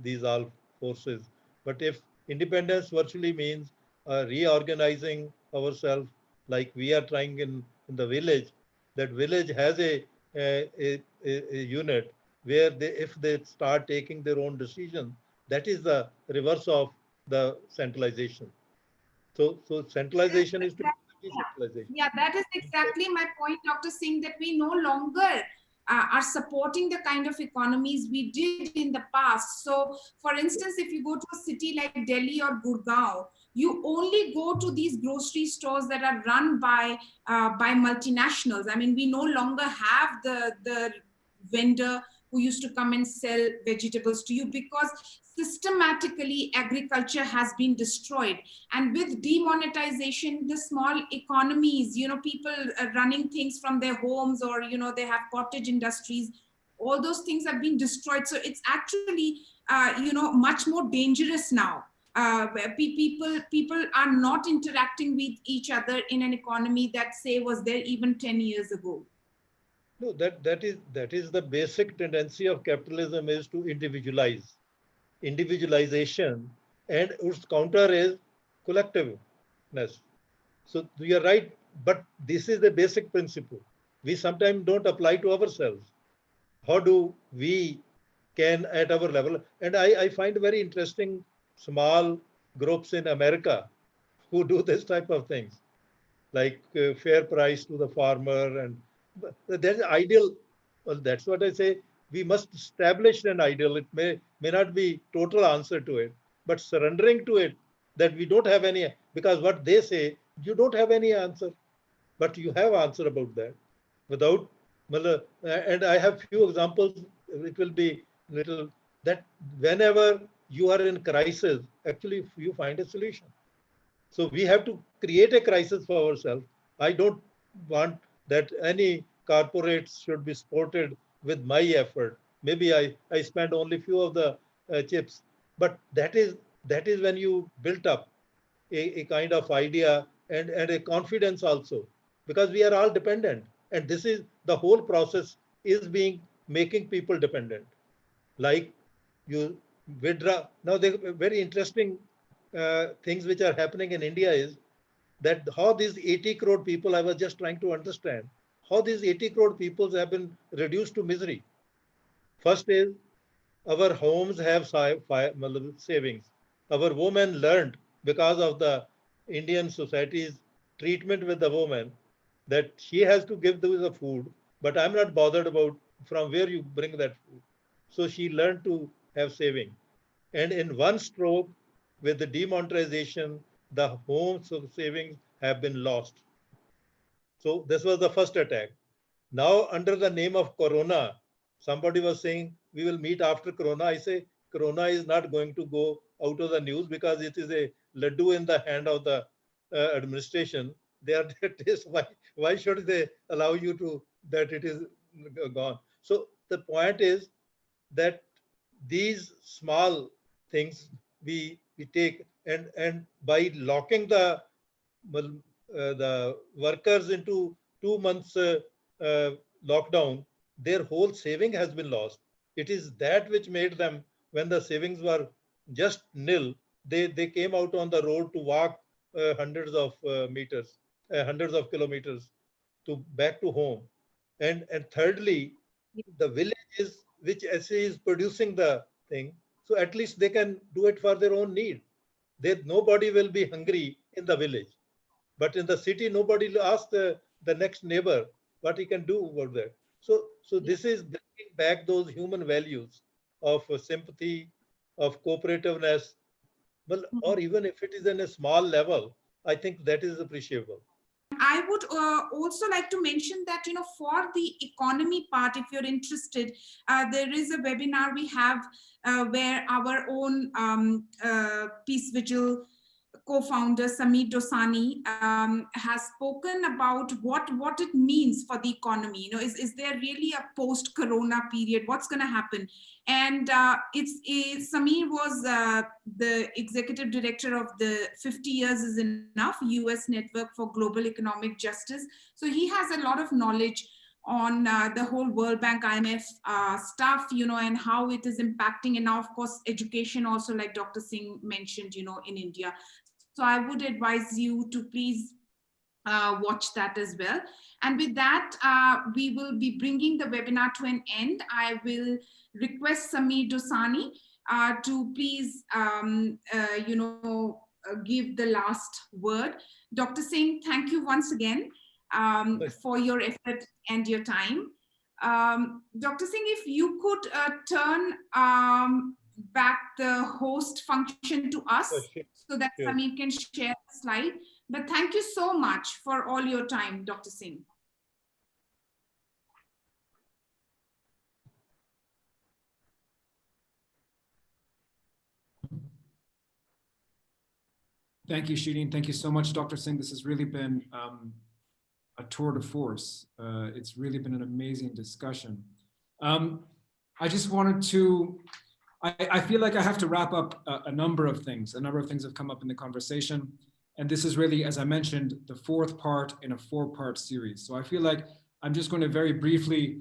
these all forces. But if independence virtually means reorganizing ourselves, like we are trying in the village, that village has a unit where they, if they start taking their own decisions, that is the reverse of the centralization. So centralization is to decentralization. Yeah, that is exactly my point, Dr. Singh, that we no longer are supporting the kind of economies we did in the past. So, for instance, if you go to a city like Delhi or Gurgaon, you only go to these grocery stores that are run by multinationals. I mean, we no longer have the vendor who used to come and sell vegetables to you, because systematically agriculture has been destroyed. And with demonetization, the small economies, people running things from their homes, or they have cottage industries, all those things have been destroyed. So it's actually much more dangerous now, where people are not interacting with each other in an economy that, say, was there even 10 years ago. No, that is the basic tendency of capitalism, is to individualize, individualization, and its counter is collectiveness. So you are right, but this is the basic principle. We sometimes don't apply to ourselves. How do we can at our level? And I find very interesting small groups in America who do this type of things, like fair price to the farmer, and there's ideal. Well, that's what I say. We must establish an ideal. It may not be total answer to it, but surrendering to it, that we don't have any, because what they say, you don't have any answer, but you have answer about that. Without, and I have few examples. It will be little that whenever you are in crisis, actually you find a solution. So we have to create a crisis for ourselves. I don't want that any corporates should be supported with my effort. Maybe I spend only few of the chips, but that is when you built up a kind of idea and a confidence also, because we are all dependent. And this is the whole process is being making people dependent. Like you withdraw. Now, the very interesting things which are happening in India is that how these 80 crore people, I was just trying to understand how these 80 crore people have been reduced to misery. First is our homes have savings. Our women learned because of the Indian society's treatment with the woman that she has to give the food, but I'm not bothered about from where you bring that food. So she learned to have saving. And in one stroke, with the demonetization, the homes of savings have been lost. So this was the first attack. Now, under the name of Corona, somebody was saying we will meet after Corona. I say Corona is not going to go out of the news because it is a laddu in the hand of the administration. They are taste. Why should they allow you to that it is gone? So the point is that these small things we take, and by locking the workers into 2 months lockdown, their whole saving has been lost. It is that which made them, when the savings were just nil, they came out on the road to walk hundreds of meters, hundreds of kilometers to back to home. And thirdly, the villages which SA is producing the thing, so at least they can do it for their own need. Nobody will be hungry in the village, but in the city, nobody will ask the next neighbor what he can do about that. So this is bringing back those human values of sympathy, of cooperativeness, well, or even if it is in a small level, I think that is appreciable. I would also like to mention that, for the economy part, if you're interested, there is a webinar we have where our own Peace Vigil co-founder Sameer Dosani has spoken about what it means for the economy. Is there really a post-corona period? What's going to happen? And Sameer was the executive director of the 50 Years is Enough US Network for Global Economic Justice. So he has a lot of knowledge on the whole World Bank, IMF stuff, and how it is impacting. And now, of course, education also, like Dr. Singh mentioned, in India. So I would advise you to please watch that as well. And with that, we will be bringing the webinar to an end. I will request Sameer Dosani to please, give the last word. Dr. Singh, thank you once again for your effort and your time. Dr. Singh, if you could turn back the host function to us so that Sameer can share the slide. But thank you so much for all your time, Dr. Singh. Thank you, Shireen. Thank you so much, Dr. Singh. This has really been a tour de force. It's really been an amazing discussion. I just wanted to, I feel like I have to wrap up a number of things. A number of things have come up in the conversation. And this is really, as I mentioned, the fourth part in a 4-part series. So I feel like I'm just going to very briefly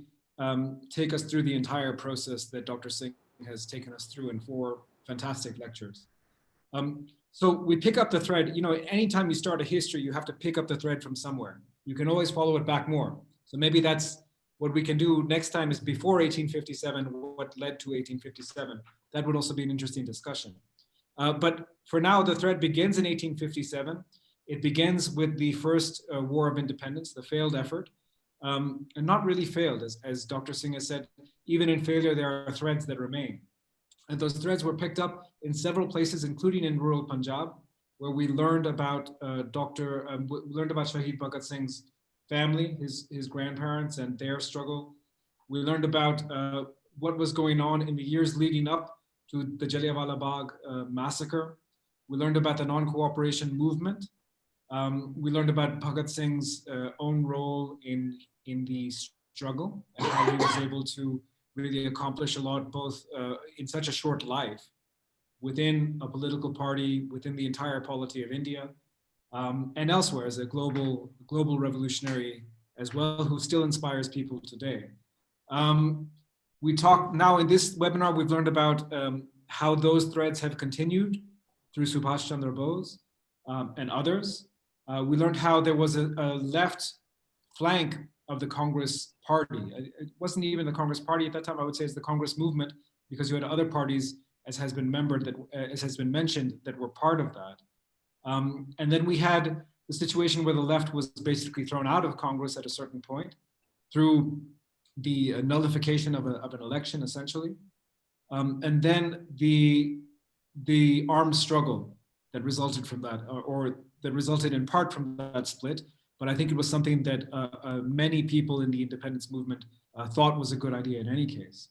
take us through the entire process that Dr. Singh has taken us through in 4 fantastic lectures. So we pick up the thread, anytime you start a history, you have to pick up the thread from somewhere. You can always follow it back more. So maybe that's what we can do next time, is before 1857, what led to 1857. That would also be an interesting discussion. But for now, the thread begins in 1857. It begins with the first War of Independence, the failed effort, and not really failed, as Dr. Singh has said. Even in failure, there are threads that remain. And those threads were picked up in several places, including in rural Punjab, where we learned about Shahid Bhagat Singh's family, his grandparents and their struggle. We learned about what was going on in the years leading up to the Jallianwala Bagh massacre. We learned about the non-cooperation movement. We learned about Bhagat Singh's own role in the struggle and how he was able to really accomplish a lot, both in such a short life, within a political party, within the entire polity of India, and elsewhere as a global revolutionary as well, who still inspires people today. We talk now in this webinar, we've learned about how those threads have continued through Subhash Chandra Bose and others. We learned how there was a left flank of the Congress party. It wasn't even the Congress party at that time, I would say it's the Congress movement, because you had other parties, as has been mentioned, that were part of that. And then we had the situation where the left was basically thrown out of Congress at a certain point through the nullification of an election, essentially. And then the armed struggle that resulted from that, or that resulted in part from that split. But I think it was something that many people in the independence movement thought was a good idea in any case.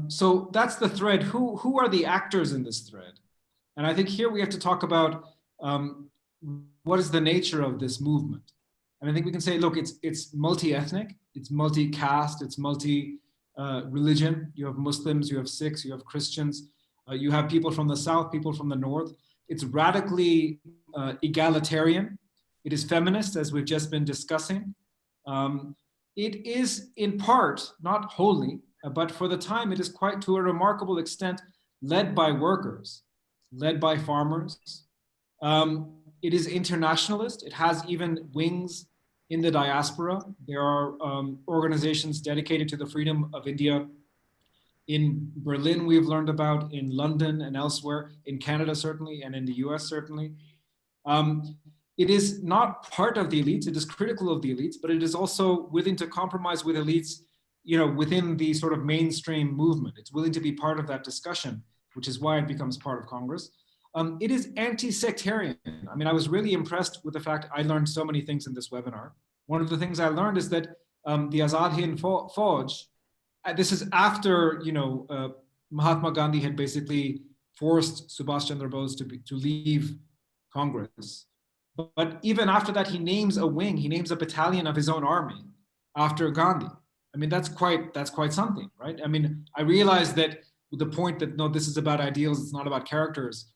So that's the thread. Who are the actors in this thread? And I think here we have to talk about what is the nature of this movement. And I think we can say, look, it's multi-ethnic, it's multi-caste, it's multi-religion. You have Muslims, you have Sikhs, you have Christians, you have people from the South, people from the North. It's radically egalitarian. It is feminist, as we've just been discussing. It is in part, not wholly, but for the time, it is quite to a remarkable extent led by workers, led by farmers. It is internationalist. It has even wings in the diaspora. There are organizations dedicated to the freedom of India in Berlin, we've learned about, in London and elsewhere, in Canada certainly, and in the US certainly. It is not part of the elites, it is critical of the elites, but it is also willing to compromise with elites, you know, within the sort of mainstream movement. It's willing to be part of that discussion, which is why it becomes part of Congress. It is anti-sectarian. I mean, I was really impressed with the fact I learned so many things in this webinar. One of the things I learned is that the Azad Hind Fauj, this is after, you know, Mahatma Gandhi had basically forced Subhash Chandra Bose to leave Congress. But even after that, he names a wing, he names a battalion of his own army after Gandhi. I mean, that's quite something, right? I mean, I realize that the point that, no, this is about ideals, it's not about characters.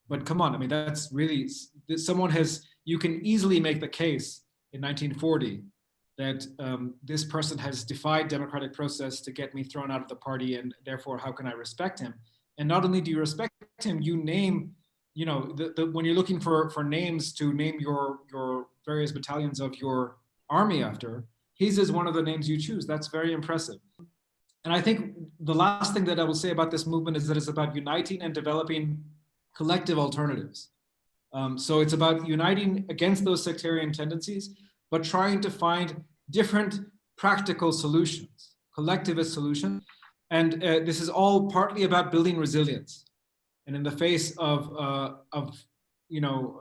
But come on, I mean, that's really, you can easily make the case in 1940 that this person has defied democratic process to get me thrown out of the party, and therefore, how can I respect him? And not only do you respect him, you name, you know, when you're looking for names to name your various battalions of your army after, his is one of the names you choose. That's very impressive. And I think the last thing that I will say about this movement is that it's about uniting and developing collective alternatives. So it's about uniting against those sectarian tendencies, but trying to find different practical solutions, collectivist solutions. And this is all partly about building resilience. And in the face of you know,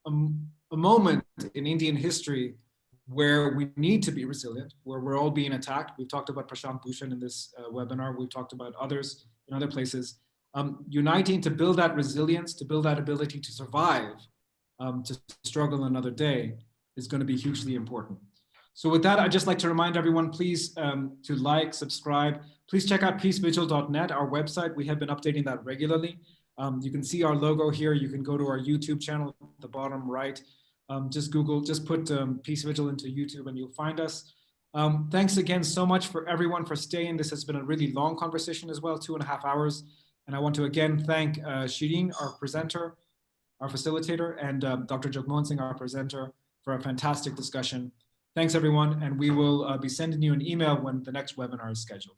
a moment in Indian history where we need to be resilient, where we're all being attacked. We've talked about Prashant Bhushan in this webinar. We've talked about others in other places. Uniting to build that resilience, to build that ability to survive, to struggle another day is going to be hugely important. So with that, I'd just like to remind everyone, please, to like, subscribe. Please check out peacevigil.net, our website. We have been updating that regularly. You can see our logo here. You can go to our YouTube channel at the bottom right. Just put Peace Vigil into YouTube and you'll find us. Thanks again so much for everyone for staying. This has been a really long conversation as well, 2.5 hours. And I want to again thank Shireen, our presenter, our facilitator, and Dr. Mohan Singh, our presenter, for a fantastic discussion. Thanks everyone, and we will be sending you an email when the next webinar is scheduled.